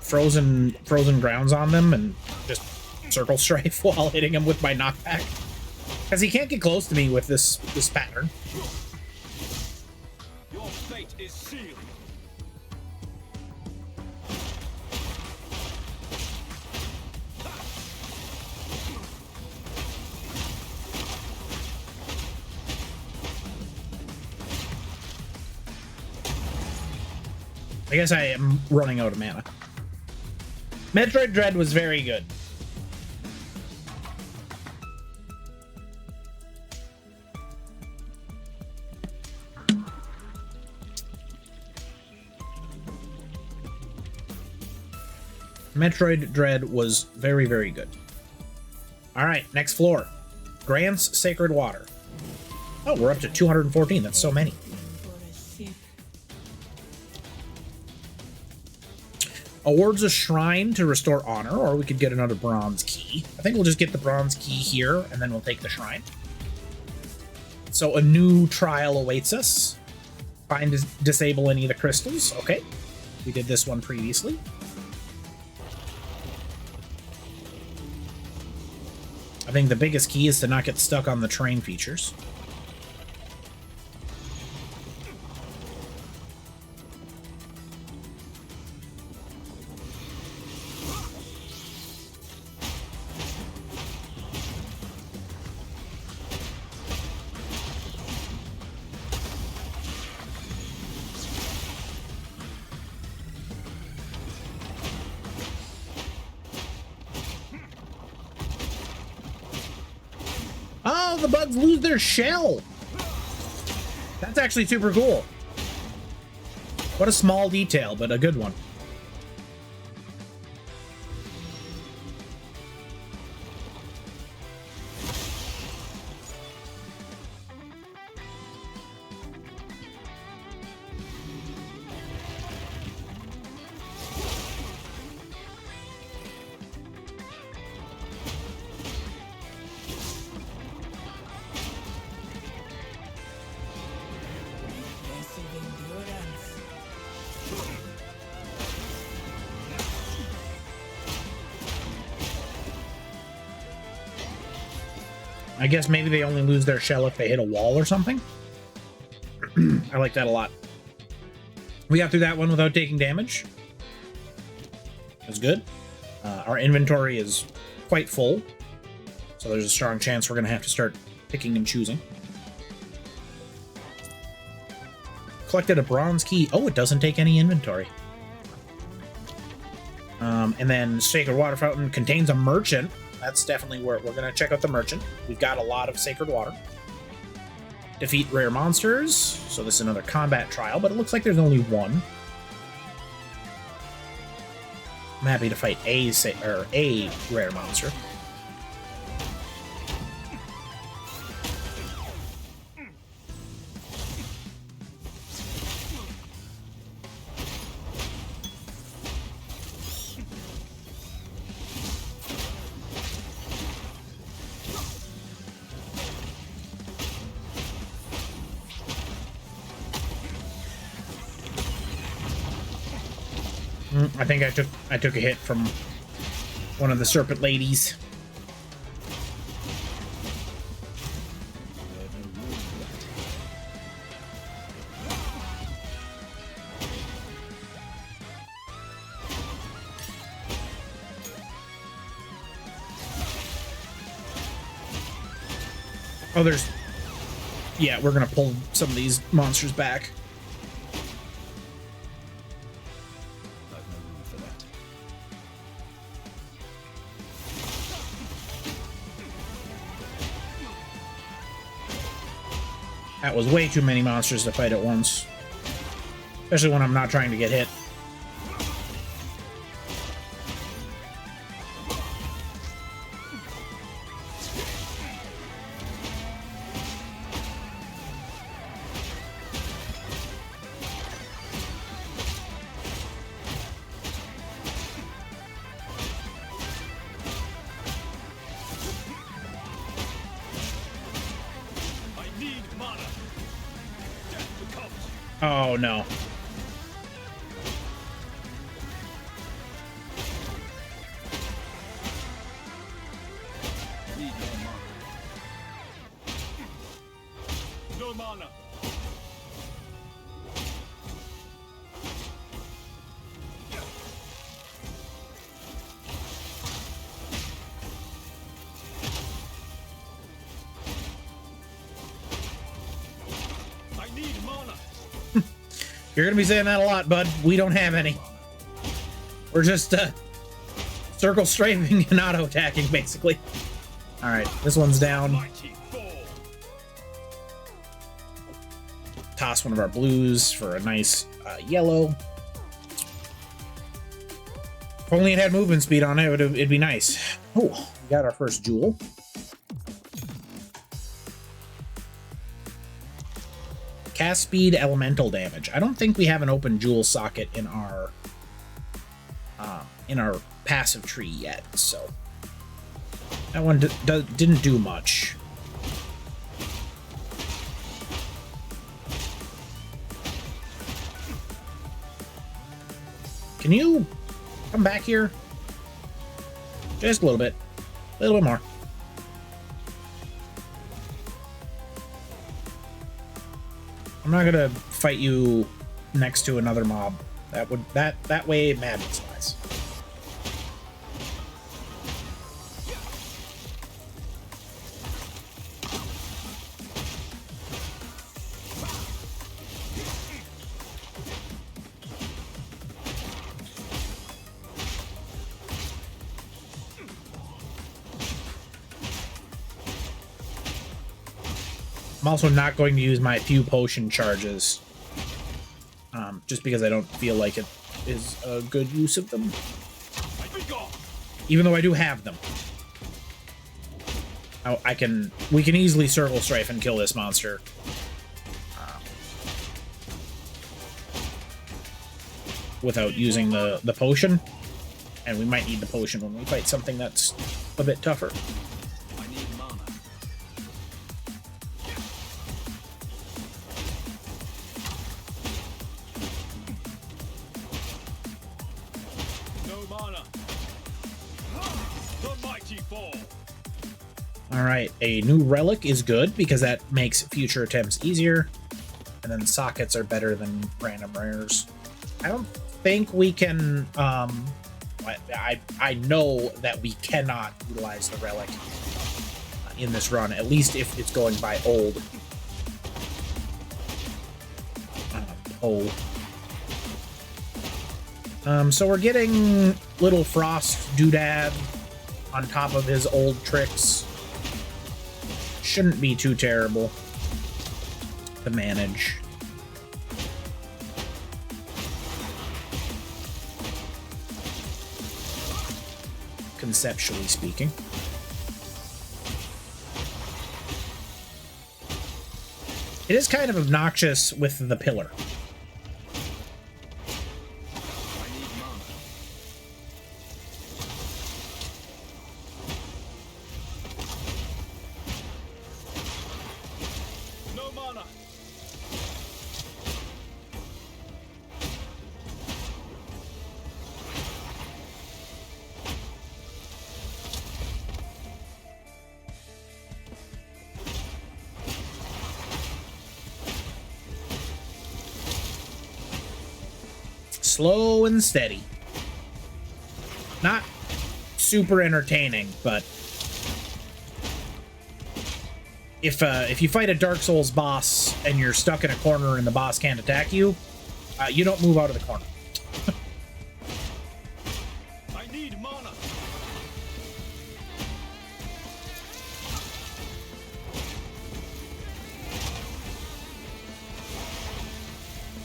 frozen grounds on them and just circle strafe while hitting him with my knockback, because he can't get close to me with this pattern. Your fate is sealed. I guess I am running out of mana. Metroid Dread was very good. Metroid Dread was very, very good. All right, next floor. Grant's Sacred Water. Oh, we're up to 214. That's so many. Awards a shrine to restore honor, or we could get another bronze key. I think we'll just get the bronze key here, and then we'll take the shrine. So a new trial awaits us. Find disable any of the crystals. Okay. We did this one previously. I think the biggest key is to not get stuck on the train features. the bugs lose their shell. That's actually super cool. What a small detail, but a good one. Impressive endurance. I guess maybe they only lose their shell if they hit a wall or something. I like that a lot. We got through that one without taking damage. That's good. Our inventory is quite full, so there's a strong chance we're going to have to start picking and choosing. Collected a bronze key. Oh, it doesn't take any inventory. And then Sacred Water Fountain contains a merchant. That's definitely where we're going to check out the merchant. We've got a lot of sacred water. Defeat rare monsters. So this is another combat trial, but it looks like there's only one. I'm happy to fight a rare monster. I think I took a hit from one of the serpent ladies. Oh, there's... Yeah, we're gonna pull some of these monsters back. That was way too many monsters to fight at once. Especially when I'm not trying to get hit. Oh no. No mana. I need mana. You're gonna be saying that a lot, bud. We don't have any. We're just circle strafing and auto attacking, basically. All right, this one's down. Mighty fall. Toss one of our blues for a nice yellow. If only it had movement speed on it, it'd be nice. Oh, we got our first jewel. Cast speed, elemental damage. I don't think we have an open jewel socket in our passive tree yet, so that one didn't do much. Can you come back here? Just a little bit more. I'm not gonna fight you next to another mob. That way madness lies. I'm also not going to use my few potion charges, just because I don't feel like it is a good use of them. Even though I do have them. We can easily circle strafe and kill this monster. Without using the potion. And we might need the potion when we fight something that's a bit tougher. I need mana. No mana. The mighty fall. Alright, a new relic is good because that makes future attempts easier. And then sockets are better than random rares. I don't think we can, I know that we cannot utilize the relic in this run, at least if it's going by old. So we're getting little Frost Doodad on top of his old tricks. Shouldn't be too terrible to manage. Conceptually speaking. It is kind of obnoxious with the pillar. I need mana. No mana. Slow and steady. Not super entertaining, but if you fight a Dark Souls boss and you're stuck in a corner and the boss can't attack you, you don't move out of the corner. I need mana.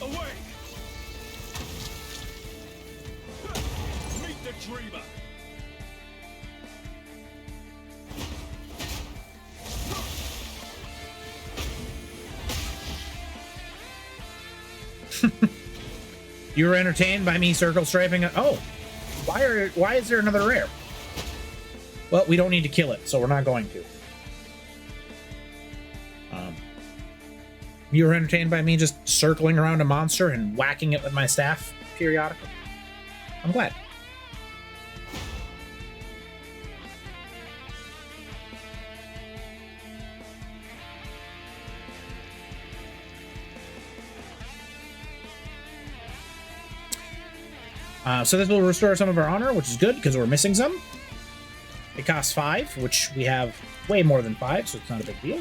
Away. Meet the dreamer. You were entertained by me circle strafing. Oh, why is there another rare? Well, we don't need to kill it, so we're not going to. You were entertained by me just circling around a monster and whacking it with my staff periodically. I'm glad. So this will restore some of our honor, which is good because we're missing some. It costs 5, which we have way more than 5, so it's not a big deal.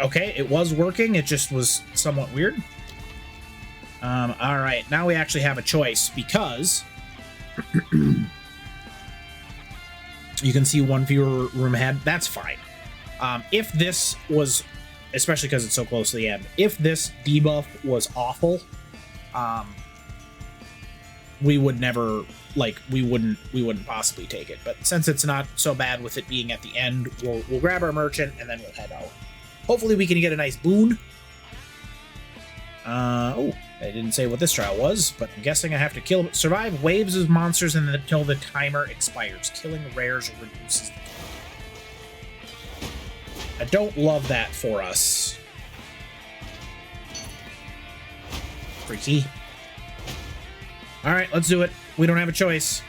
Okay, it was working. It just was somewhat weird. All right, now we actually have a choice because you can see one fewer room ahead. That's fine. If this was, especially because it's so close to the end, if this debuff was awful, we would never, like, we wouldn't possibly take it. But since it's not so bad with it being at the end, we'll grab our merchant and then we'll head out. Hopefully we can get a nice boon. Oh, I didn't say what this trial was, but I'm guessing I have to survive waves of monsters until the timer expires. Killing rares reduces the time. I don't love that for us. Freaky. Alright, let's do it. We don't have a choice.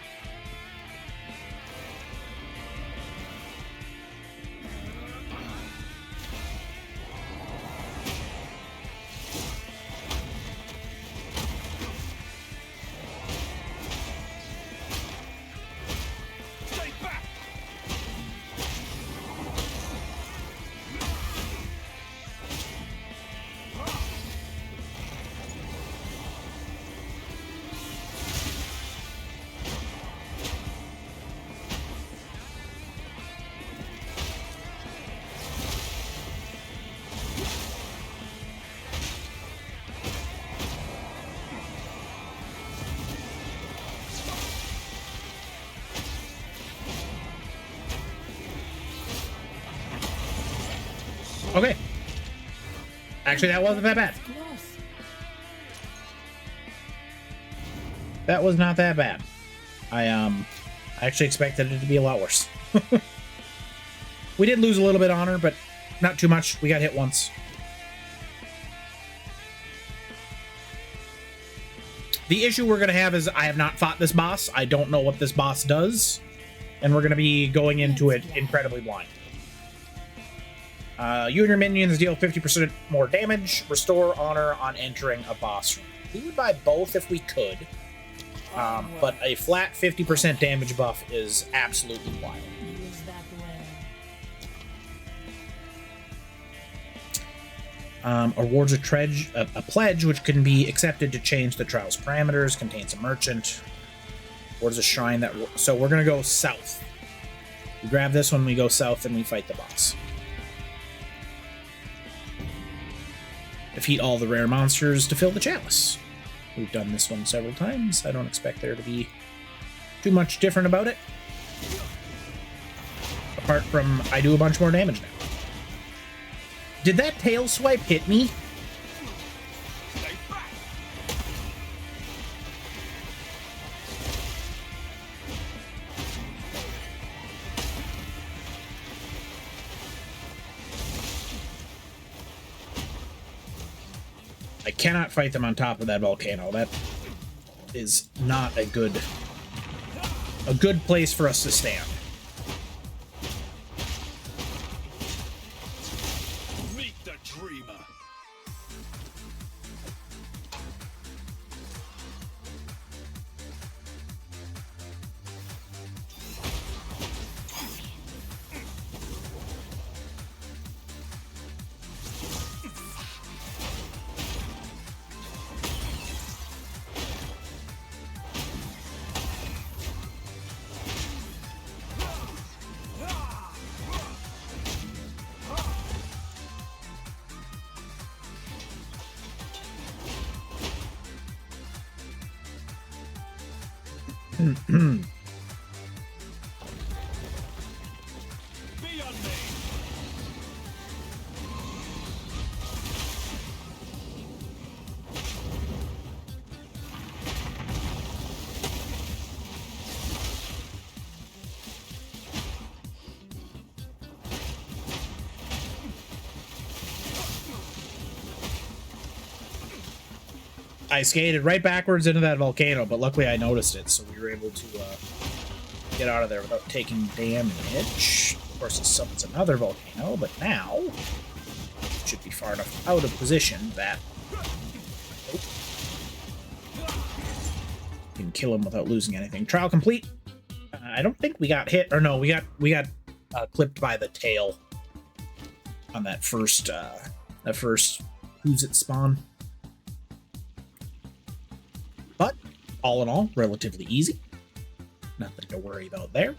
Okay. Actually, that wasn't that bad. Close. That was not that bad. I actually expected it to be a lot worse. We did lose a little bit of honor, but not too much. We got hit once. The issue we're going to have is I have not fought this boss. I don't know what this boss does. And we're going to be going into it incredibly blind. You and your minions deal 50% more damage. Restore honor on entering a boss room. We would buy both if we could. But a flat 50% damage buff is absolutely wild. Use that well. Awards a pledge which can be accepted to change the trial's parameters. Contains a merchant. Awards a shrine that. So we're gonna go south. We grab this when we go south and we fight the boss. Defeat all the rare monsters to fill the chalice. We've done this one several times. I don't expect there to be too much different about it. Apart from I do a bunch more damage now. Did that tail swipe hit me? I cannot fight them on top of that volcano. That is not a good place for us to stand. Meet the dreamer. Be on me. I skated right backwards into that volcano, but luckily I noticed it, so we were able to get out of there without taking damage. Of course, it summons another volcano, but now it should be far enough out of position that you can kill him without losing anything. Trial complete. I don't think we got hit, or no, we got clipped by the tail on that first who's it spawn. But all in all, relatively easy. Nothing to worry about there.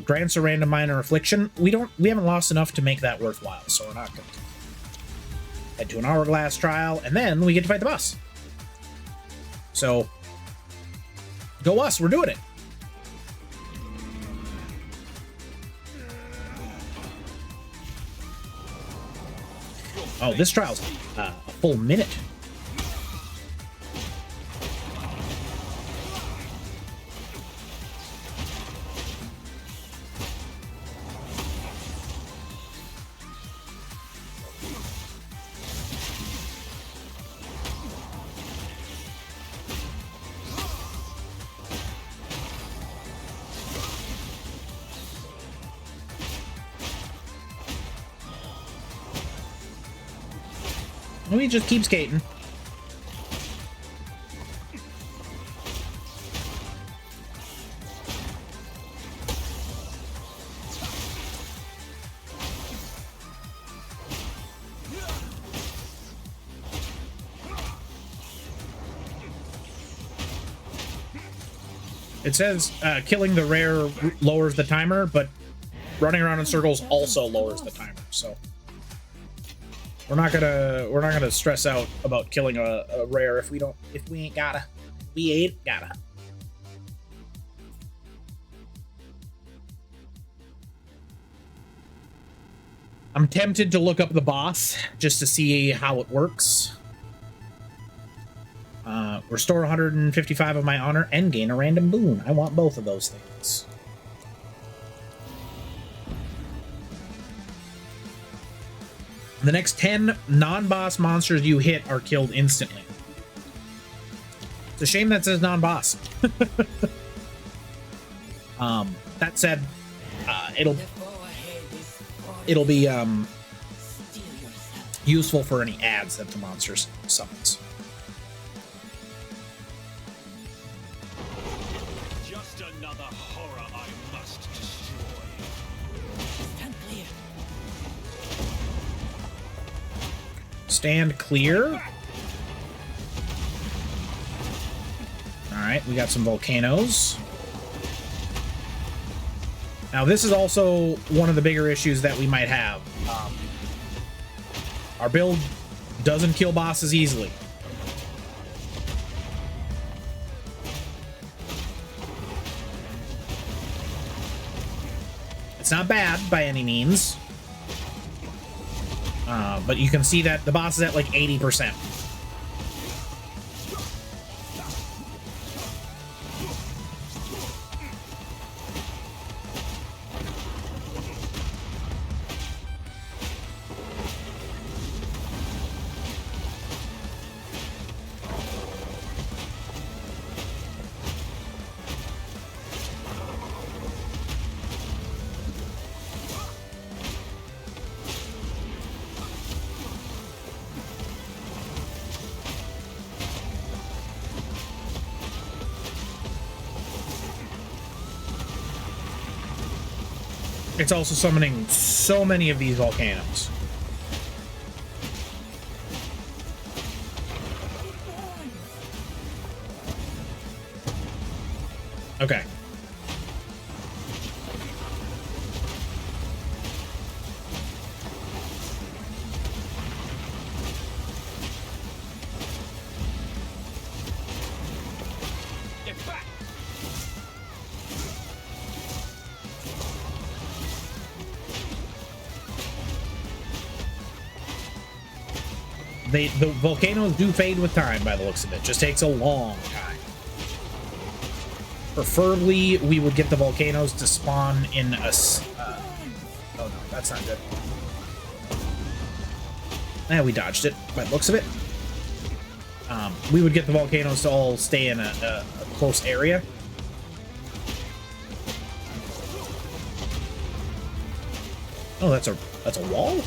Grants a random minor affliction. We haven't lost enough to make that worthwhile, so we're not going to head to an hourglass trial, and then we get to fight the boss. So go us, we're doing it. Oh, this trial's a full minute. We just keep skating. It says killing the rare lowers the timer, but running around in circles also lowers the timer, so we're not gonna stress out about killing a rare if we ain't gotta. We ain't gotta. I'm tempted to look up the boss just to see how it works. Restore 155 of my honor and gain a random boon. I want both of those things. The next 10 non-boss monsters you hit are killed instantly. It's a shame that says non-boss. That said, it'll be useful for any ads that the monsters summons. Just another horror I must destroy. Stand clear. Stand clear. All right, we got some volcanoes. Now, this is also one of the bigger issues that we might have. Our build doesn't kill bosses easily. It's not bad by any means. But you can see that the boss is at like 80%. It's also summoning so many of these volcanoes. Okay. Get back! The volcanoes do fade with time by the looks of it. Just takes a long time. Preferably, we would get the volcanoes to spawn in a... oh no, that's not good. We dodged it by the looks of it. We would get the volcanoes to all stay in a close area. Oh, that's a wall?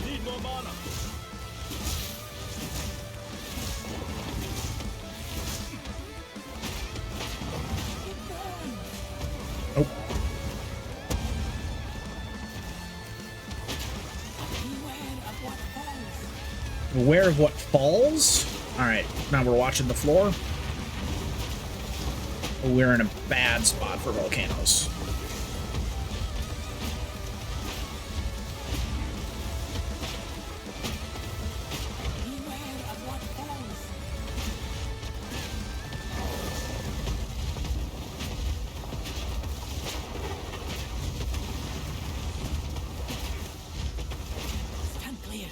Need more mana. Oh. Beware of what falls? Alright, now we're watching the floor. We're in a bad spot for volcanoes. Stand clear.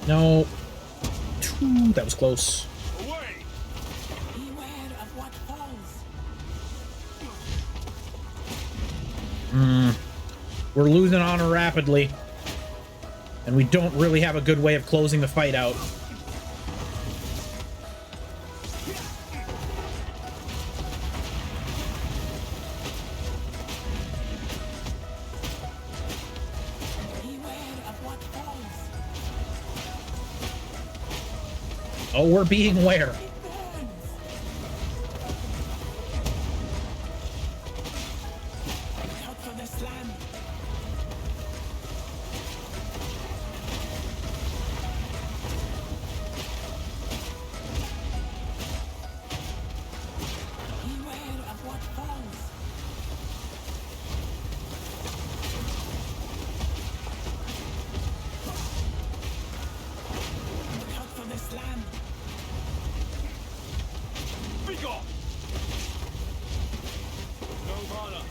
No. Ooh, that was close. Away! Beware of what falls. We're losing honor rapidly. And we don't really have a good way of closing the fight out. Beware of what falls. Oh, we're being where? It burns. Out for the slam. slam. Be gone! No mana.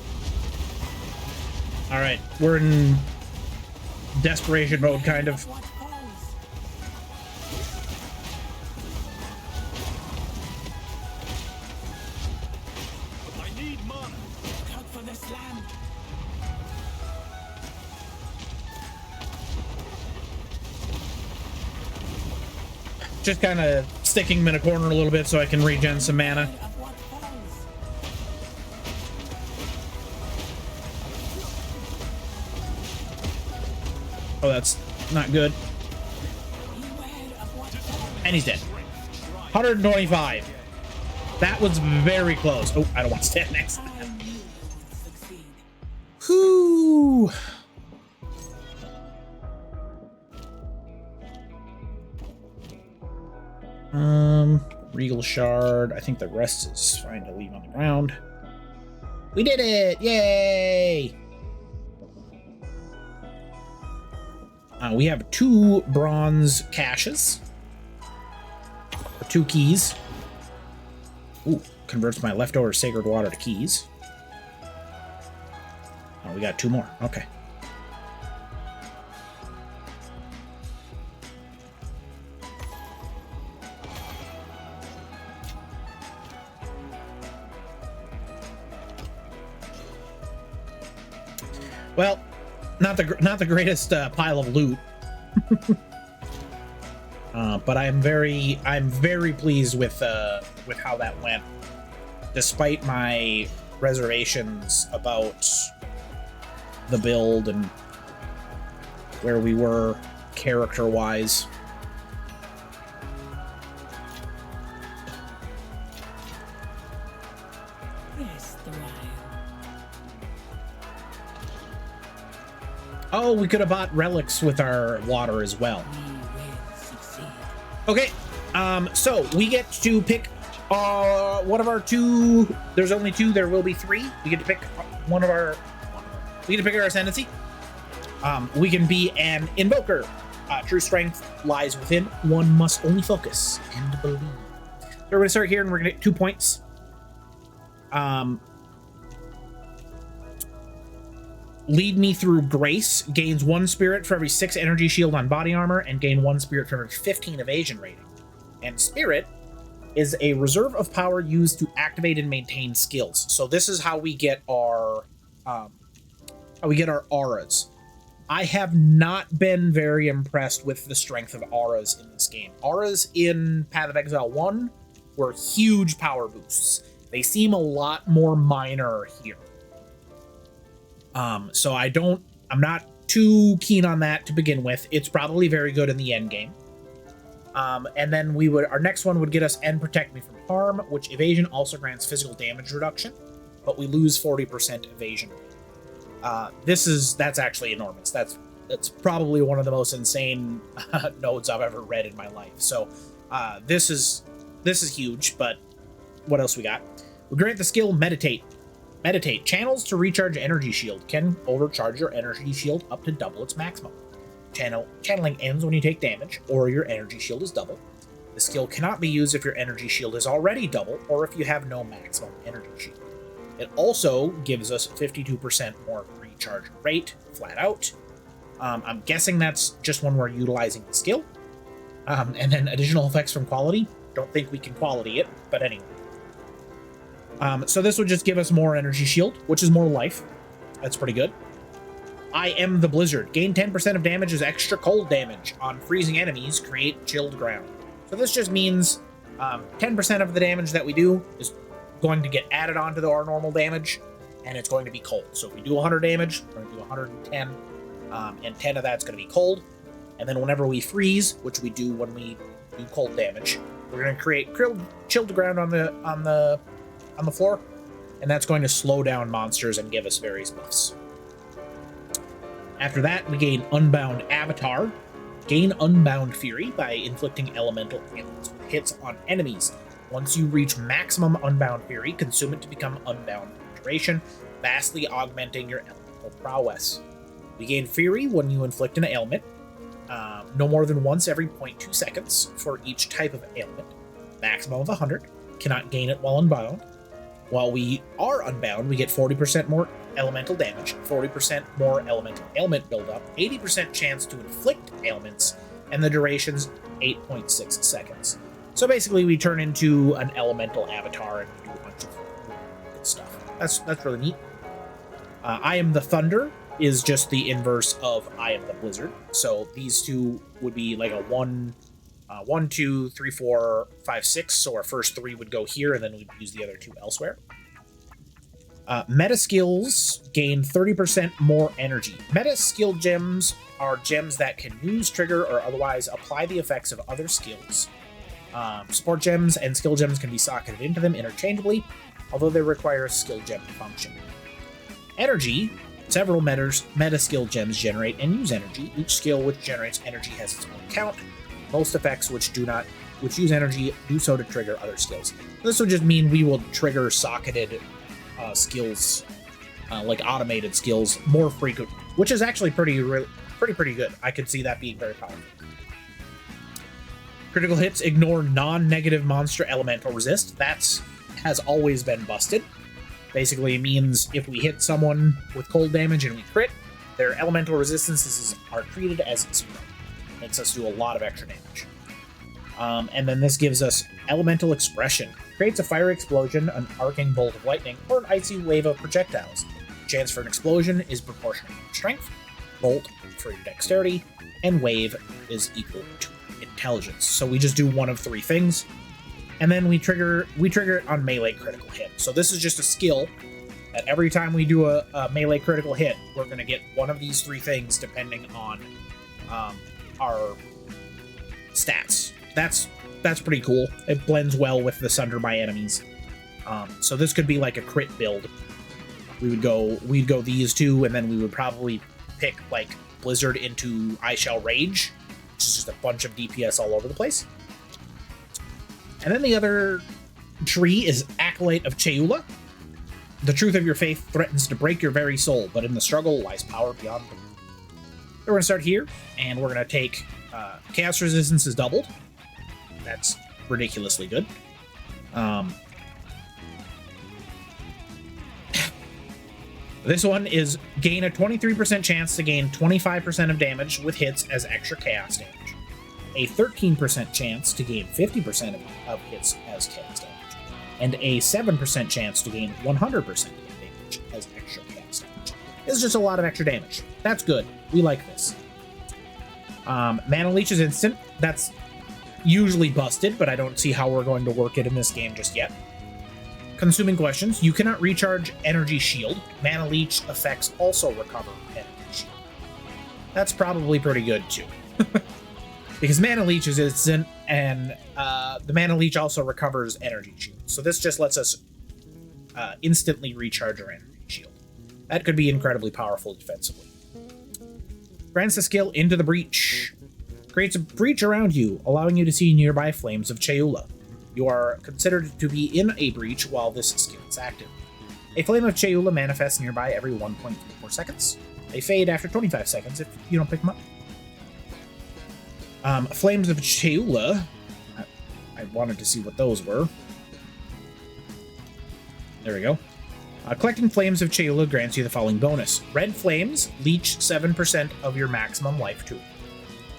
All right, we're in desperation mode, kind of. What falls? I need mana. Look out for the slam. Just kind of sticking him in a corner a little bit so I can regen some mana. Of what falls? Oh, that's not good. Beware of what falls. And he's dead. 125. That was very close. Oh, I don't want to stand next to I him. knew you would succeed. Whew. Regal Shard. I think the rest is fine to leave on the ground. We did it! Yay! We have 2 bronze caches. Or 2 keys. Ooh, converts my leftover sacred water to keys. Oh, we got 2 more. Okay. Well, not the greatest pile of loot, but I'm very pleased with how that went, despite my reservations about the build and where we were character-wise. Rest a while. Oh, we could have bought relics with our water as well. We will succeed. Okay, so we get to pick one of our 2. There's only 2. There will be 3. We get to pick one of our. We get to pick our ascendancy. We can be an invoker. True strength lies within. One must only focus and believe. So we're gonna start here, and we're gonna get 2 points. Lead Me Through Grace gains 1 spirit for every 6 energy shield on body armor and gain 1 spirit for every 15 evasion rating. And spirit is a reserve of power used to activate and maintain skills. So this is how we get our auras. I have not been very impressed with the strength of auras in this game. Auras in Path of Exile 1 were huge power boosts. They seem a lot more minor here. So I'm not too keen on that to begin with. It's probably very good in the end game. And then our next one would get us End Protect Me from Harm, which evasion also grants physical damage reduction, but we lose 40% evasion. That's actually enormous. That's probably one of the most insane nodes I've ever read in my life. So, this is huge, but what else we got? We grant the skill Meditate. Meditate. Channels to recharge energy shield can overcharge your energy shield up to double its maximum. Channeling ends when you take damage, or your energy shield is double. The skill cannot be used if your energy shield is already double, or if you have no maximum energy shield. It also gives us 52% more recharge rate, flat out. I'm guessing that's just when we're utilizing the skill. And then additional effects from quality. Don't think we can quality it, but anyway. So this would just give us more energy shield, which is more life. That's pretty good. I Am the Blizzard. Gain 10% of damage as extra cold damage on freezing enemies. Create chilled ground. So this just means 10% of the damage that we do is going to get added onto our normal damage, and it's going to be cold. So if we do 100 damage, we're going to do 110, and 10 of that's going to be cold. And then whenever we freeze, which we do when we do cold damage, we're going to create chilled ground on the floor, and that's going to slow down monsters and give us various buffs. After that, we gain Unbound Avatar. Gain Unbound Fury by inflicting elemental ailments with hits on enemies. Once you reach maximum Unbound Fury, consume it to become Unbound for duration, vastly augmenting your elemental prowess. We gain Fury when you inflict an ailment. no more than once every 0.2 seconds for each type of ailment. Maximum of 100. Cannot gain it while unbound. While we are unbound, we get 40% more elemental damage, 40% more elemental ailment buildup, 80% chance to inflict ailments, and the duration's 8.6 seconds. So basically, we turn into an elemental avatar and do a bunch of good stuff. That's really neat. I Am the Thunder is just the inverse of I Am the Blizzard. So these two would be like a 1, 2, 3, 4, 5, 6. So our first 3 would go here, and then we'd use the other 2 elsewhere. Meta skills gain 30% more energy. Meta skill gems are gems that can use, trigger, or otherwise apply the effects of other skills. Support gems and skill gems can be socketed into them interchangeably, although they require a skill gem to function. Energy. Several meta skill gems generate and use energy. Each skill which generates energy has its own count. Most effects which use energy do so to trigger other skills. This would just mean we will trigger socketed skills, like automated skills, more frequent, which is actually pretty good. I could see that being very powerful. Critical hits ignore non-negative monster elemental resist. Has always been busted. Basically, it means if we hit someone with cold damage and we crit, their elemental resistances are treated as 0. Makes us do a lot of extra damage. And then this gives us Elemental Expression. Creates a fiery explosion, an arcing bolt of lightning, or an icy wave of projectiles. Chance for an explosion is proportional to strength, bolt for your dexterity, and wave is equal to intelligence. So we just do one of 3 things. And then we trigger it on melee critical hit. So this is just a skill that every time we do a melee critical hit, we're going to get one of these 3 things depending on our stats. That's pretty cool. It blends well with the Sunder by enemies. So this could be like a crit build. We'd go these 2, and then we would probably pick like Blizzard into I Shall Rage, which is just a bunch of DPS all over the place. And then the other tree is Acolyte of Cheula. The truth of your faith threatens to break your very soul, but in the struggle lies power beyond belief. So we're going to start here, and we're going to take Chaos Resistance is doubled. That's ridiculously good. This one is gain a 23% chance to gain 25% of damage with hits as extra chaos damage. A 13% chance to gain 50% of hits as chaos damage. And a 7% chance to gain 100% damage as extra chaos damage. This is just a lot of extra damage. That's good. We like this. Mana Leech is instant. That's usually busted, but I don't see how we're going to work it in this game just yet. Consuming Questions. You cannot recharge Energy Shield. Mana Leech effects also recover Energy Shield. That's probably pretty good, too. Because Mana Leech is instant, and the Mana Leech also recovers Energy Shield. So this just lets us instantly recharge our Energy Shield. That could be incredibly powerful defensively. Grants the skill Into the Breach. Creates a breach around you, allowing you to see nearby flames of Cheula. You are considered to be in a breach while this skill is active. A flame of Cheula manifests nearby every 1.34 seconds. They fade after 25 seconds if you don't pick them up. Flames of Cheula. I wanted to see what those were. There we go. Collecting Flames of Cheula grants you the following bonus. Red Flames leech 7% of your maximum life to it.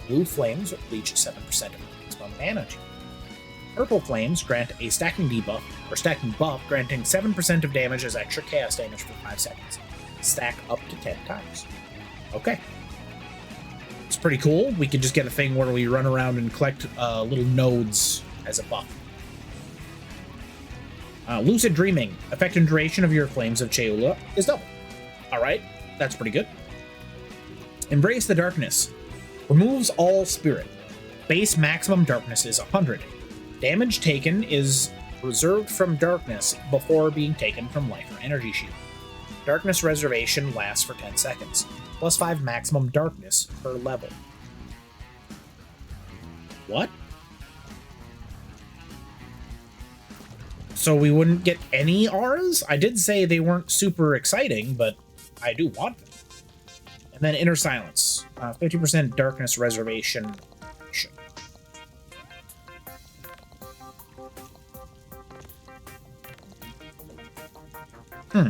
Blue Flames leech 7% of your maximum mana to it. Purple Flames grant a stacking debuff, or stacking buff, granting 7% of damage as extra chaos damage for 5 seconds. Stack up to 10 times. Okay. It's pretty cool. We could just get a thing where we run around and collect little nodes as a buff. Lucid Dreaming. Effect and duration of your Flames of Cheula is double. Alright, that's pretty good. Embrace the Darkness. Removes all spirit. Base maximum darkness is 100. Damage taken is reserved from darkness before being taken from life or energy shield. Darkness reservation lasts for 10 seconds. Plus 5 maximum darkness per level. What? So we wouldn't get any auras? I did say they weren't super exciting, but I do want them. And then Inner Silence. 50% darkness reservation. Hmm.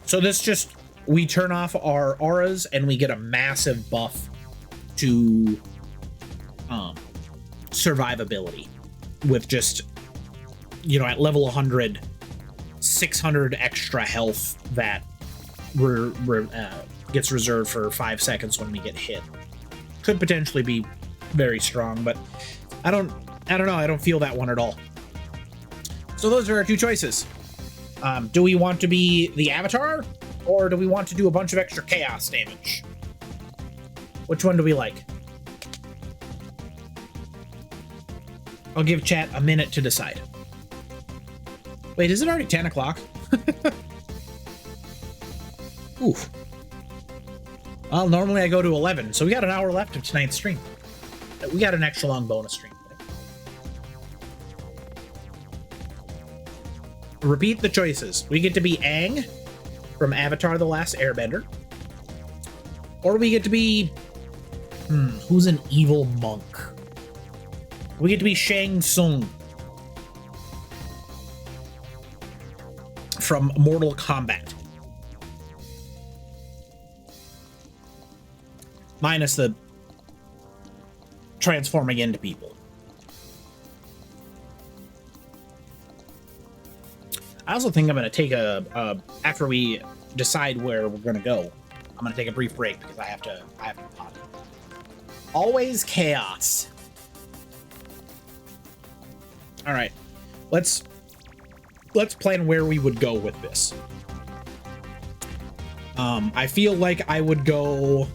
So this just, we turn off our auras and we get a massive buff to survivability with just, you know, at level 100, 600 extra health that gets reserved for 5 seconds when we get hit. Could potentially be very strong, but I don't know. I don't feel that one at all. So those are our two choices. Do we want to be the Avatar, or do we want to do a bunch of extra chaos damage? Which one do we like? I'll give chat a minute to decide. Wait, is it already 10 o'clock? Oof. Well, normally I go to 11, so we got an hour left of tonight's stream. We got an extra long bonus stream. Repeat the choices. We get to be Aang from Avatar: The Last Airbender. Or we get to be... who's an evil monk? We get to be Shang Tsung from Mortal Kombat. Minus the transforming into people. I also think I'm going to take after we decide where we're going to go, I'm going to take a brief break because I have to potty. Always chaos. All right, let's plan where we would go with this. I feel like I would go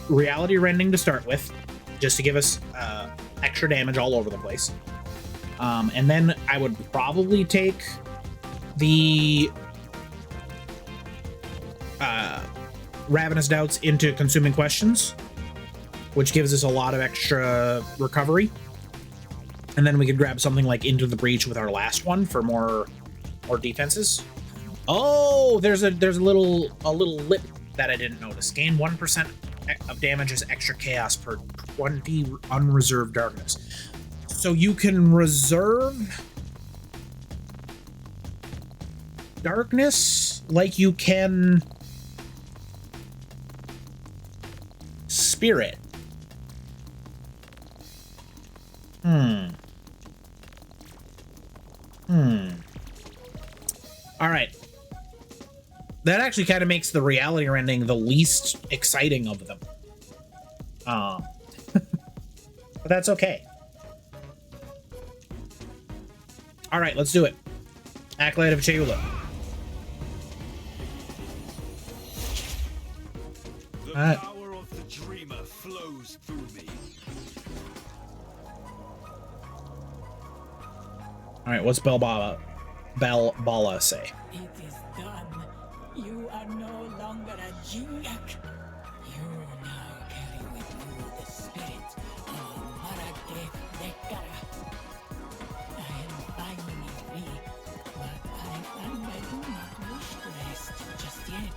reality rending to start with, just to give us extra damage all over the place. And then I would probably take the Ravenous Doubts into Consuming Questions, which gives us a lot of extra recovery. And then we could grab something like Into the Breach with our last one for more defenses. Oh, there's a little lip that I didn't notice. Gain 1% of damage as extra chaos per 20 unreserved darkness. So you can reserve darkness like you can spirit. All right. That actually kind of makes the reality rending the least exciting of them. But that's okay. All right, let's do it. Acolyte of Cheula. The power of the dreamer flows through me. All right, what's Bella say? It is done. You are no longer a Jinyak. You now carry with you the spirit of Marageth Dekara. I am finally free, but I find I do not wish to rest just yet.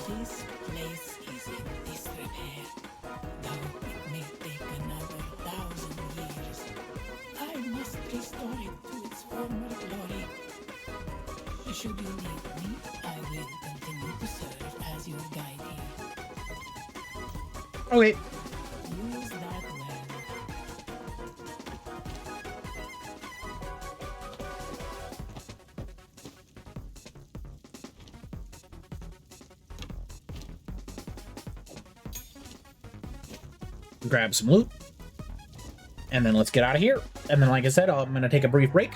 This place is in disrepair, though it may take another 1,000 years. I must restore it to its former glory. Should you need me, I will continue to serve as your guide here. Okay. Use that well. Grab some loot. And then let's get out of here. And then, like I said, I'm going to take a brief break.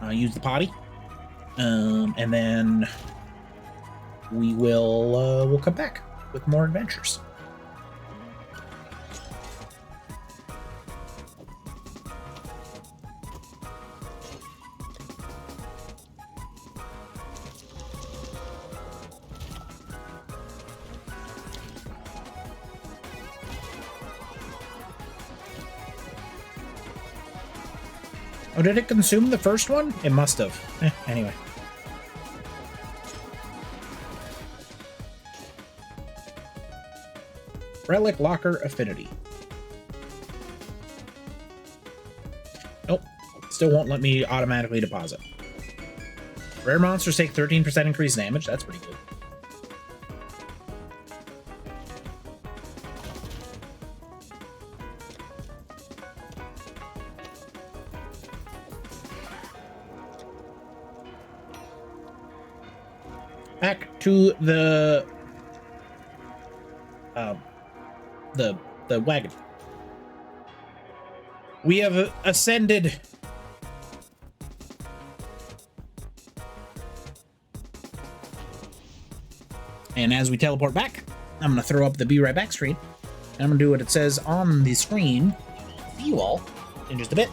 Use the potty. And then we'll come back with more adventures. Oh, did it consume the first one? It must have. Anyway. Relic Locker Affinity. Nope. Still won't let me automatically deposit. Rare monsters take 13% increased damage. That's pretty good. Back to the wagon. We have ascended. And as we teleport back, I'm going to throw up the be right back screen. And I'm going to do what it says on the screen. See you all in just a bit.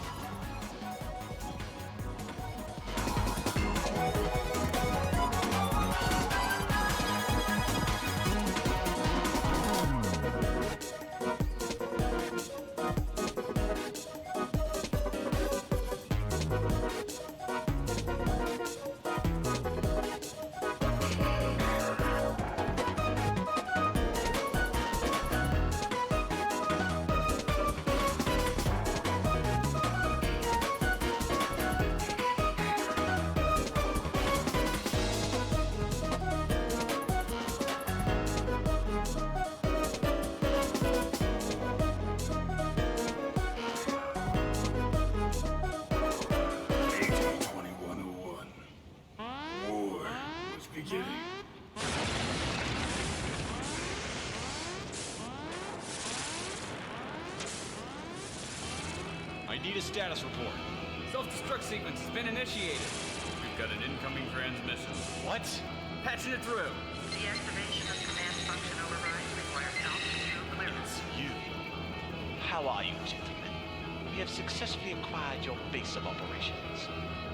I need a status report. Self-destruct sequence has been initiated. We've got an incoming transmission. What? Patching it through. Deactivation of command function override requires altitude clearance. You. How are you, gentlemen? We have successfully acquired your base of operations.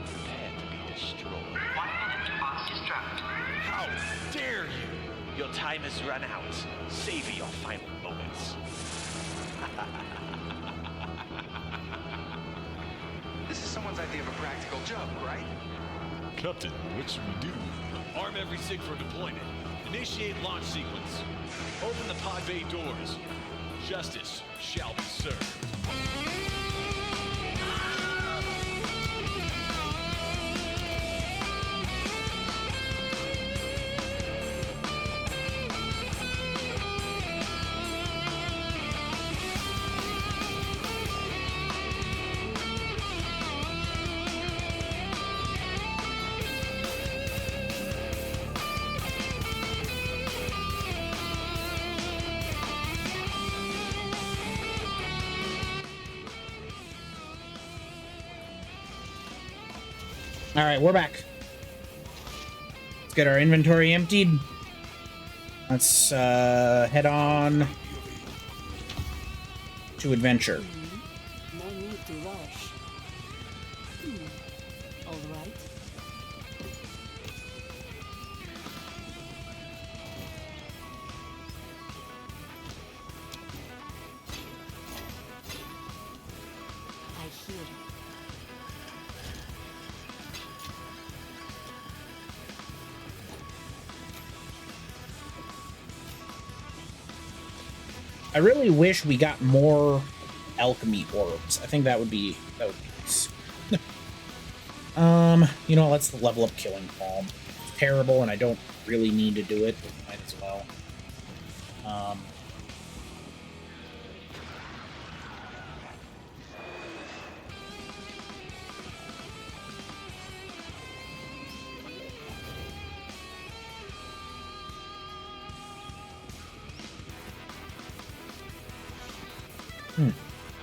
Prepare to be destroyed. 1 minute to boss destruct. How dare you! Your time has run out. Savor your final moments. This is someone's idea of a practical joke, right? Captain, what should we do? Arm every SIG for deployment. Initiate launch sequence. Open the pod bay doors. Justice shall be served. All right, we're back. Let's get our inventory emptied. Let's head on to adventure. No need to rush. All right. I hear you. I really wish we got more alchemy orbs. I think that would be nice. You know, let's level up Killing Palm. It's terrible, and I don't really need to do it, but might as well.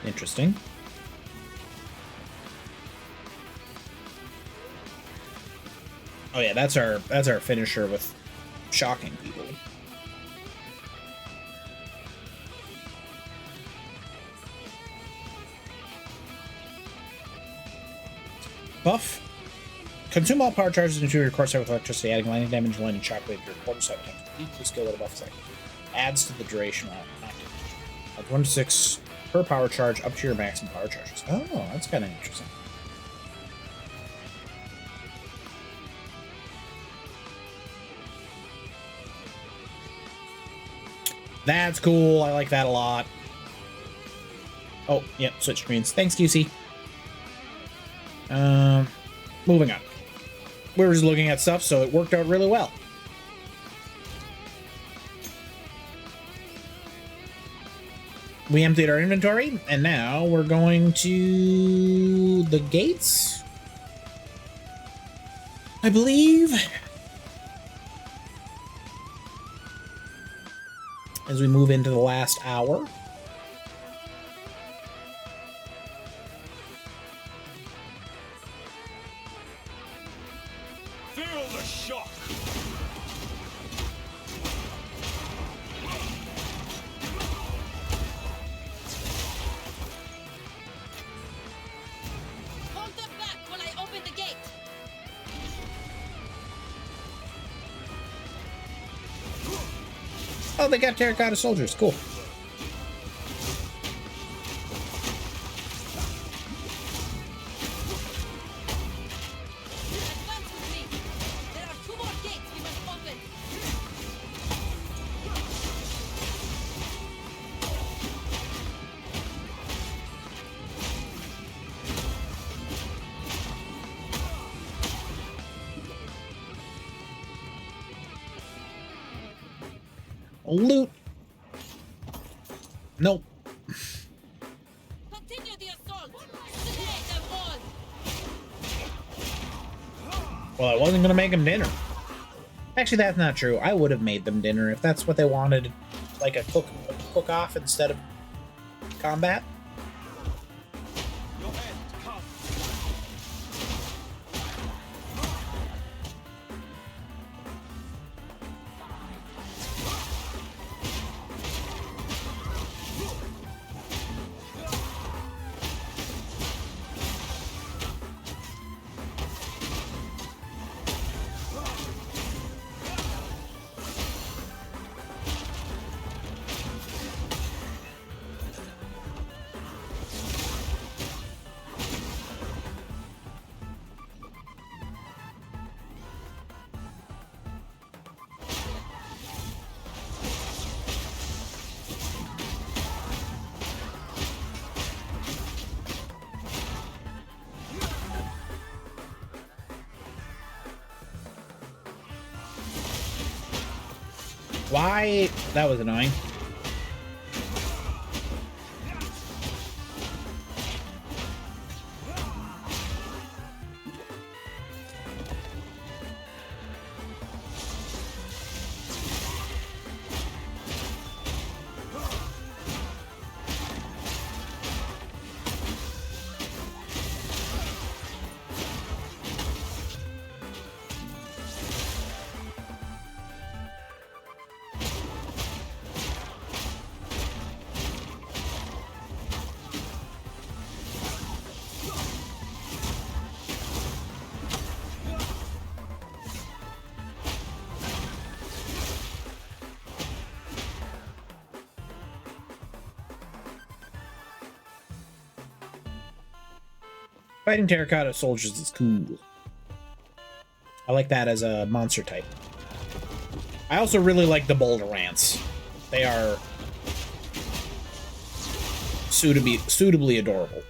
Interesting. Oh yeah, that's our finisher with shocking people. Buff. Consume all power charges into your core set with electricity, adding lightning damage and lightning shockwave to your quarter set attacks. Each skill with a buff second. Adds to the duration of activation. Adds 1 to 6 per power charge up to your maximum power charges. Oh, that's kind of interesting. That's cool. I like that a lot. Oh, yep, switch screens. Thanks, QC. Moving on. We were just looking at stuff, so it worked out really well. We emptied our inventory, and now we're going to the gates, I believe. As we move into the last hour. Feel the shock! Hold them back while I open the gate. Oh, they got terracotta soldiers. Cool. Advance with me. There are 2 more gates we must open. Loot. Nope. Continue the assault. Slay them all. Well, I wasn't gonna make them dinner. Actually, that's not true. I would have made them dinner if that's what they wanted, like a cook-off instead of combat. Your end comes. Why? That was annoying. Fighting terracotta soldiers is cool. I like that as a monster type. I also really like the boulder ants. They are suitably adorable.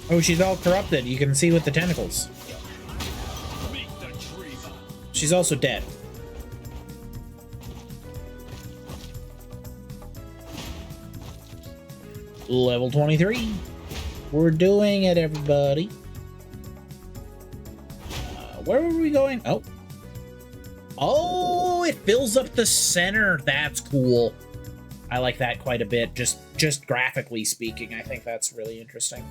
Oh, she's all corrupted. You can see with the tentacles. She's also dead. Level 23. We're doing it, everybody. Where were we going? Oh. Oh, it fills up the center. That's cool. I like that quite a bit. Just graphically speaking, I think that's really interesting.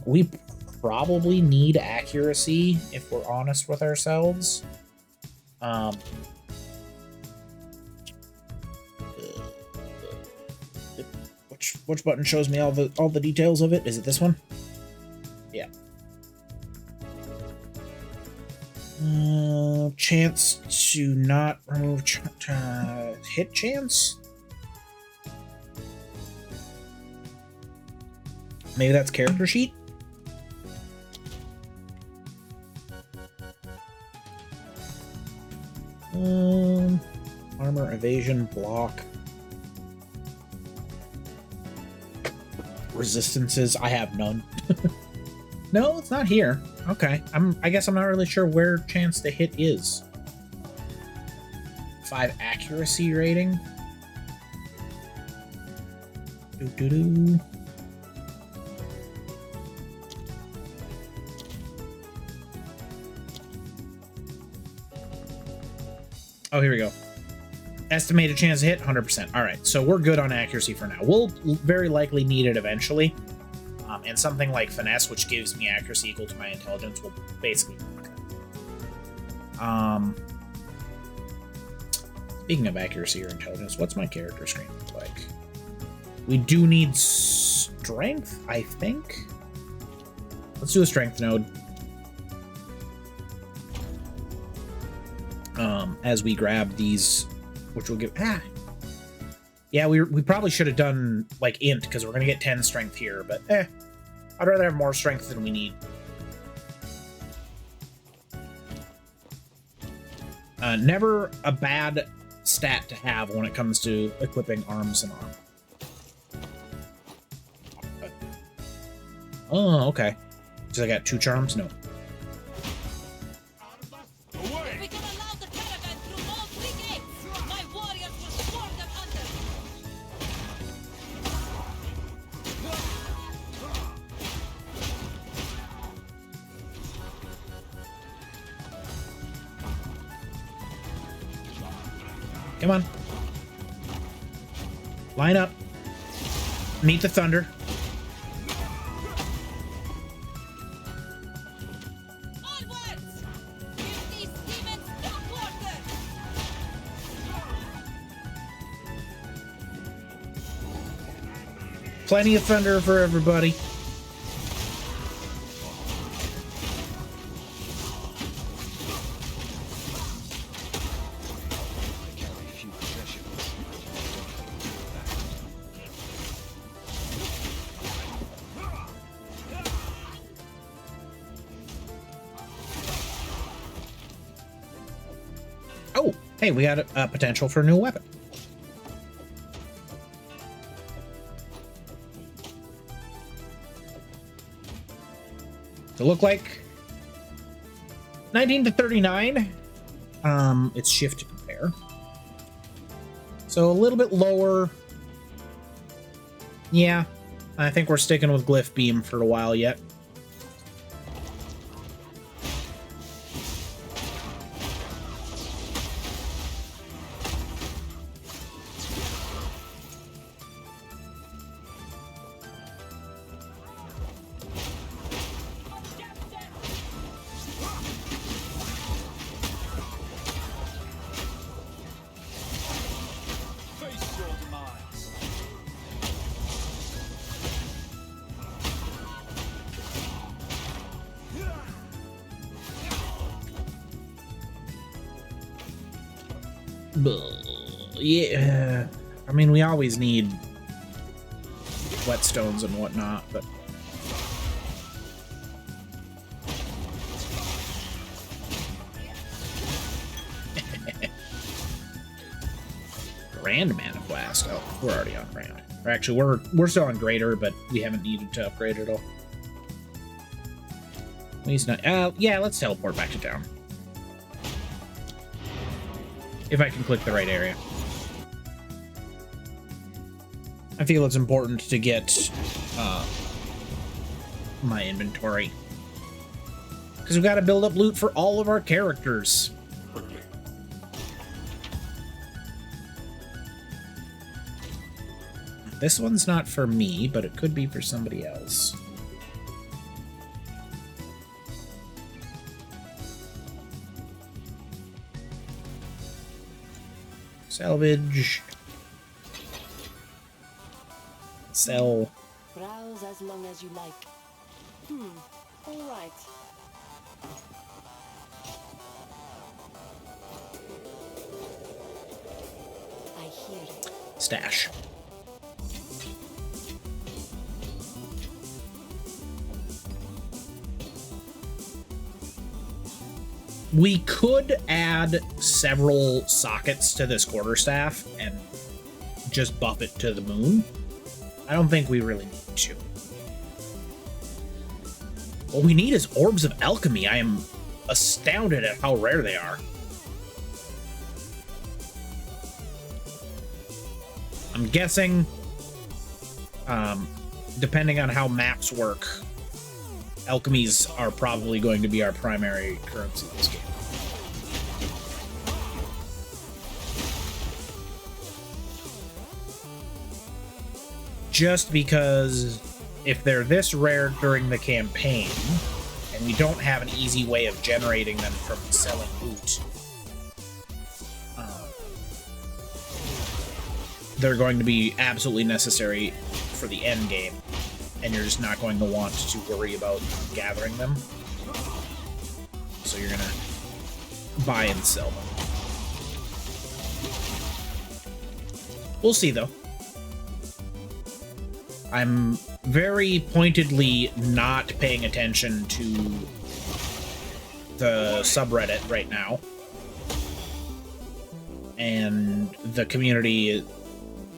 We probably need accuracy if we're honest with ourselves. Which button shows me all the details of it? Is it this one? Yeah. Chance to not remove hit chance? Maybe that's character sheet? Armor, evasion, block. Resistances, I have none. No, it's not here. Okay, I guess I'm not really sure where chance to hit is. 5 accuracy rating. Doo-doo-doo. Oh, here we go. Estimated chance to hit, 100%. All right, so we're good on accuracy for now. We'll very likely need it eventually. And something like finesse, which gives me accuracy equal to my intelligence, will basically work. Speaking of accuracy or intelligence, what's my character screen look like? We do need strength, I think. Let's do a strength node. As we grab these, which will give yeah, we probably should have done like int because we're gonna get 10 strength here, but I'd rather have more strength than we need. Never a bad stat to have when it comes to equipping arms and armor. Oh, okay. So I got 2 charms? No. Come on. Line up. Meet the thunder. Onwards! Give these demons no quarter! Plenty of thunder for everybody. Oh, hey, we got a potential for a new weapon. To look like 19 to 39. It's shift to compare. So a little bit lower. Yeah, I think we're sticking with Glyph Beam for a while yet. Yeah, I mean, we always need whetstones and whatnot, but Grand Mana Blast. Oh, we're already on Grand. Or actually, we're still on greater, but we haven't needed to upgrade at all. He's not. Yeah, let's teleport back to town. If I can click the right area. I feel it's important to get my inventory. Because we've got to build up loot for all of our characters. This one's not for me, but it could be for somebody else. Salvage. Sell. Browse as long as you like. All right. I hear it. Stash. We could add several sockets to this quarterstaff and just buff it to the moon. I don't think we really need to. What we need is orbs of alchemy. I am astounded at how rare they are. I'm guessing, depending on how maps work, alchemies are probably going to be our primary currency in this game. Just because if they're this rare during the campaign, and we don't have an easy way of generating them from selling loot, they're going to be absolutely necessary for the end game, and you're just not going to want to worry about gathering them. So you're gonna buy and sell them. We'll see, though. I'm very pointedly not paying attention to the subreddit right now. And the community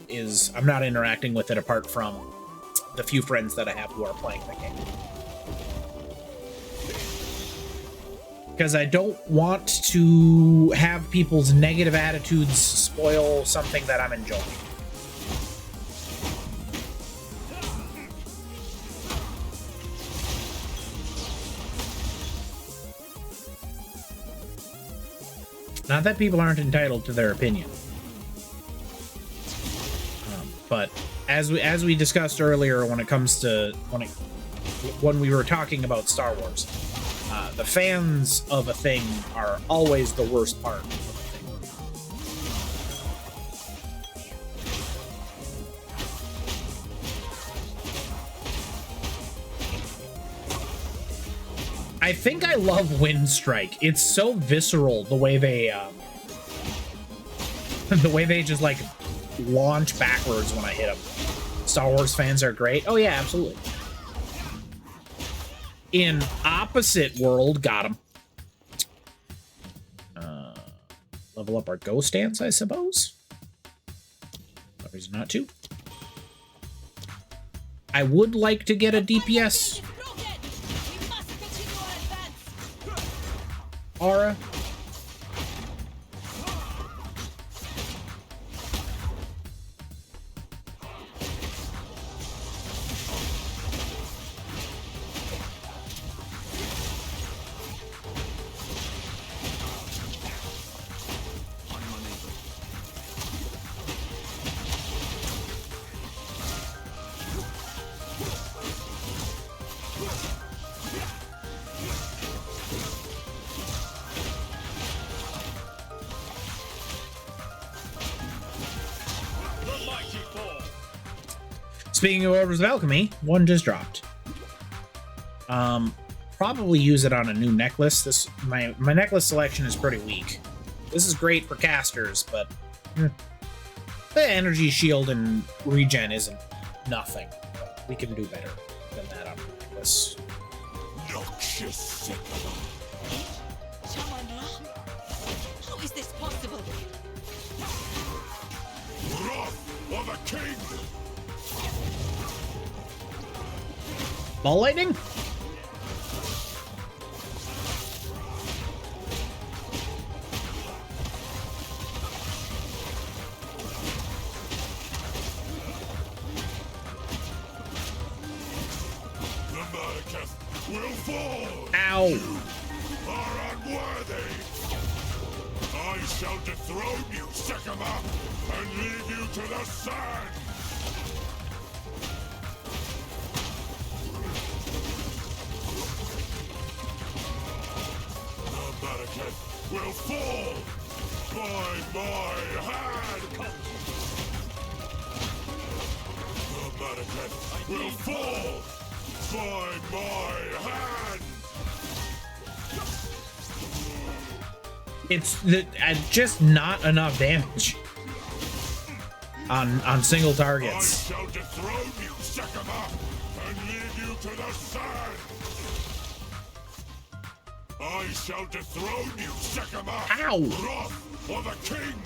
is... I'm not interacting with it apart from the few friends that I have who are playing the game. Because I don't want to have people's negative attitudes spoil something that I'm enjoying. Not that people aren't entitled to their opinion, but as we discussed earlier, when it comes to when we were talking about Star Wars, the fans of a thing are always the worst part of a thing. I think I love Windstrike. It's so visceral the way they just like launch backwards when I hit them. Star Wars fans are great. Oh yeah, absolutely. In opposite world, got him. Level up our ghost dance, I suppose. No reason not to. I would like to get a DPS aura. Speaking of Orbs of Alchemy, one just dropped. Probably use it on a new necklace. My necklace selection is pretty weak. This is great for casters, but the energy shield and regen isn't nothing. We can do better than that on a necklace. How is this possible? Wrath of a king! Ball lightning? Will fall. Ow. You are unworthy. I shall dethrone you, Sekima, and leave you to the sand. The Malakas will fall by my hand. The Malakas will fall by my hand. It's just not enough damage on single targets. I shall dethrone you, Sekima, and leave you to the sand. I shall dethrone you, Sekima. Ow! Wrath of a king.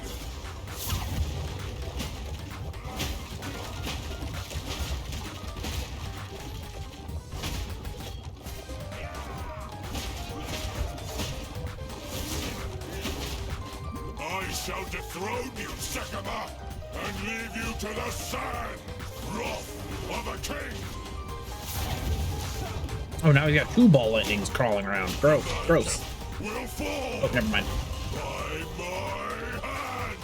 I shall dethrone you, Sekima, and leave you to the sand. Wrath of a king. Oh, now he's got two ball lightnings crawling around. Gross. Gross. Will fall Oh, never mind. by my hand.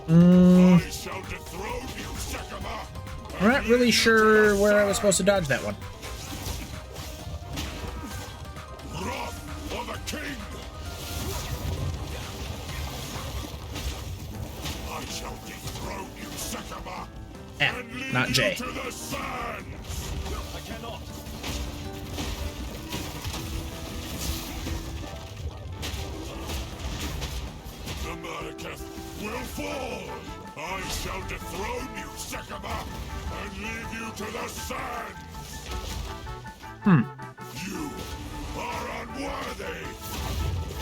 Mm, I shall dethrone you, Sekima. I'm not really sure where I was supposed to dodge that one. Wrath of a king. I shall dethrone you, Sekima. F, And leave not you J. to the sands. I cannot. The Malakas will fall. I shall dethrone you, Sekima, and leave you to the sands. You are unworthy.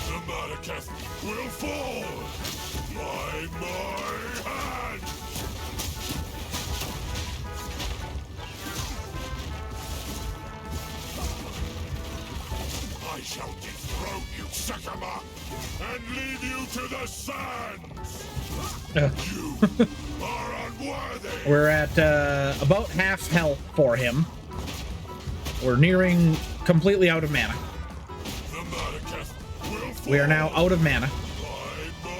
The Malakas will fall by my hand. I shall dethrone you, Sekima, and leave you to the sands. You are unworthy. We're at about half health for him. We're nearing completely out of mana. The Malakas will fall We are now out of mana. by my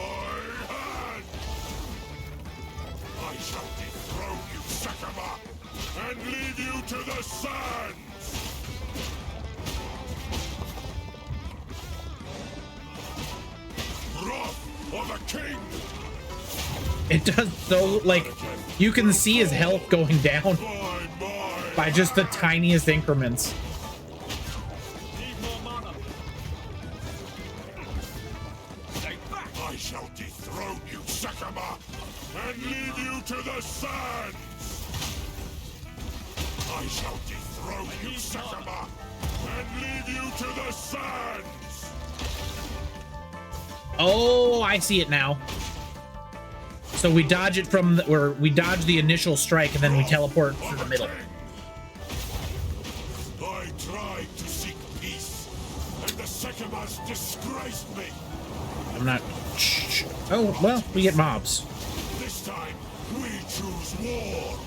hand. I shall dethrone you, Sekima, and leave you to the sands. Wrath of a king. It does so, like, you can see his health going down By my by just the tiniest increments. Need more mana. Stay back. I shall dethrone you, Sekima, and leave you to the sands. I shall dethrone you, Sekima, and leave you to the sands. Oh, I see it now. So we dodge it from where we dodge the initial strike and then we teleport to the middle. I tried to seek peace, and the Sekimas disgraced me. I'm not. Oh, well, we get mobs. This time, we choose war.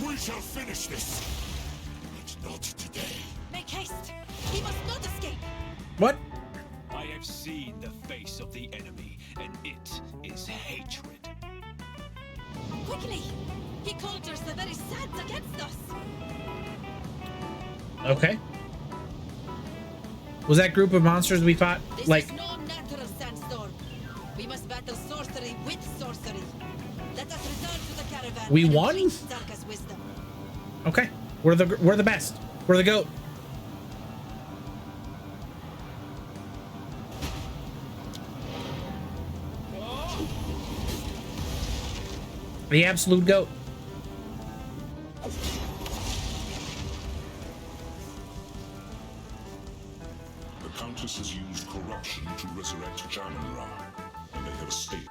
We shall finish this. But not today. Make haste! He must not escape! What? I have seen the face of the enemy, and it is hatred. Quickly! He conjures the very sands against us! Okay. Was that group of monsters we fought This like? is no natural sandstorm. We must battle sorcery with sorcery. Let us return to the caravan. We and won? entreat Zarka's wisdom. Okay, we're the best. We're the goat. The absolute goat. The Countess has used corruption to resurrect Jamin-Ra, and they have escaped.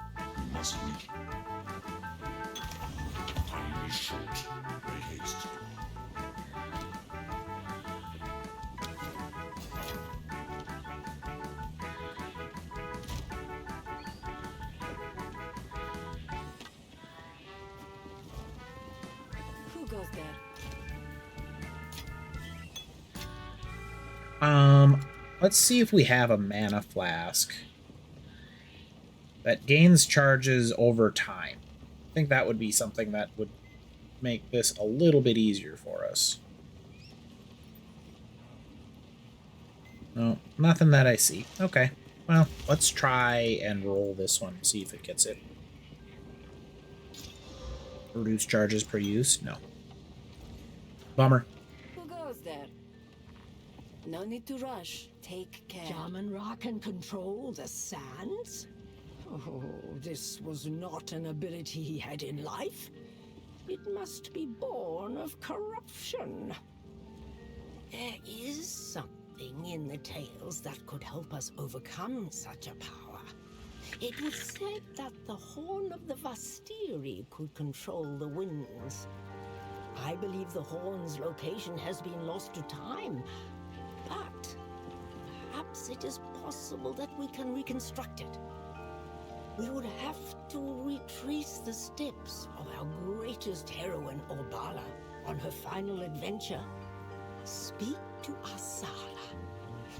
goes there? Let's see if we have a mana flask that gains charges over time. I think that would be something that would make this a little bit easier for us. No, nothing that I see. Okay, well, let's try and roll this one, see if it gets it. Reduce charges per use? No. Bummer. Who goes there? No need to rush. Take care. Shaman Ra can control the sands? Oh, this was not an ability he had in life. It must be born of corruption. There is something in the tales that could help us overcome such a power. It was said that the horn of the Vastiri could control the winds. I believe the horn's location has been lost to time, but perhaps it is possible that we can reconstruct it. We would have to retrace the steps of our greatest heroine, Orbala, on her final adventure. Speak to Asala.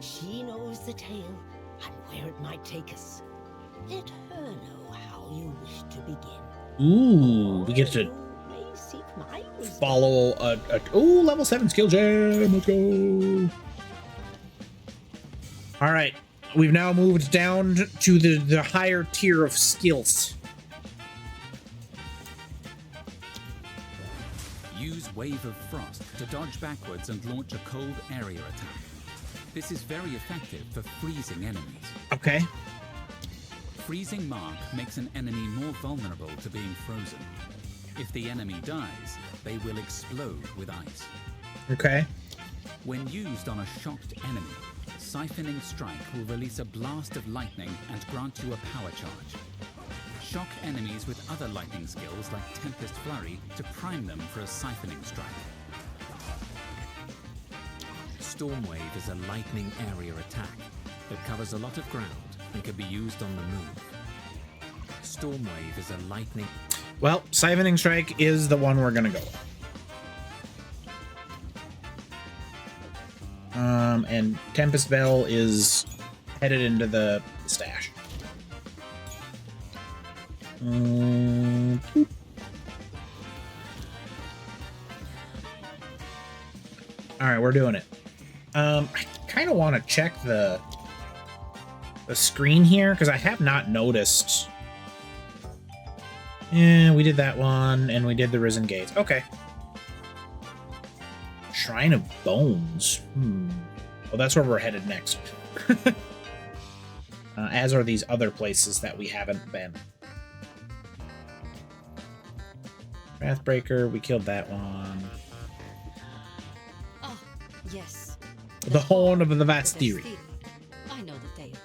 She knows the tale and where it might take us. Let her know how you wish to begin. Ooh, we get to follow a level 7 skill gem. Let's go. All right. We've now moved down to the higher tier of skills. Use Wave of Frost to dodge backwards and launch a cold area attack. This is very effective for freezing enemies. Okay. Freezing Mark makes an enemy more vulnerable to being frozen. If the enemy dies, they will explode with ice. Okay. When used on a shocked enemy, Siphoning Strike will release a blast of lightning and grant you a power charge. Shock enemies with other lightning skills like Tempest Flurry to prime them for a Siphoning Strike. Stormwave is a lightning area attack that covers a lot of ground and can be used on the move. Stormwave is a lightning... Well, Siphoning Strike is the one we're gonna go with. And Tempest Bell is headed into the stash. Alright, we're doing it. I kind of want to check the screen here, because I have not noticed. Yeah, we did that one, and we did the Risen Gates. Okay. Shrine of Bones. Well, that's where we're headed next. As are these other places that we haven't been. Wrathbreaker, we killed that one. Ah, yes. The Horn of the Vastiri. I know the tale.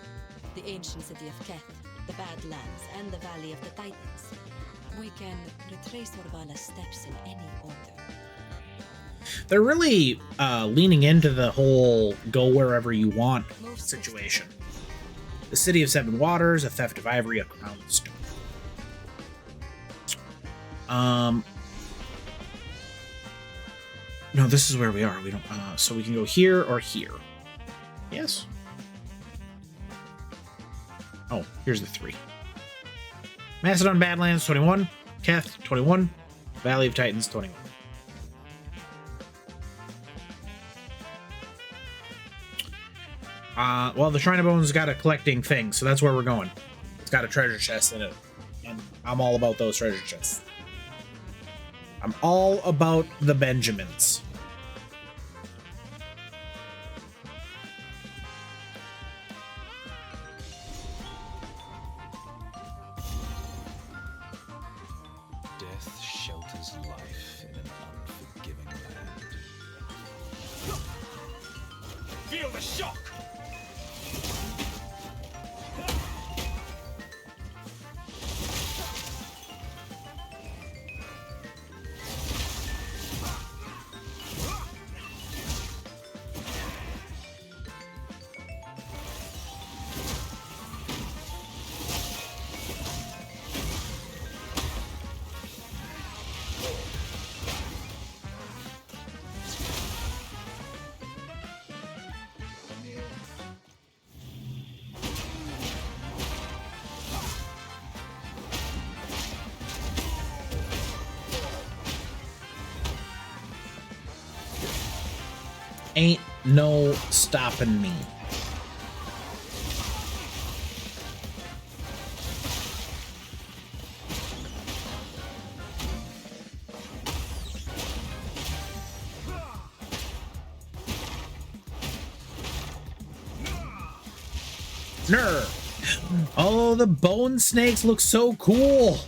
The ancient city of Keth, the Badlands, and the Valley of the Titans. We can retrace Orbala's steps in any order. They're really leaning into the whole go wherever you want situation. The City of Seven Waters, a theft of ivory, a crown of stone. No, this is where we are. We don't. So we can go here or here. Yes. Oh, here's the 3. Macedon Badlands 21, Keth 21, Valley of Titans 21. Well, the Shrine of Bones got a collecting thing, so that's where we're going. It's got a treasure chest in it, and I'm all about those treasure chests. I'm all about the Benjamins. Death shelters life in an unforgiving land. Feel the shock! Ain't no stopping me. Ner. Oh, the bone snakes look so cool.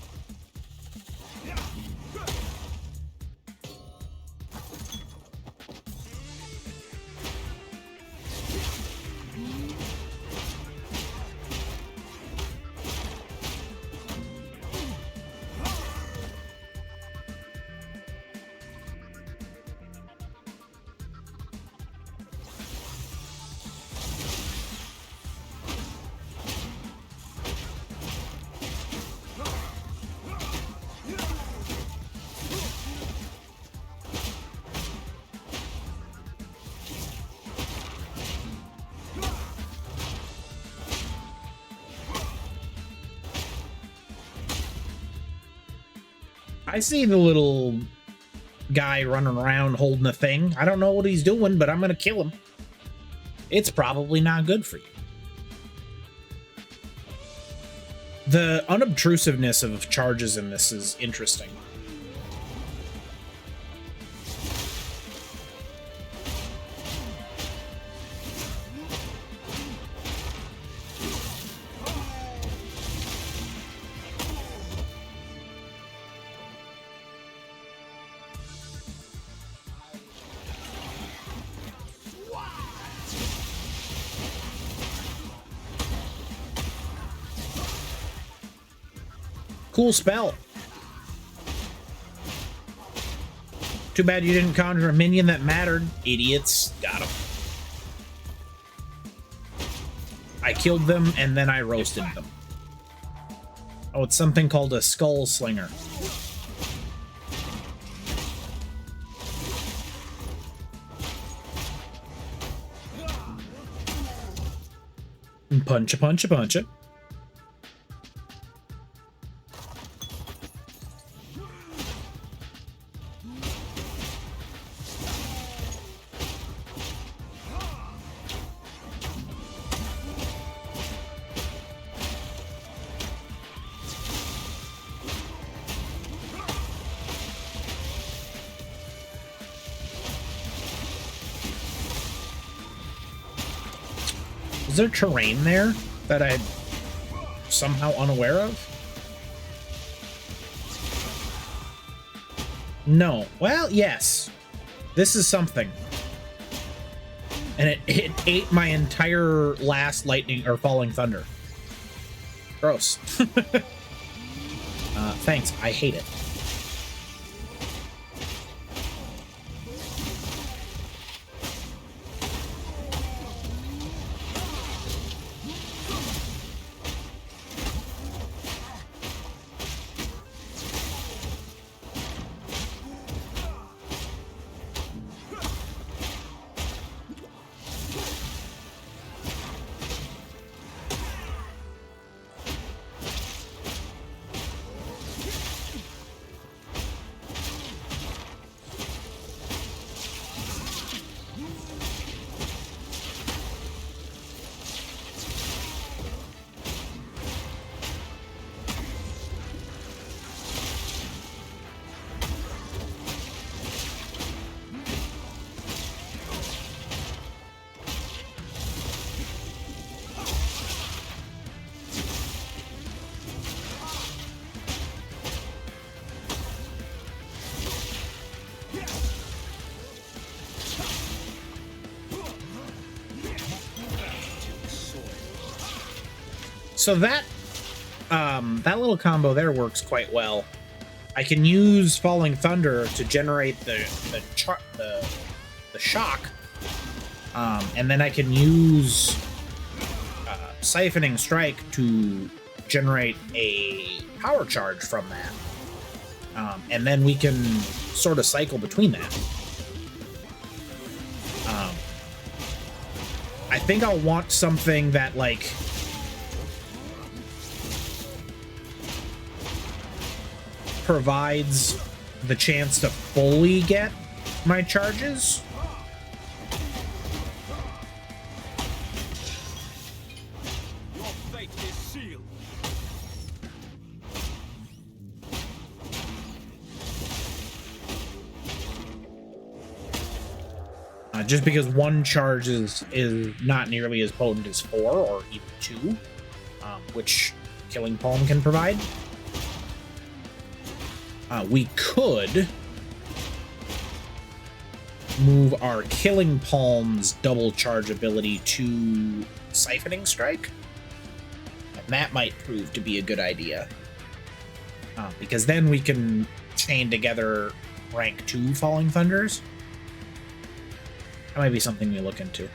I see the little guy running around holding a thing. I don't know what he's doing, but I'm gonna kill him. It's probably not good for you. The unobtrusiveness of charges in this is interesting. Cool spell. Too bad you didn't conjure a minion that mattered. Idiots. Got him. I killed them and then I roasted them. Oh, it's something called a skull slinger. Punch a punch a punch a. Is there terrain there that I'm somehow unaware of? No. Well, yes. This is something. And it ate my entire last lightning or falling thunder. Gross. Thanks. I hate it. So that that little combo there works quite well. I can use Falling Thunder to generate the shock, and then I can use Siphoning Strike to generate a power charge from that, and then we can sort of cycle between that. I think I'll want something that like provides the chance to fully get my charges. just because one charge is not nearly as potent as 4 or even 2, which Killing Palm can provide. We could move our Killing Palm's double charge ability to Siphoning Strike, and that might prove to be a good idea, because then we can chain together rank 2 Falling Thunders. That might be something we look into.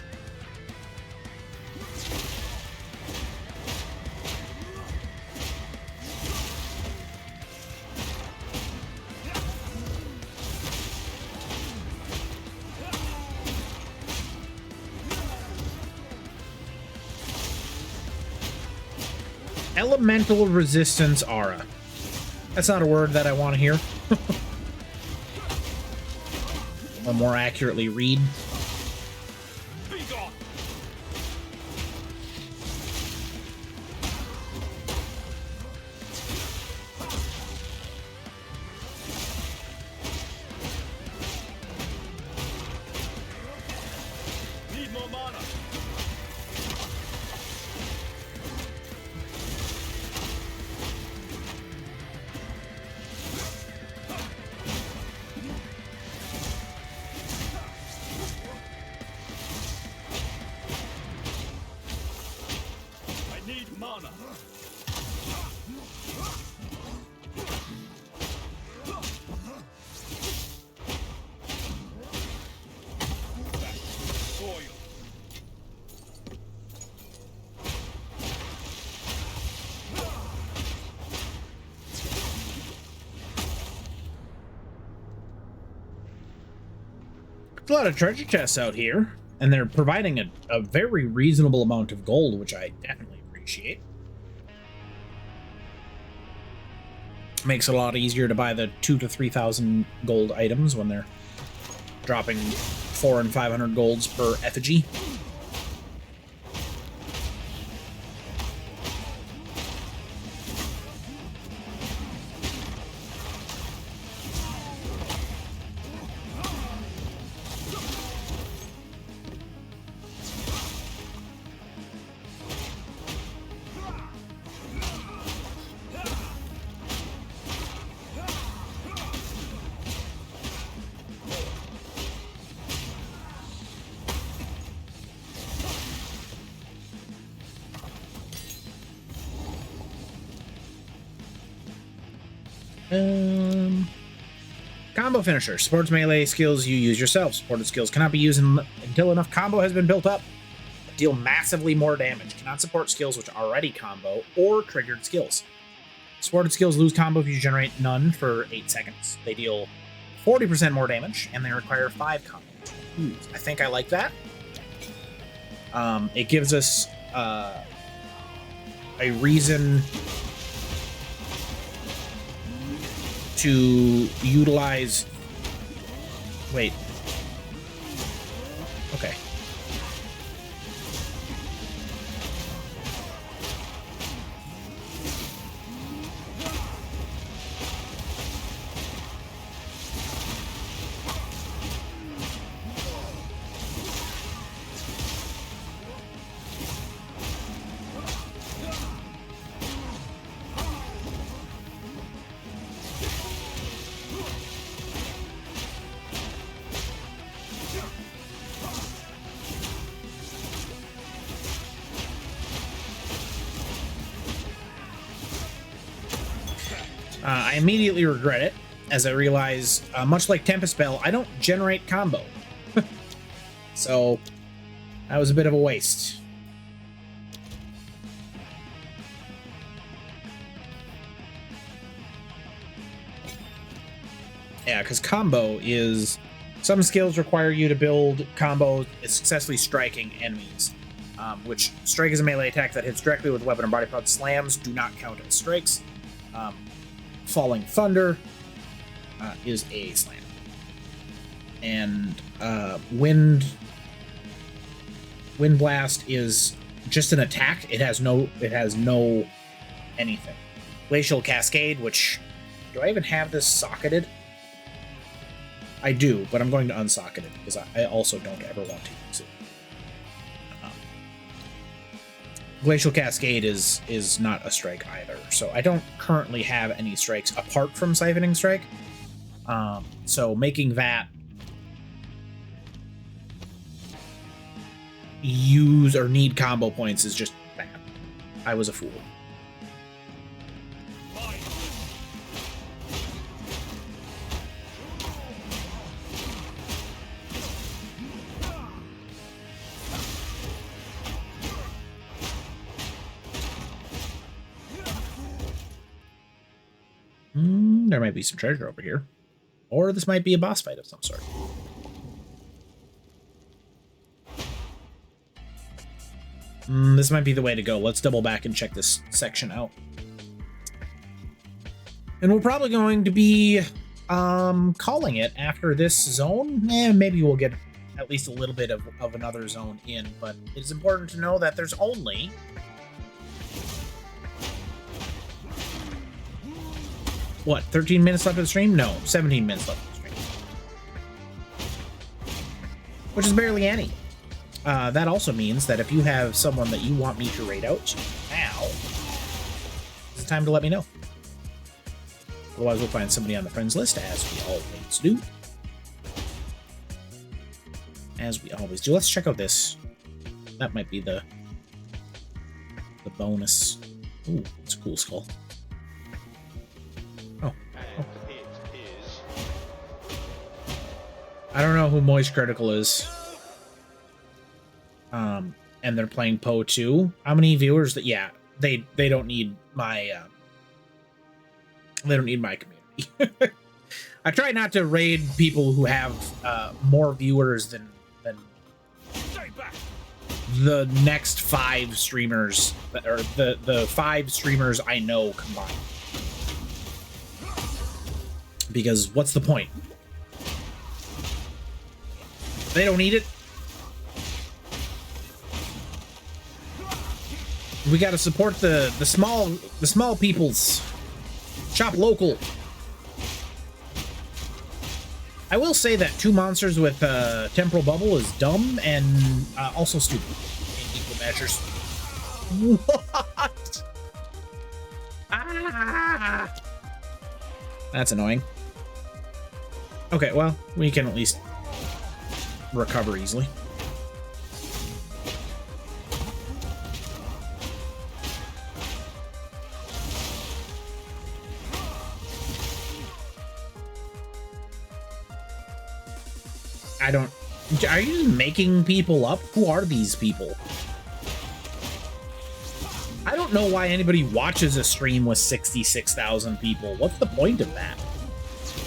Elemental Resistance Aura. That's not a word that I want to hear. Or more accurately, read. Need more mana. I need mana. Soil. There's a lot of treasure chests out here, and they're providing a very reasonable amount of gold, which I definitely appreciate. Makes it a lot easier to buy the 2,000 to 3,000 gold items when they're dropping 400 and 500 golds per effigy. Combo finisher. Supports melee skills you use yourself. Supported skills cannot be used until enough combo has been built up. Deal massively more damage. Cannot support skills which already combo or triggered skills. Supported skills lose combo if you generate none for 8 seconds. They deal 40% more damage, and they require 5 combo. I think I like that. It gives us a reason to utilize... Wait. Okay. I immediately regret it, as I realize, much like Tempest Spell, I don't generate combo. So, that was a bit of a waste. Yeah, because combo is... Some skills require you to build combos successfully striking enemies, which strike is a melee attack that hits directly with weapon or body part. Slams do not count as strikes. Falling Thunder is a slam. And Wind Blast is just an attack. It has no anything. Glacial Cascade, which... Do I even have this socketed? I do, but I'm going to unsocket it because I also don't ever want to use it. Glacial Cascade is not a strike either, so I don't currently have any strikes apart from Siphoning Strike. So making that use or need combo points is just bad. I was a fool. There might be some treasure over here. Or this might be a boss fight of some sort. This might be the way to go. Let's double back and check this section out. And we're probably going to be calling it after this zone. Maybe we'll get at least a little bit of another zone in, but it's important to know that there's only... what, 13 minutes left of the stream? No, 17 minutes left of the stream. Which is barely any. That also means that if you have someone that you want me to raid out now, it's time to let me know. Otherwise, we'll find somebody on the friends list, as we always do. As we always do. Let's check out this. That might be the bonus. Ooh, it's a cool skull. I don't know who Moist Critical is. And they're playing Poe 2. How many viewers that they don't need my community. I try not to raid people who have more viewers than the next 5 streamers, or the 5 streamers I know combined. Because what's the point? They don't need it. We gotta support the small peoples. Shop local. I will say that 2 monsters with temporal bubble is dumb and also stupid in equal measures. What? Ah! That's annoying. Okay, well, we can at least recover easily. I don't... Are you just making people up? Who are these people? I don't know why anybody watches a stream with 66,000 people. What's the point of that?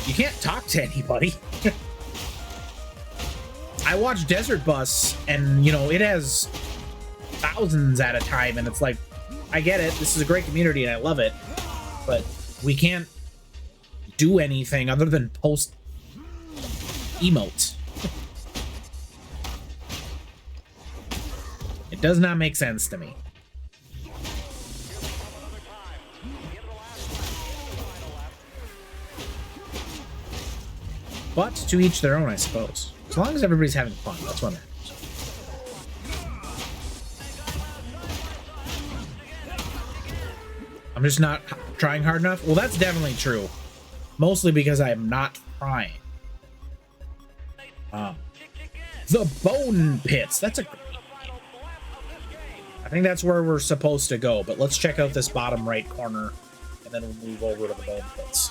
You can't talk to anybody. I watch Desert Bus, and, you know, it has thousands at a time, and it's like, I get it, this is a great community, and I love it, but we can't do anything other than post emotes. It does not make sense to me. But to each their own, I suppose. As long as everybody's having fun, that's what matters. I'm just not trying hard enough? Well, that's definitely true. Mostly because I'm not trying. The Bone Pits. That's a great name. I think that's where we're supposed to go, but let's check out this bottom right corner, and then we'll move over to the Bone Pits.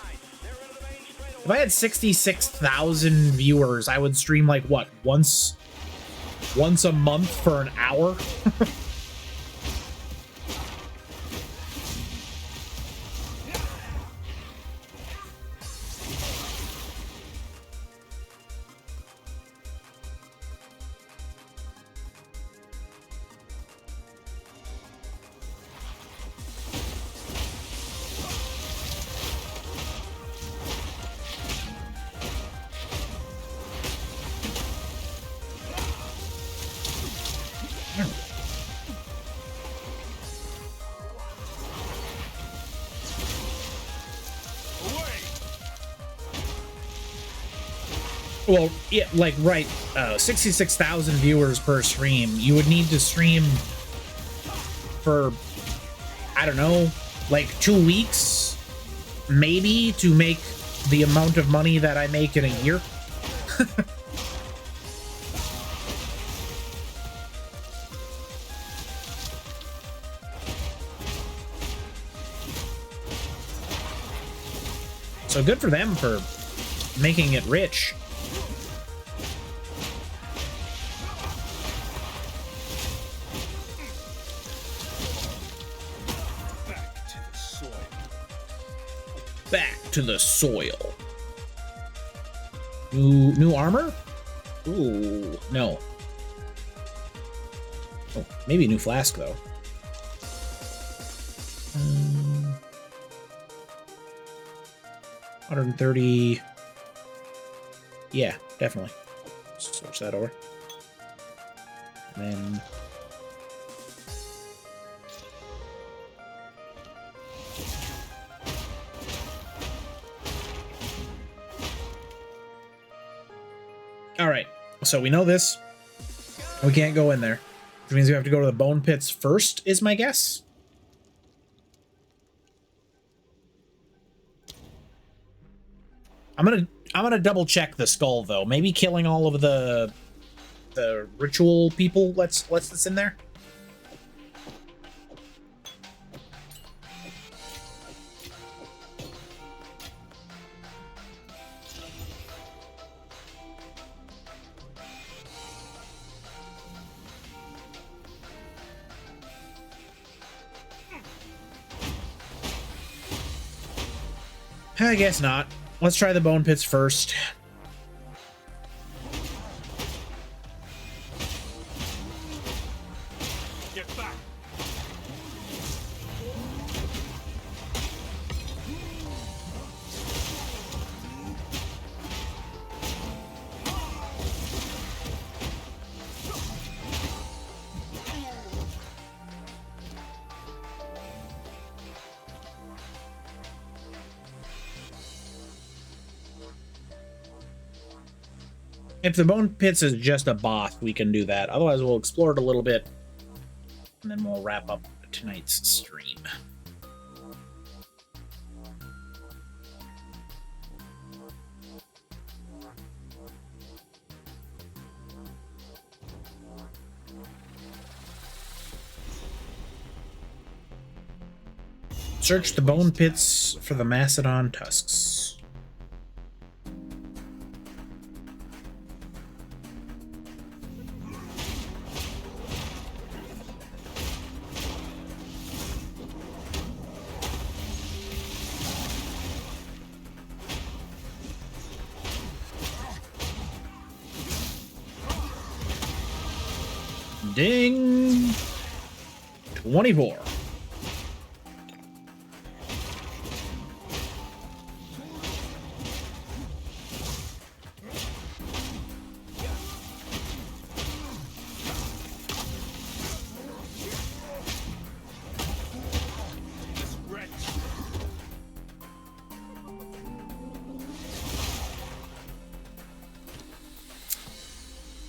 If I had 66,000 viewers, I would stream like what, once a month for an hour? Well, yeah, like, right, 66,000 viewers per stream. You would need to stream for, I don't know, like 2 weeks, maybe, to make the amount of money that I make in a year. So good for them for making it rich. Back to the soil. New armor? Ooh, no. Oh, maybe a new flask though. 130. Yeah, definitely. Switch that over. And then all right, so we know this. We can't go in there, which means we have to go to the bone pits first, is my guess. I'm gonna double check the skull though. Maybe killing all of the ritual people lets this in there. I guess not. Let's try the bone pits first. Get back. If the bone pits is just a boss, we can do that. Otherwise, we'll explore it a little bit, and then we'll wrap up tonight's stream. Search the bone pits for the Macedon tusks. Ding! 24.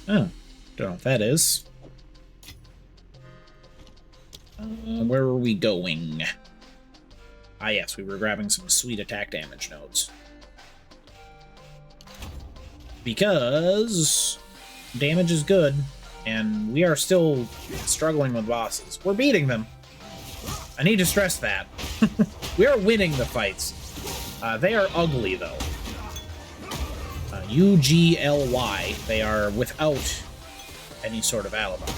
Oh, don't know what that is. Where were we going? Ah, yes, we were grabbing some sweet attack damage nodes. Because damage is good, and we are still struggling with bosses. We're beating them. I need to stress that. We are winning the fights. They are ugly, though. UGLY. They are without any sort of alibi.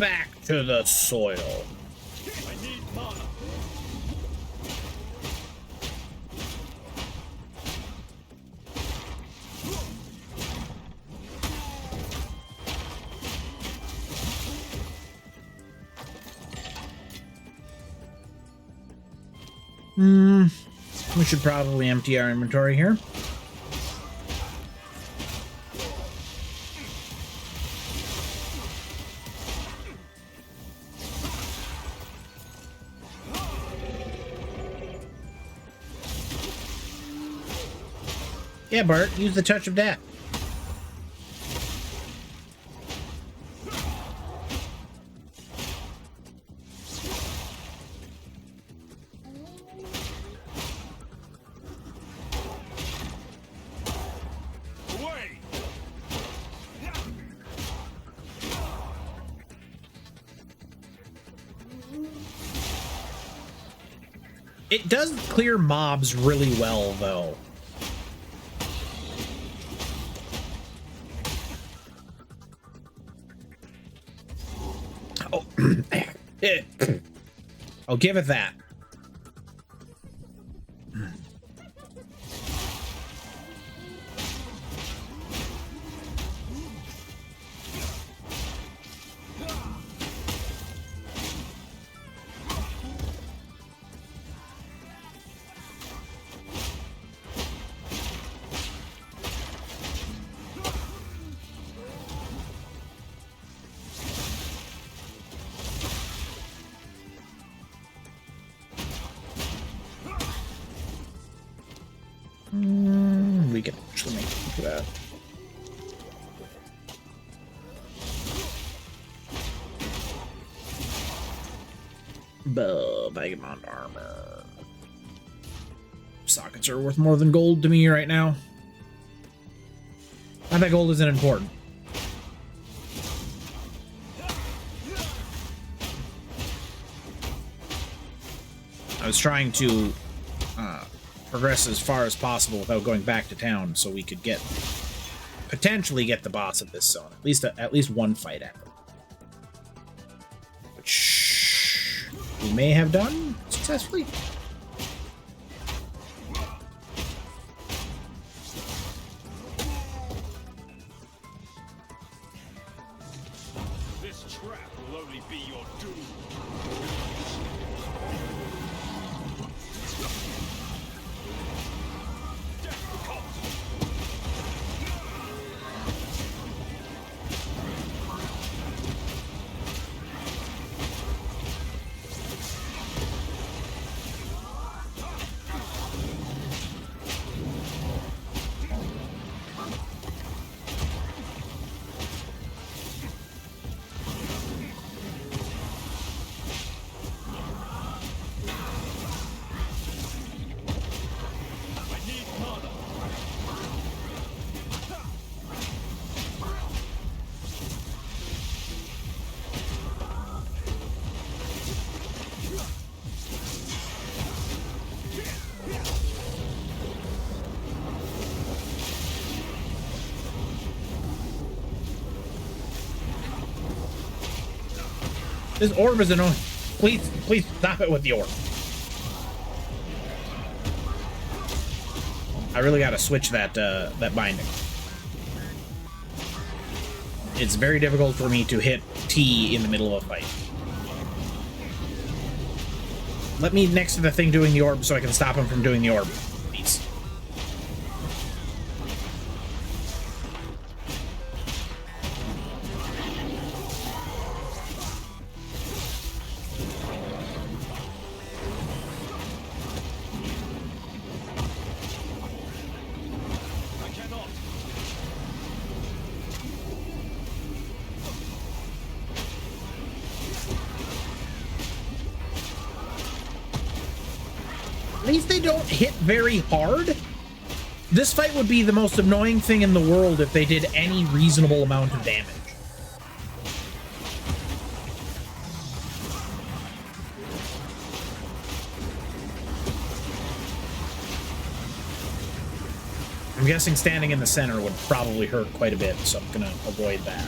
back to the soil. I need mana. We should probably empty our inventory here. Yeah, Bart, use the touch of that. It does clear mobs really well, though. Oh, I'll give it that. We can actually make it for that. Vagabond armor. Sockets are worth more than gold to me right now. I bet gold isn't important. I was trying to progress as far as possible without going back to town, so we could potentially get the boss of this zone. At least one fight at it, which we may have done successfully. This trap will only be your doom. This orb is annoying. Please stop it with the orb. I really gotta switch that binding. It's very difficult for me to hit T in the middle of a fight. Let me next to the thing doing the orb so I can stop him from doing the orb, please. At least they don't hit very hard. This fight would be the most annoying thing in the world if they did any reasonable amount of damage. I'm guessing standing in the center would probably hurt quite a bit, so I'm gonna avoid that.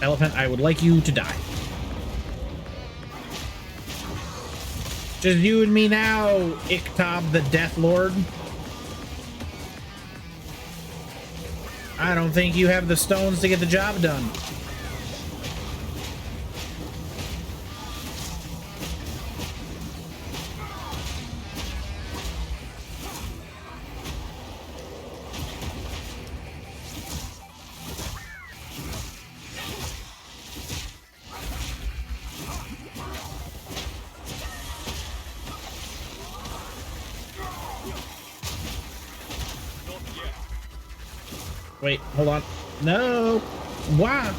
Elephant, I would like you to die. Just you and me now, Iktob the Death Lord. I don't think you have the stones to get the job done. Wait, hold on. No. Wow.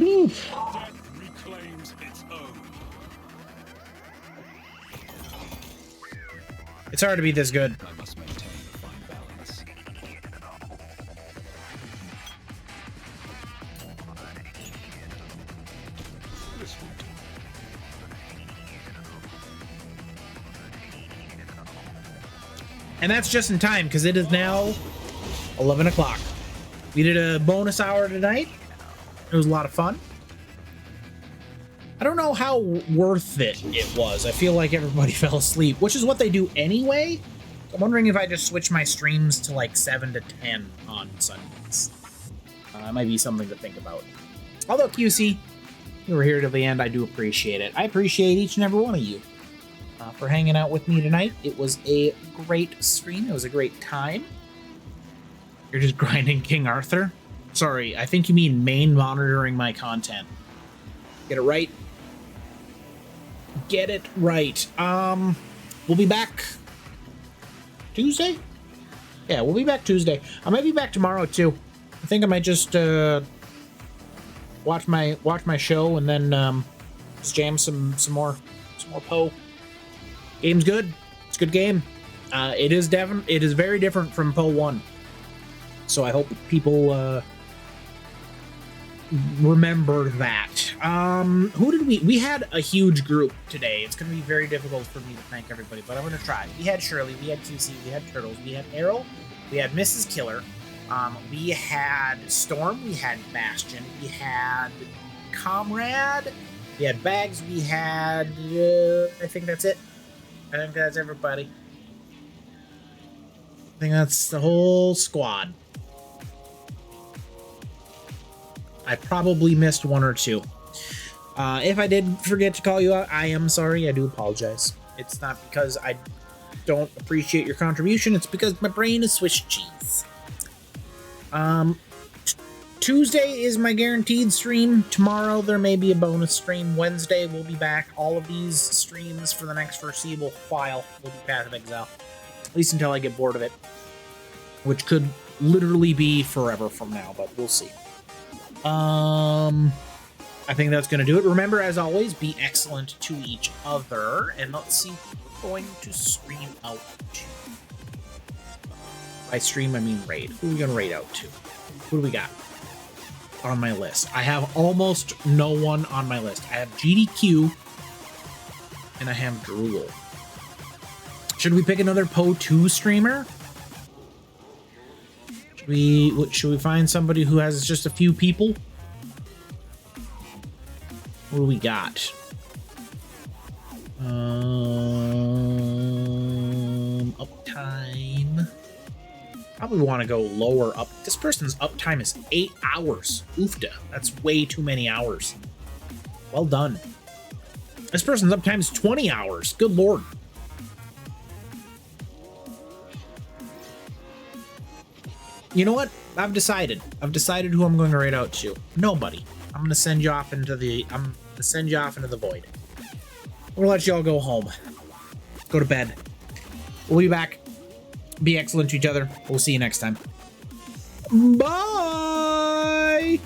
Oof. Death reclaims its own. It's hard to be this good. I must maintain a fine balance. And that's just in time, because it is now 11 o'clock. We did a bonus hour tonight. It was a lot of fun. I don't know how worth it was. I feel like everybody fell asleep, which is what they do anyway. I'm wondering if I just switch my streams to like 7 to 10 on Sundays. That might be something to think about. Although, QC, you were here till the end. I do appreciate it. I appreciate each and every one of you for hanging out with me tonight. It was a great stream. It was a great time. You're just grinding King Arthur? Sorry, I think you mean main monitoring my content. Get it right. Get it right. We'll be back Tuesday? Yeah, we'll be back Tuesday. I might be back tomorrow too. I think I might just watch my show and then just jam some more Poe. Game's good. It's a good game. It is very different from Poe 1. So I hope people remember that. Who did we had a huge group today. It's gonna be very difficult for me to thank everybody, but I'm gonna try. We had Shirley, we had QC, we had Turtles, we had Errol, we had Mrs. Killer, we had Storm, we had Bastion, we had Comrade, we had Bags, we had I think that's it. I think that's everybody. I think that's the whole squad. I probably missed one or two. If I did forget to call you out, I am sorry. I do apologize. It's not because I don't appreciate your contribution. It's because my brain is Swiss cheese. Tuesday is my guaranteed stream. Tomorrow there may be a bonus stream. Wednesday we'll be back. All of these streams for the next foreseeable while will be Path of Exile. At least until I get bored of it. Which could literally be forever from now, but we'll see. I think that's going to do it. Remember, as always, be excellent to each other. And let's see who we're going to stream out to. By stream, I mean raid. Who are we going to raid out to? Who do we got on my list? I have almost no one on my list. I have GDQ and I have Drool. Should we pick another Poe 2 streamer? Should we find somebody who has just a few people? What do we got? Uptime. Probably want to go lower up. This person's uptime is 8 hours. Oofda. That's way too many hours. Well done. This person's uptime is 20 hours. Good lord. You know what? I've decided who I'm going to raid out to. Nobody. I'm going to send you off into the void. We'll let you all go home. Go to bed. We'll be back. Be excellent to each other. We'll see you next time. Bye!